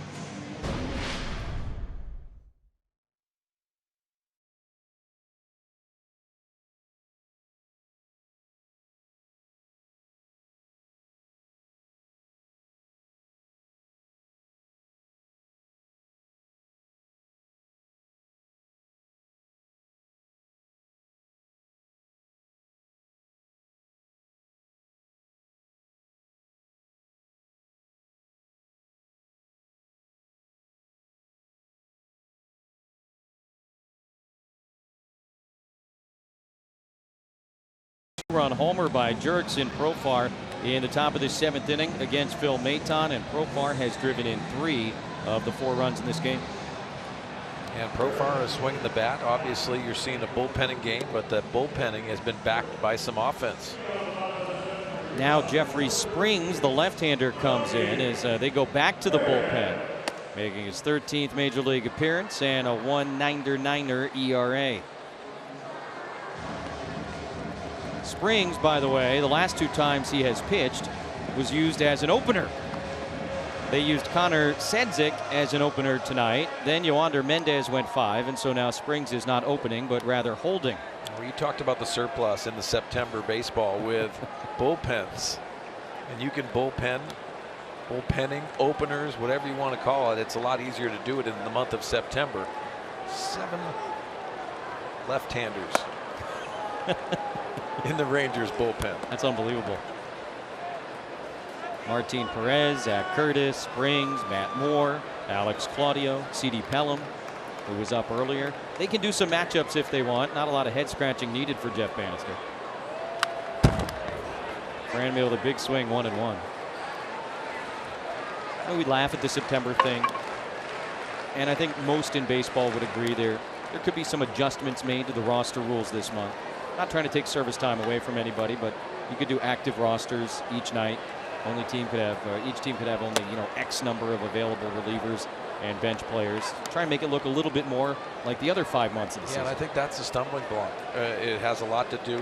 Run homer by Jurickson Profar in the top of the 7th inning against Phil Maton, and Profar has driven in 3 of the 4 runs in this game. And Profar is swinging the bat. Obviously, you're seeing a bullpenning game, but that bullpenning has been backed by some offense. Now Jeffrey Springs, the left-hander, comes in as they go back to the bullpen, making his 13th major league appearance and a 1.99 ERA. Springs, by the way, the last 2 times he has pitched was used as an opener. They used Connor Sedzik as an opener tonight. Then Yoander Mendez went 5, and so now Springs is not opening, but rather holding. Well, you talked about the surplus in the September baseball with bullpens. And you can bullpenning, openers, whatever you want to call it. It's a lot easier to do it in the month of September. 7 left-handers in the Rangers bullpen. That's unbelievable. Martin Perez, Zach Curtis, Springs, Matt Moore, Alex Claudio, C.D. Pelham, who was up earlier. They can do some matchups if they want. Not a lot of head scratching needed for Jeff Bannister. Franmil, the big swing, 1-1. We laugh at the September thing, and I think most in baseball would agree there could be some adjustments made to the roster rules this month. Not trying to take service time away from anybody, but you could do active rosters each night. Each team could have only, X number of available relievers and bench players. Try and make it look a little bit more like the other 5 months of the season. Yeah, and I think that's a stumbling block. It has a lot to do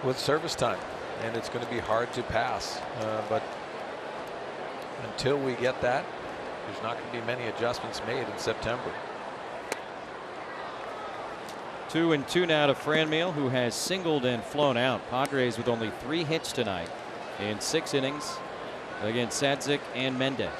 with service time, and it's going to be hard to pass. But until we get that, there's not going to be many adjustments made in September. 2-2 now to Franmil, who has singled and flown out. Padres with only 3 hits tonight in 6 innings against Sadzik and Mendez.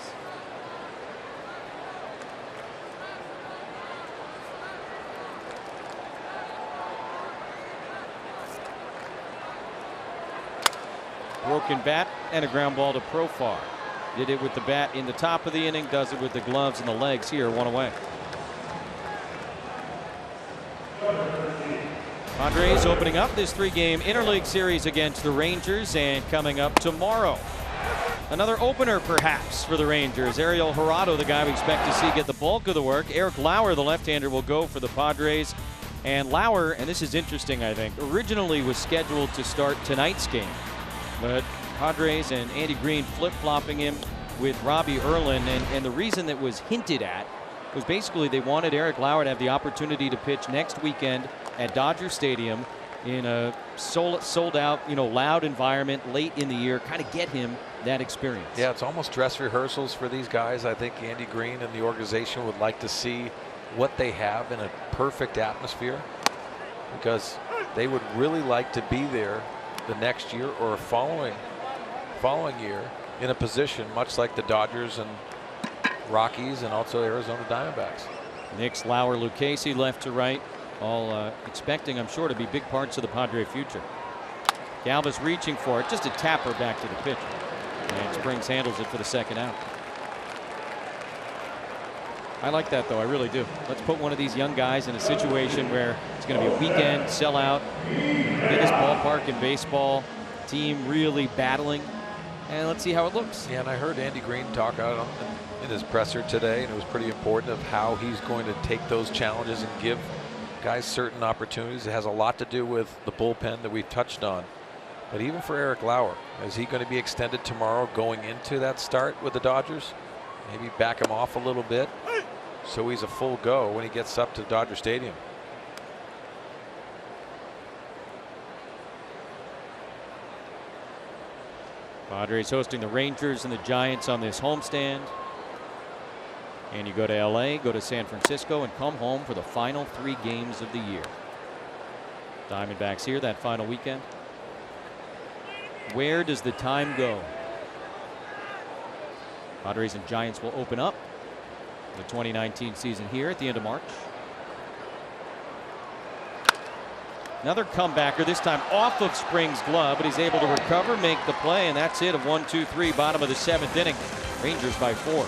Broken bat and a ground ball to Profar. Did it with the bat in the top of the inning, does it with the gloves and the legs here, 1 away. Padres opening up this 3-game interleague series against the Rangers, and coming up tomorrow, another opener perhaps for the Rangers. Ariel Jurado, the guy we expect to see get the bulk of the work. Eric Lauer, the left-hander, will go for the Padres. And Lauer, and this is interesting, I think, originally was scheduled to start tonight's game, but Padres and Andy Green flip-flopping him with Robbie Erlin, and the reason that was hinted at was basically they wanted Eric Lauer to have the opportunity to pitch next weekend at Dodger Stadium in a sold out, loud environment late in the year, kind of get him that experience. Yeah, it's almost dress rehearsals for these guys. I think Andy Green and the organization would like to see what they have in a perfect atmosphere, because they would really like to be there the next year or following year in a position much like the Dodgers and Rockies and also Arizona Diamondbacks. Nix, Lauer, Lucchesi left to right, all expecting, I'm sure, to be big parts of the Padre future. Galvis reaching for it, just a tapper back to the pitcher, and Springs handles it for the second out. I like that, though. I really do. Let's put one of these young guys in a situation where it's going to be a weekend sellout, biggest ballpark in baseball, team really battling, and let's see how it looks. Yeah, and I heard Andy Green talk out in his presser today, and it was pretty important of how he's going to take those challenges and give guys certain opportunities. It has a lot to do with the bullpen that we touched on. But even for Eric Lauer, is he going to be extended tomorrow going into that start with the Dodgers? Maybe back him off a little bit so he's a full go when he gets up to Dodger Stadium. Padres hosting the Rangers and the Giants on this homestand. And you go to LA, go to San Francisco, and come home for the final 3 games of the year. Diamondbacks here that final weekend. Where does the time go? Padres and Giants will open up the 2019 season here at the end of March. Another comebacker, this time off of Springs' glove, but he's able to recover, make the play, and that's it of 1-2-3, bottom of the 7th inning. Rangers by 4.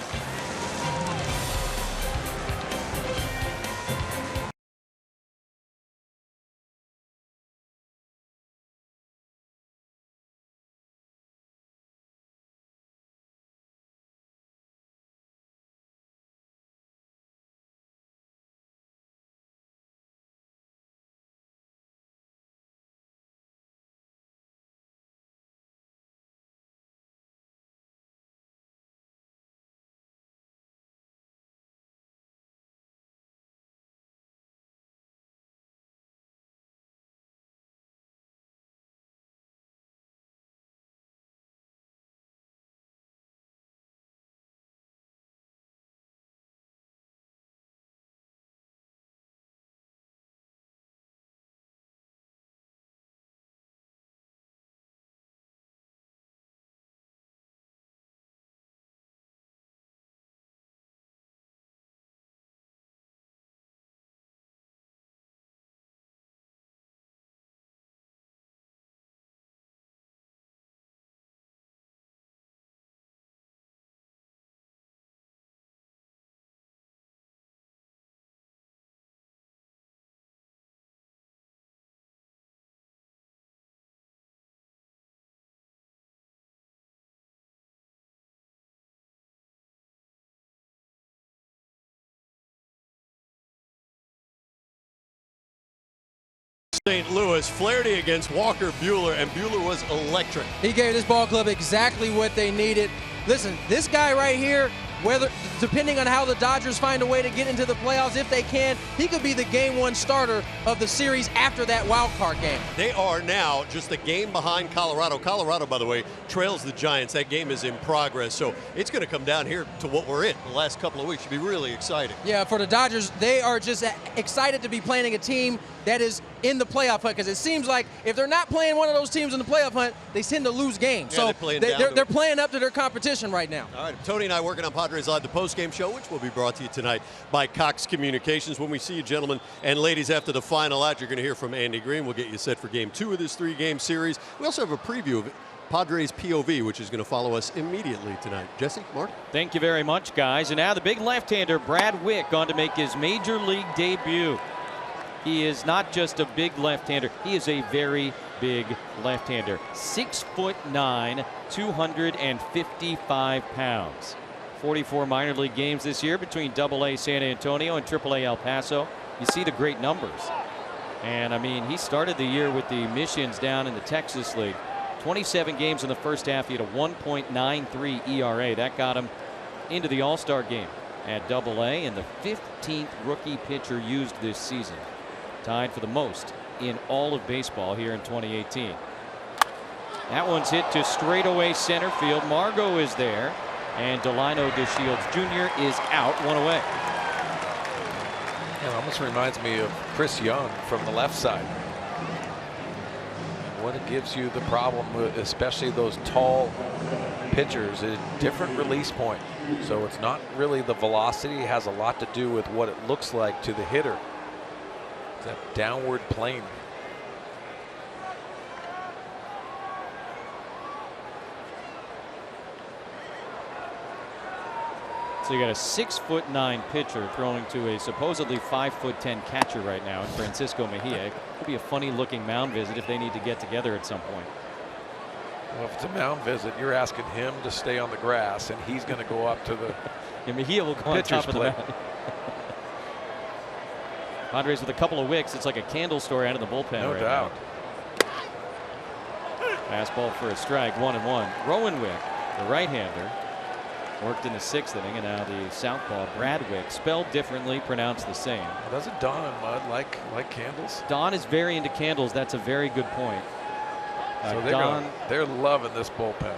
St. Louis, Flaherty against Walker Buehler, and Buehler was electric. He gave this ball club exactly what they needed. Listen, this guy right here, depending on how the Dodgers find a way to get into the playoffs, if they can, he could be the game 1 starter of the series after that wild card game. They are now just a game behind Colorado. Colorado, by the way, trails the Giants. That game is in progress, so it's going to come down here to what we're in the last couple of weeks. Should be really exciting. Yeah, for the Dodgers, they are just excited to be playing a team that is in the playoff hunt, because it seems like if they're not playing one of those teams in the playoff hunt, they tend to lose games. Yeah, so they're playing up to their competition right now. All right, Tony and I working on Padres Live, the postgame show, which will be brought to you tonight by Cox Communications. When we see you, gentlemen and ladies, after the final out, you're going to hear from Andy Green. We'll get you set for game 2 of this 3-game series. We also have a preview of Padres POV, which is going to follow us immediately tonight. Jesse, Mark? Thank you very much, guys. And now the big left-hander, Brad Wick, on to make his major league debut. He is not just a big left-hander. He is a very big left-hander. 6'9", 255 pounds. 44 minor league games this year between AA San Antonio and AAA El Paso. You see the great numbers. And I mean, he started the year with the Missions down in the Texas League. 27 games in the first half. He had a 1.93 ERA. That got him into the All-Star game at AA, and the 15th rookie pitcher used this season. Tied for the most in all of baseball here in 2018. That one's hit to straightaway center field. Margot is there, and Delino DeShields Jr. is out, one away. It almost reminds me of Chris Young from the left side. What it gives you the problem with, especially those tall pitchers, is different release point. So it's not really the velocity. It has a lot to do with what it looks like to the hitter. It's that downward plane. So you got a 6'9" pitcher throwing to a supposedly 5'10" catcher right now in Francisco Mejia. It could be a funny looking mound visit if they need to get together at some point. Well, if it's a mound visit, you're asking him to stay on the grass, and he's going to go up to the and Mejia will go on top of the mound. Padres with a couple of wicks. It's like a candle story out of the bullpen. No right doubt. Now. Fastball for a strike, 1-1. Rowan Wick, the right-hander, worked in the 6th inning, and now the southpaw Bradwick, spelled differently, pronounced the same. Doesn't Don and Mud like candles? Don is very into candles. That's a very good point. So they're loving this bullpen.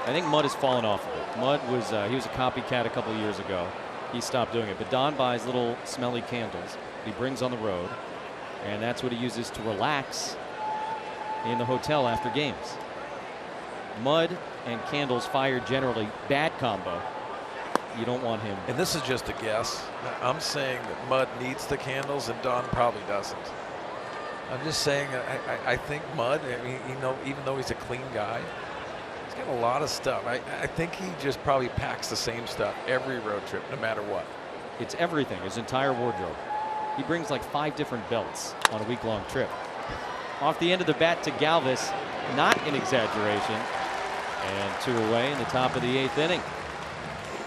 I think Mud has fallen off of it. Mud was he was a copycat a couple of years ago. He stopped doing it. But Don buys little smelly candles he brings on the road, and that's what he uses to relax in the hotel after games. Mud and candles fired generally bad combo. You don't want him. And this is just a guess. I'm saying that Mud needs the candles and Don probably doesn't. I'm just saying I think Mud, I mean, even though he's a clean guy, he's got a lot of stuff. I think he just probably packs the same stuff every road trip, no matter what. It's everything, his entire wardrobe. He brings like 5 different belts on a week-long trip. Off the end of the bat to Galvis, not an exaggeration. And 2 away in the top of the 8th inning.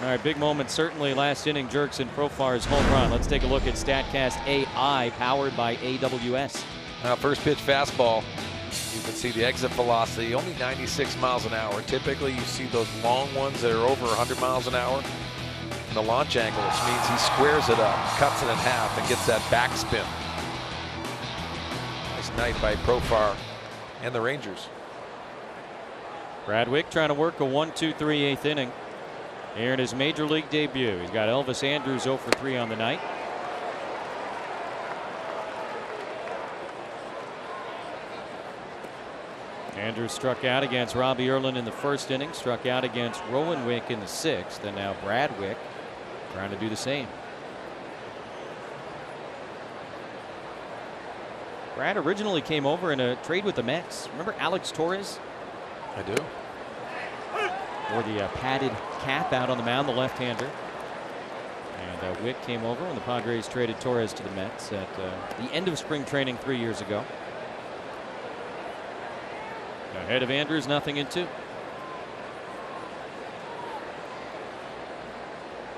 All right, big moment certainly last inning. Jerks and Profar's home run. Let's take a look at StatCast AI, powered by AWS. Now, first pitch fastball. You can see the exit velocity, only 96 miles an hour. Typically, you see those long ones that are over 100 miles an hour. And the launch angle, which means he squares it up, cuts it in half, and gets that backspin. Nice night by Profar and the Rangers. Bradwick trying to work a 1-2-3 8th inning here in his major league debut. He's got Elvis Andrus 0 for 3 on the night. Andrus struck out against Robbie Erlin in the 1st inning, struck out against Rowan Wick in the 6th, and now Bradwick trying to do the same. Brad originally came over in a trade with the Mets. Remember Alex Torres? I do. Or the padded cap out on the mound, the left-hander. And Wick came over when the Padres traded Torres to the Mets at the end of spring training 3 years ago. Ahead of Andrews, 0-2.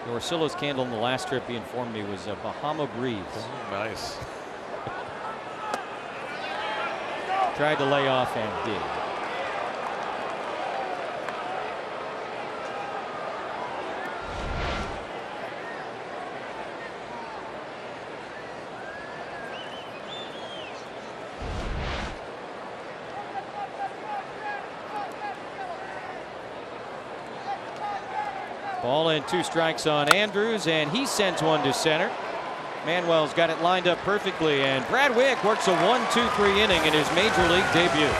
Orsillo's candle in the last trip, he informed me, was a Bahama Breeze. Oh, nice. Tried to lay off and did. Ball and 2 strikes on Andrus, and he sends one to center. Manuel's got it lined up perfectly, and Bradwick works a 1-2-3 inning in his major league debut.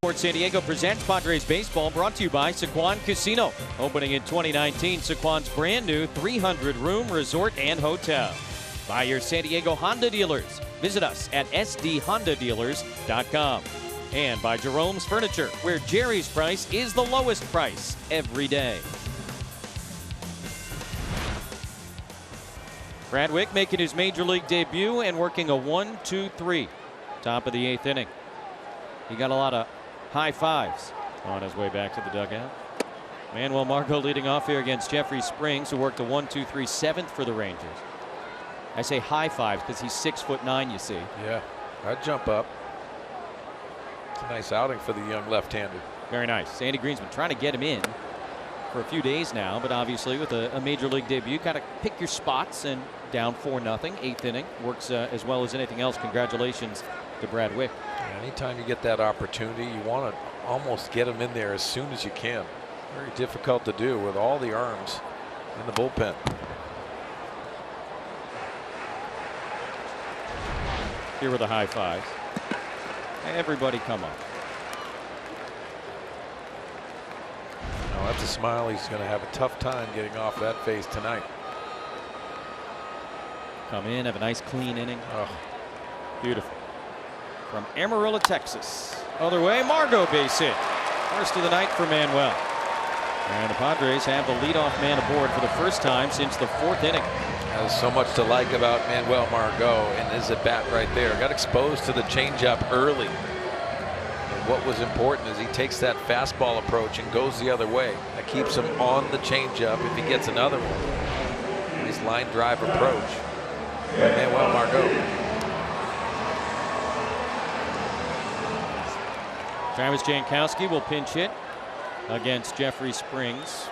Sports San Diego presents Padres Baseball, brought to you by Sequan Casino. Opening in 2019, Sequan's brand new 300-room resort and hotel. By your San Diego Honda dealers. Visit us at sdhondadealers.com. And by Jerome's Furniture, where Jerry's price is the lowest price every day. Brad Wick making his major league debut and working a 1-2-3. Top of the 8th inning. He got a lot of high fives on his way back to the dugout. Manuel Margot leading off here against Jeffrey Springs, who worked a 1-2-3 7th for the Rangers. I say high fives because he's 6'9", you see. Yeah, I'd jump up. It's a nice outing for the young left-hander. Very nice. Sandy Green's been trying to get him in for a few days now, but obviously with a major league debut, got to pick your spots, and down 4-0, 8th inning. Works as well as anything else. Congratulations to Brad Wick. Anytime you get that opportunity, you want to almost get him in there as soon as you can. Very difficult to do with all the arms in the bullpen. Here were the high fives. Everybody come up. No, that's a smile. He's going to have a tough time getting off that face tonight. Come in, have a nice clean inning. Oh. Beautiful. From Amarillo, Texas. Other way, Margot base hit. First of the night for Manuel. And the Padres have the leadoff man aboard for the first time since the 4th inning. There's so much to like about Manuel Margot and his at bat right there. Got exposed to the changeup early. And what was important is he takes that fastball approach and goes the other way. That keeps him on the changeup if he gets another one. Nice line drive approach by Manuel Margot. Travis Jankowski will pinch hit against Jeffrey Springs.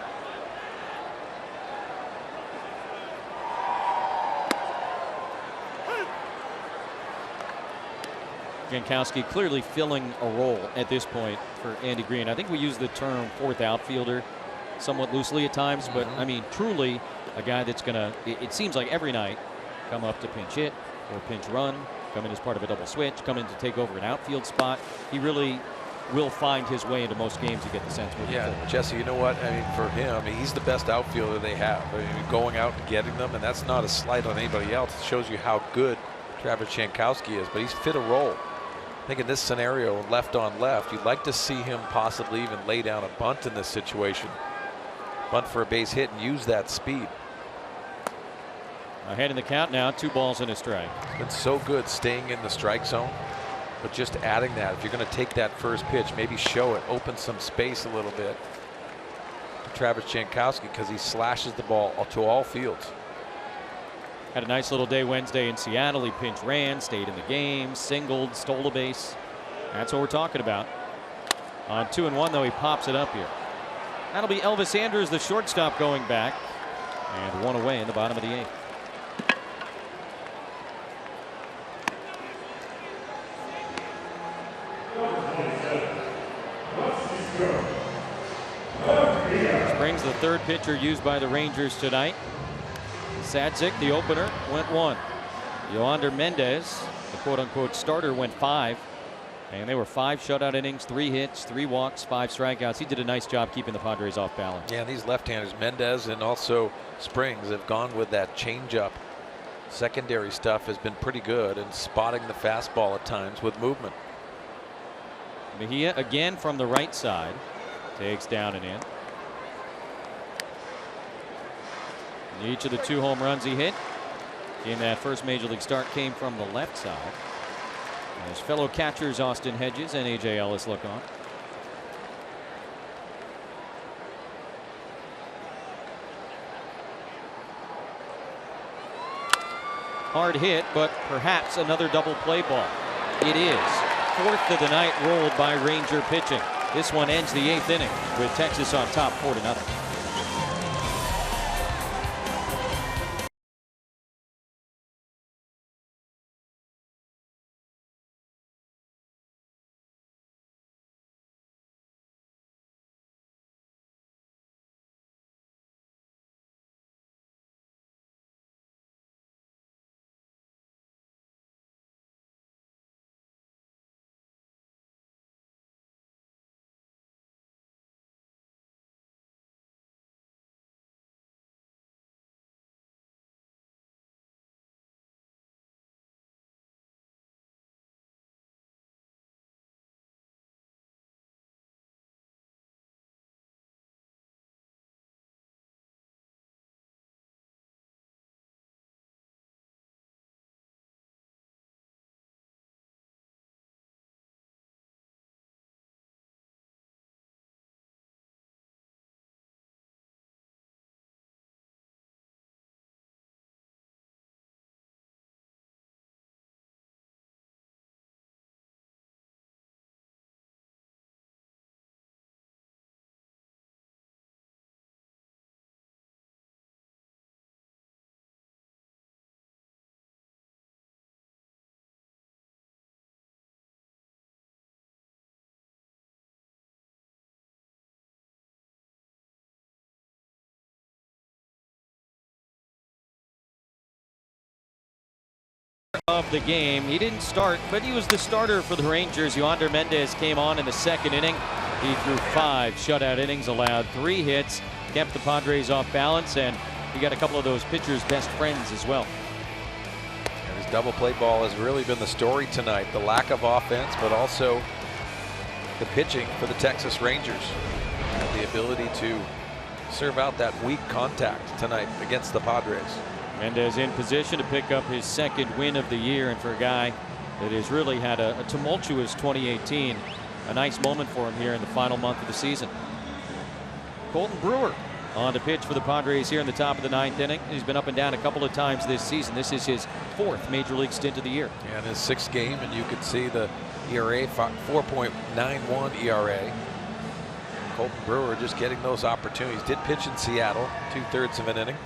Jankowski clearly filling a role at this point for Andy Green. I think we use the term 4th outfielder somewhat loosely at times, but I mean truly a guy that's gonna, it seems like every night, come up to pinch hit or pinch run, come in as part of a double switch, come in to take over an outfield spot. He really will find his way into most games. You get the sense. Yeah, Jesse, you know what? I mean, for him, he's the best outfielder they have. I mean, going out and getting them, and that's not a slight on anybody else. It shows you how good Travis Jankowski is, but he's fit a role. I think in this scenario, left on left, you'd like to see him possibly even lay down a bunt in this situation. Bunt for a base hit and use that speed. Ahead in the count now, 2 balls and a strike. It's been so good staying in the strike zone, but just adding that. If you're going to take that first pitch, maybe show it, open some space a little bit to Travis Jankowski, because he slashes the ball to all fields. Had a nice little day Wednesday in Seattle. He pinch ran, stayed in the game, singled, stole a base. That's what we're talking about. On 2-1, though, he pops it up here. That'll be Elvis Andrews, the shortstop, going back. And 1 away in the bottom of the 8th. Springs, the 3rd pitcher used by the Rangers tonight. Sadzik, the opener, went 1. Yoander Mendez, the quote-unquote starter, went 5. And they were 5 shutout innings, 3 hits, 3 walks, 5 strikeouts. He did a nice job keeping the Padres off balance. Yeah, these left-handers, Mendez and also Springs, have gone with that changeup. Secondary stuff has been pretty good, and spotting the fastball at times with movement. Mejia again from the right side. Takes down and in. Each of the 2 home runs he hit in that first major league start came from the left side. His fellow catchers Austin Hedges and A.J. Ellis look on. Hard hit, but perhaps another double play ball. It is. 4th of the night rolled by Ranger pitching. This one ends the 8th inning with Texas on top 4-0. of the game. He didn't start, but he was the starter for the Rangers. Yoander Mendez came on in the second inning. He threw 5 shutout innings, allowed 3 hits, kept the Padres off balance, and he got a couple of those pitchers' best friends as well. And his double play ball has really been the story tonight. The lack of offense, but also the pitching for the Texas Rangers. And the ability to serve out that weak contact tonight against the Padres. Mendez in position to pick up his 2nd win of the year, and for a guy that has really had a tumultuous 2018, a nice moment for him here in the final month of the season. Colton Brewer on to pitch for the Padres here in the top of the 9th inning. He's been up and down a couple of times this season. This is his 4th major league stint of the year. And his 6th game, and you can see the ERA, 4.91 ERA. Colton Brewer just getting those opportunities. Did pitch in Seattle, 2/3 of an inning.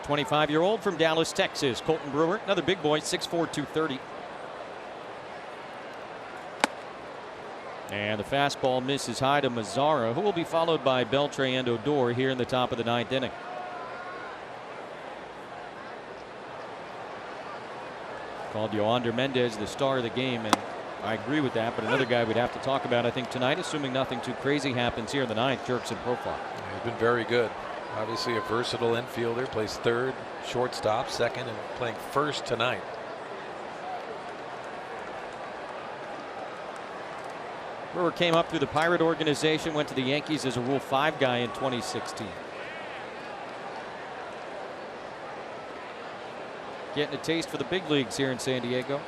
'25-year-old from Dallas, Texas, Colton Brewer, another big boy, 6'4", 230. And the fastball misses high to Mazzara, who will be followed by Beltre and Odor here in the top of the 9th inning. Called Yoander Mendez the star of the game, and I agree with that, but another guy we'd have to talk about, I think, tonight, assuming nothing too crazy happens here in the 9th, Jurickson Profar. He's been very good. Obviously a versatile infielder, plays 3rd, shortstop, 2nd, and playing 1st tonight. Brewer came up through the Pirate organization, went to the Yankees as a Rule 5 guy in 2016. Getting a taste for the big leagues here in San Diego.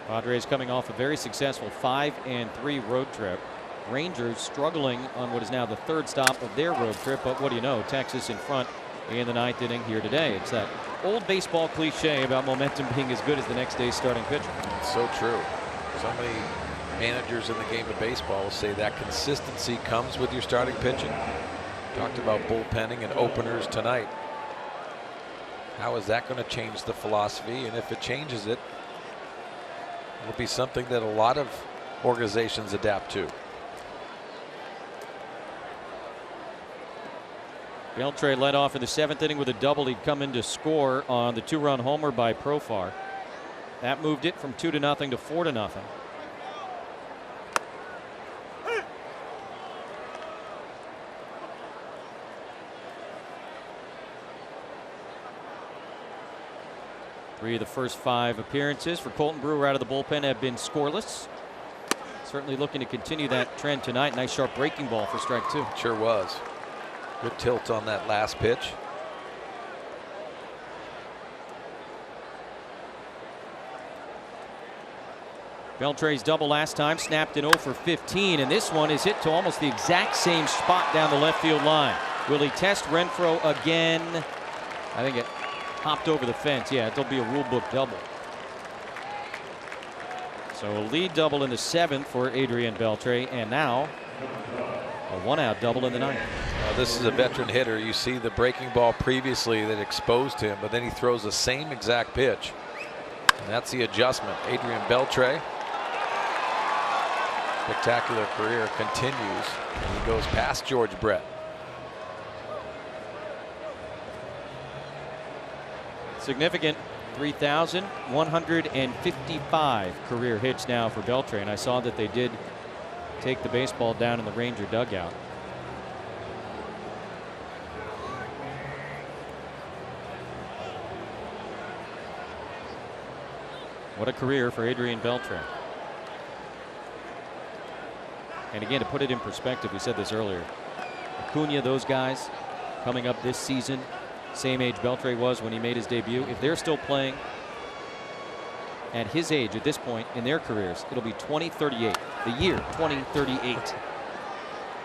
Padres coming off a very successful 5-3 road trip. Rangers struggling on what is now the 3rd stop of their road trip, but what do you know, Texas in front in the 9th inning here today. It's that old baseball cliche about momentum being as good as the next day's starting pitcher. It's so true. So many managers in the game of baseball say that consistency comes with your starting pitching. Talked about bullpenning and openers tonight. How is that going to change the philosophy? And if it changes it, it'll be something that a lot of organizations adapt to. Beltre led off in the 7th inning with a double. He'd come in to score on the 2-run homer by Profar. That moved it from 2-0 to 4-0. Three of the first 5 appearances for Colton Brewer out of the bullpen have been scoreless. Certainly looking to continue that trend tonight. Nice sharp breaking ball for strike 2. Sure was. Good tilt on that last pitch. Beltre's double last time snapped in 0 for 15, and this one is hit to almost the exact same spot down the left field line. Will he test Renfroe again? I think it hopped over the fence. Yeah, it'll be a rule book double. So a lead double in the 7th for Adrian Beltre, and now a 1-out double in the 9th. This is a veteran hitter. You see the breaking ball previously that exposed him, but then he throws the same exact pitch. And that's the adjustment. Adrian Beltre. Spectacular career continues. And he goes past George Brett. Significant 3,155 career hits now for Beltre, and I saw that they did take the baseball down in the Ranger dugout. What a career for Adrian Beltre. And again, to put it in perspective, we said this earlier, Acuna, those guys coming up this season, same age Beltre was when he made his debut. If they're still playing at his age at this point in their careers, it'll be 2038, the year 2038.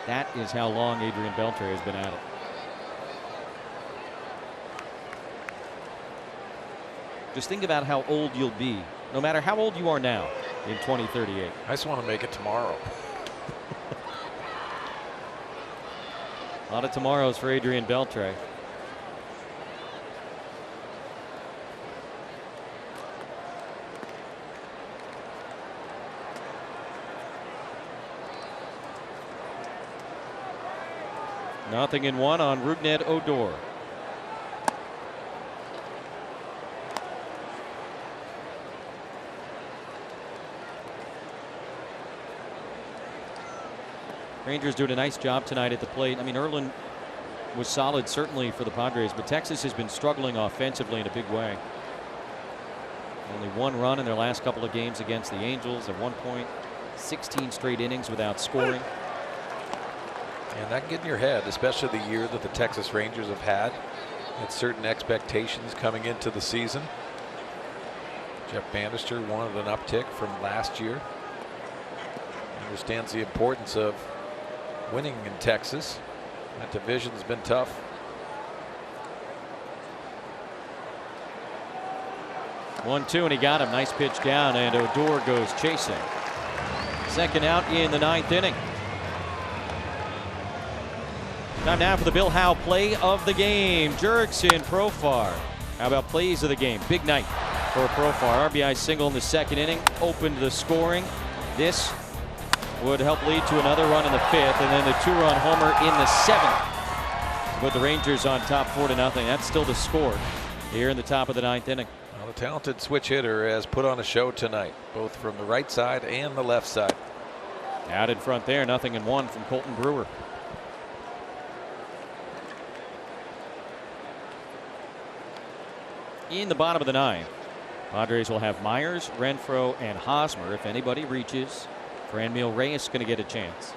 That is how long Adrian Beltre has been at it. Just think about how old you'll be, no matter how old you are now. in 2038. I just want to make it tomorrow. A lot of tomorrows for Adrian Beltre. Nothing in one on Rougned Odor. Rangers doing a nice job tonight at the plate. I mean, Erlin was solid certainly for the Padres, but Texas has been struggling offensively in a big way. Only one run in their last couple of games against the Angels. At one point, 16 straight innings without scoring. And that can get in your head, especially the year that the Texas Rangers have had. Had certain expectations coming into the season. Jeff Bannister wanted an uptick from last year. Understands the importance of winning in Texas. That division's been tough. One-two, and he got him. Nice pitch down, and Odor goes chasing. Second out in the 9th inning. Time now for the Bill Howe play of the game. Jurickson, Profar. How about plays of the game? Big night for Profar. RBI single in the 2nd inning. Opened the scoring. This would help lead to another run in the 5th, and then the 2-run homer in the 7th. With the Rangers on top 4-0. That's still the score here in the top of the 9th inning. Well, the talented switch hitter has put on a show tonight, both from the right side and the left side. Out in front there, nothing in one from Colton Brewer. In the bottom of the 9th, Padres will have Myers, Renfroe, and Hosmer. If anybody reaches, Franmil Reyes going to get a chance.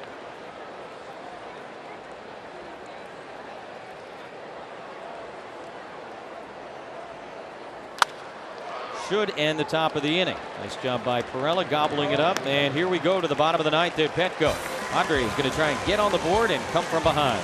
Should end the top of the inning. Nice job by Perella gobbling it up. And here we go to the bottom of the 9th at Petco. Padres going to try and get on the board and come from behind.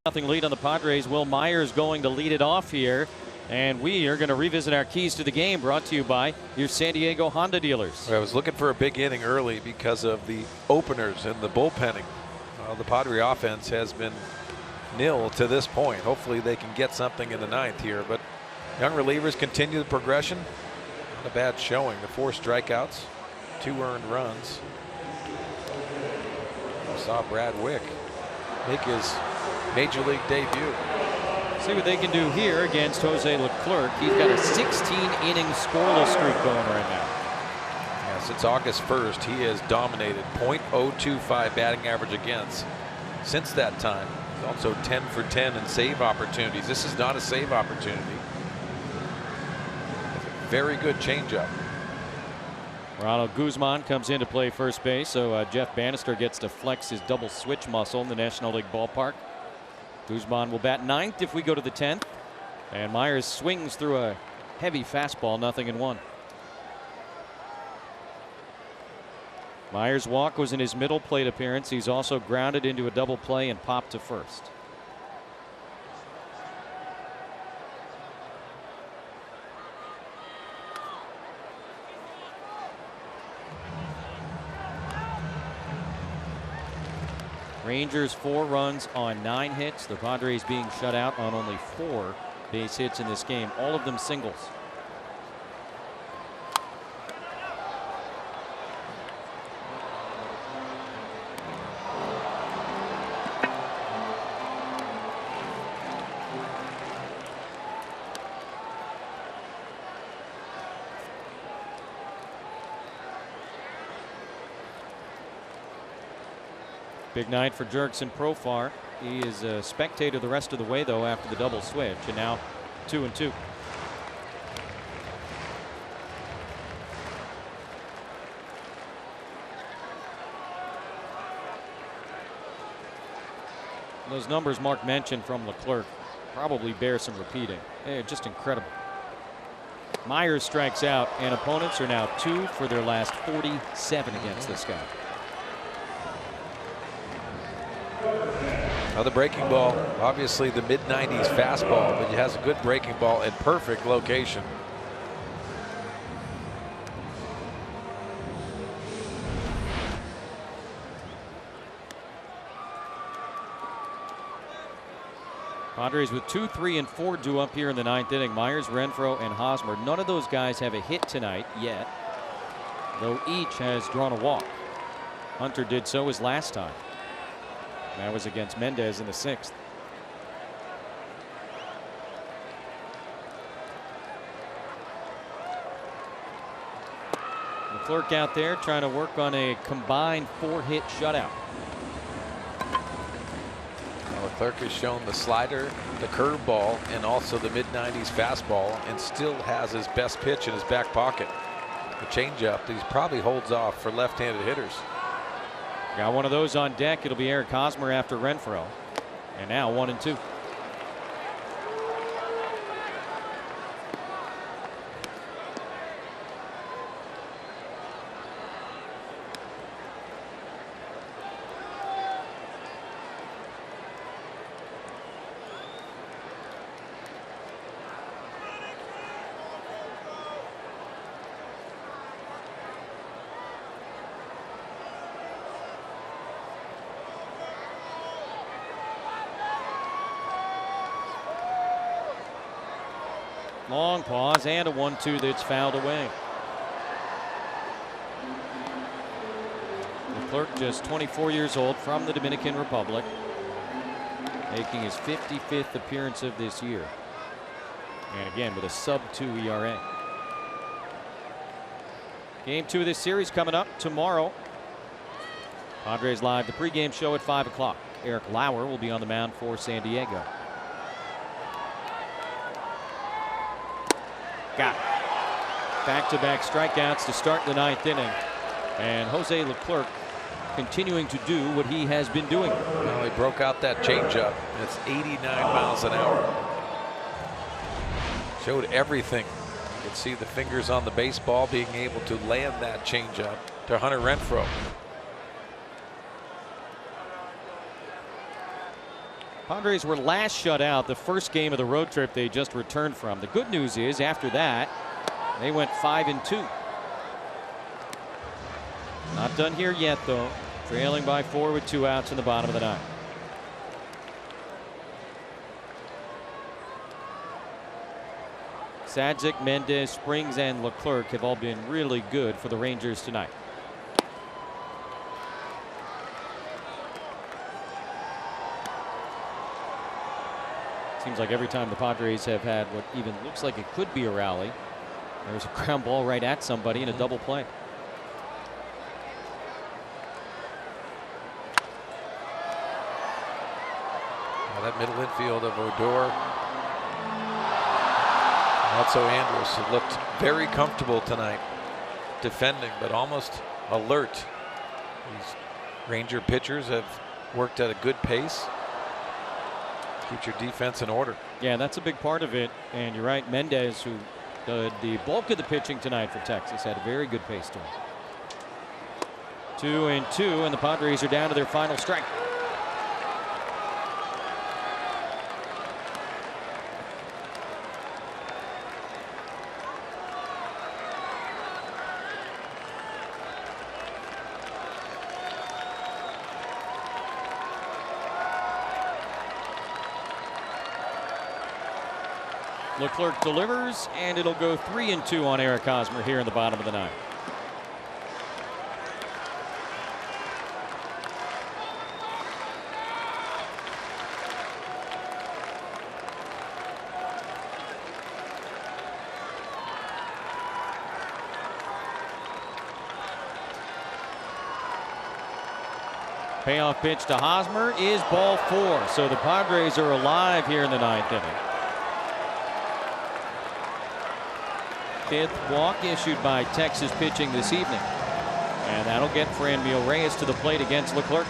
Nothing lead on the Padres. Will Myers going to lead it off here. And we are going to revisit our keys to the game, brought to you by your San Diego Honda dealers. I was looking for a big inning early because of the openers and the bullpenning. The Padre offense has been nil to this point. Hopefully they can get something in the 9th here. But young relievers continue the progression. Not a bad showing. The 4 strikeouts, 2 earned runs. We saw Brad Wick make his Major League debut. See what they can do here against Jose Leclerc. He's got a 16-inning scoreless streak going right now. Yeah, since August 1st, he has dominated. .025 batting average against. Since that time, he's also 10 for 10 in save opportunities. This is not a save opportunity. Very good changeup. Ronald Guzman comes in to play first base, so Jeff Bannister gets to flex his double switch muscle in the National League ballpark. Guzman will bat ninth if we go to the 10th. And Myers swings through a heavy fastball, 0-1. Myers' walk was in his middle plate appearance. He's also grounded into a double play and popped to first. Rangers 4 runs on 9 hits. The Padres being shut out on only 4 base hits in this game, all of them singles. Big night for Jurickson Profar. He is a spectator the rest of the way, though, after the double switch, and now 2-2. Those numbers Mark mentioned from Leclerc probably bear some repeating. They're just incredible. Myers strikes out, and opponents are now 2 for their last 47 against this guy. Now the breaking ball, obviously the mid-90s fastball, but he has a good breaking ball in perfect location. Padres with 2, 3, and 4 due up here in the 9th inning. Myers, Renfroe, and Hosmer. None of those guys have a hit tonight yet, though each has drawn a walk. Hunter did so his last time. That was against Mendez in the 6th. Leclerc out there trying to work on a combined 4-hit shutout. Leclerc has shown the slider, the curveball, and also the mid-90s fastball, and still has his best pitch in his back pocket. The changeup that he probably holds off for left-handed hitters. Got one of those on deck. It'll be Eric Hosmer after Renfroe. And now 1-2. Long pause and a 1-2 that's fouled away. Leclerc, just 24 years old, from the Dominican Republic, making his 55th appearance of this year. And again with a sub-2 ERA. Game 2 of this series coming up tomorrow. Padres Live, the pregame show at 5 o'clock. Eric Lauer will be on the mound for San Diego. Got it. Back-to-back strikeouts to start the 9th inning. And Jose Leclerc continuing to do what he has been doing. Well, he broke out that changeup. It's 89 miles an hour. Showed everything. You can see the fingers on the baseball, being able to land that changeup to Hunter Renfroe. Padres were last shut out the first game of the road trip they just returned from. The good news is after that they went 5-2. Not done here yet, though. Trailing by 4 with 2 outs in the bottom of the 9th. Sadzik, Mendez, Springs, and Leclerc have all been really good for the Rangers tonight. Seems like every time the Padres have had what even looks like it could be a rally, there's a ground ball right at somebody in a double play. Well, that middle infield of Odor, also Andrus, have looked very comfortable tonight. defending, but almost alert. These Ranger pitchers have worked at a good pace. Keep your defense in order. Yeah, that's a big part of it. And you're right, Mendez, who did the bulk of the pitching tonight for Texas, had a very good pace to him. 2-2, and the Padres are down to their final strike. Leclerc delivers, and it'll go 3-2 on Eric Hosmer here in the bottom of the ninth. Payoff pitch to Hosmer is ball 4. So the Padres are alive here in the ninth inning. 5th walk issued by Texas pitching this evening. And that'll get Franmil Reyes to the plate against Leclerc.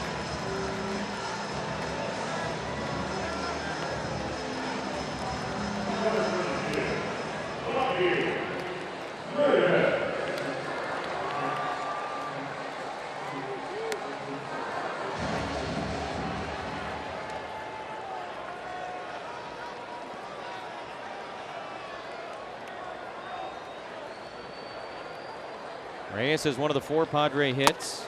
Reyes has one of the 4 Padre hits.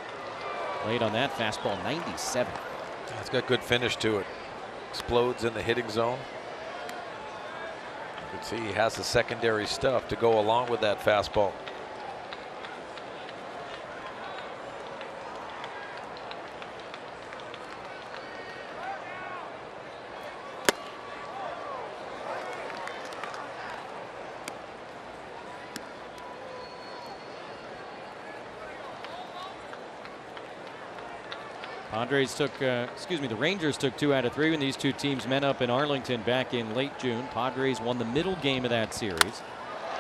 Laid on that fastball, 97. It's got good finish to it. Explodes in the hitting zone. You can see he has the secondary stuff to go along with that fastball. The Rangers took 2 out of 3 when these two teams met up in Arlington back in late June. Padres won the middle game of that series.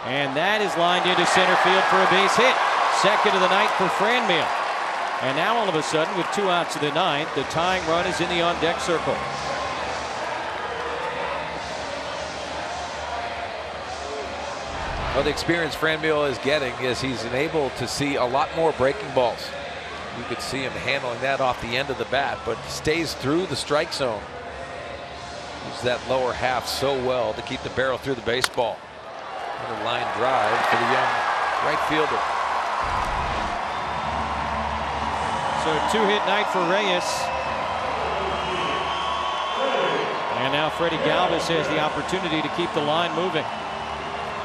And that is lined into center field for a base hit. Second of the night for Franmil. And now all of a sudden, with 2 outs of the ninth, the tying run is in the on-deck circle. Well, the experience Franmil is getting is he's able to see a lot more breaking balls. You could see him handling that off the end of the bat, but stays through the strike zone. Uses that lower half so well to keep the barrel through the baseball. Another line drive for the young right fielder. So 2-hit night for Reyes. And now Freddie Galvis has the opportunity to keep the line moving.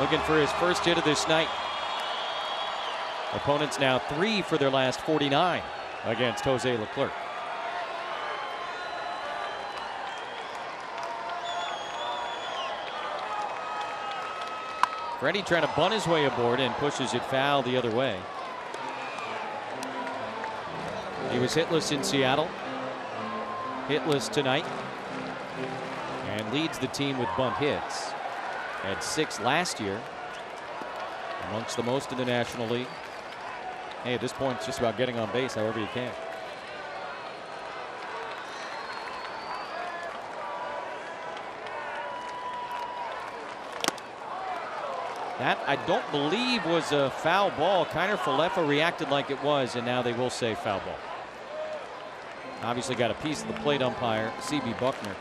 Looking for his first hit of this night. Opponents now 3 for their last 49 against Jose Leclerc. Freddie trying to bunt his way aboard and pushes it foul the other way. He was hitless in Seattle. Hitless tonight. And leads the team with bunt hits. Had 6 last year. Amongst the most in the National League. Hey, at this point, it's just about getting on base however you can. That, I don't believe, was a foul ball. Kiner Falefa reacted like it was, and now they will say foul ball. Obviously got a piece of the plate umpire, C.B. Buckner.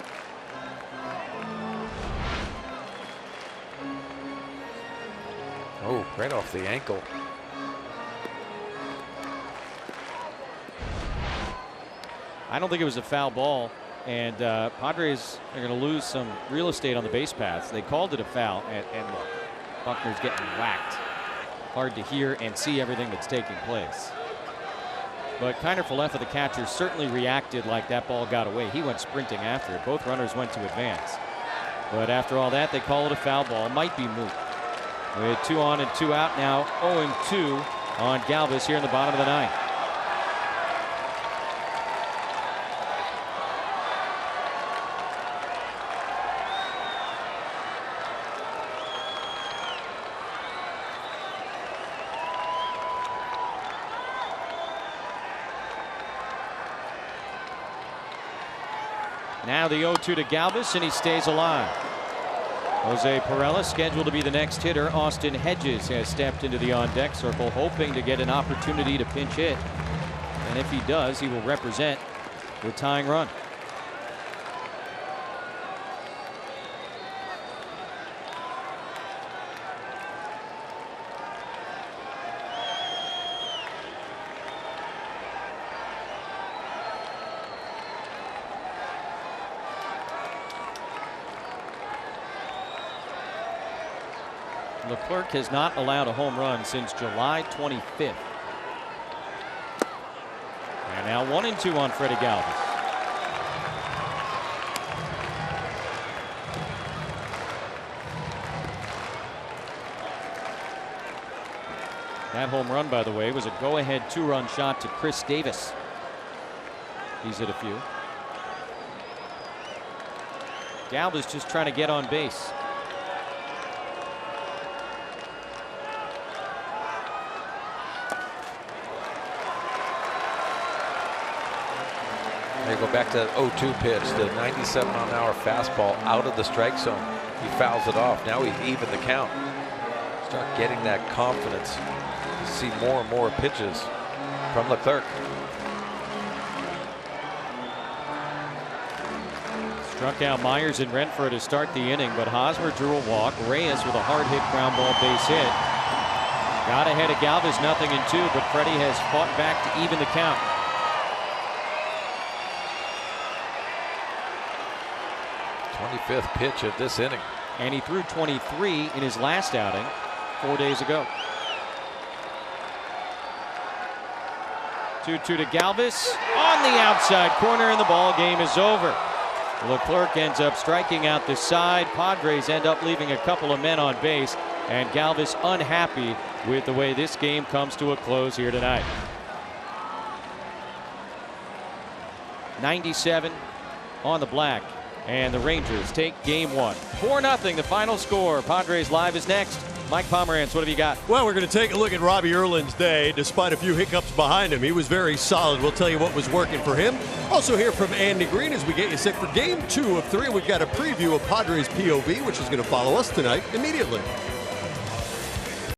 Oh, right off the ankle. I don't think it was a foul ball, and Padres are going to lose some real estate on the base paths. They called it a foul, and look, Buckner's getting whacked. Hard to hear and see everything that's taking place. But Kiner Falefa, the catcher, certainly reacted like that ball got away. He went sprinting after it. Both runners went to advance. But after all that, they call it a foul ball. Might be moot. With 2 on and 2 out now, 0-2 on Galvis here in the bottom of the ninth. Now the 0-2 to Galvis, and he stays alive. Jose Perella scheduled to be the next hitter. Austin Hedges has stepped into the on-deck circle, hoping to get an opportunity to pinch hit. And if he does, he will represent the tying run. Leclerc has not allowed a home run since July 25th. And now 1-2 on Freddie Galvis. That home run, by the way, was a go-ahead 2-run shot to Chris Davis. He's hit a few. Galvis just trying to get on base. They go back to that 0-2 pitch, the 97-mile-an-hour fastball out of the strike zone. He fouls it off. Now he's evened the count. Start getting that confidence. You see more and more pitches from Leclerc. Struck out Myers and Renfroe to start the inning, but Hosmer drew a walk. Reyes with a hard hit ground ball base hit. Got ahead of Galvis, 0-2, but Freddie has fought back to even the count. Fifth pitch of this inning. And he threw 23 in his last outing 4 days ago. 2-2 to Galvis on the outside corner, and the ball game is over. Leclerc ends up striking out the side. Padres end up leaving a couple of men on base, and Galvis unhappy with the way this game comes to a close here tonight. 97 on the black. And the Rangers take game one. 4-0 the final score. Padres Live is next. Mike Pomerantz, what have you got? Well, we're going to take a look at Robbie Erlin's day. Despite a few hiccups behind him, he was very solid. We'll tell you what was working for him. Also hear from Andy Green as we get you set for game 2 of 3. We've got a preview of Padres POV, which is going to follow us tonight immediately.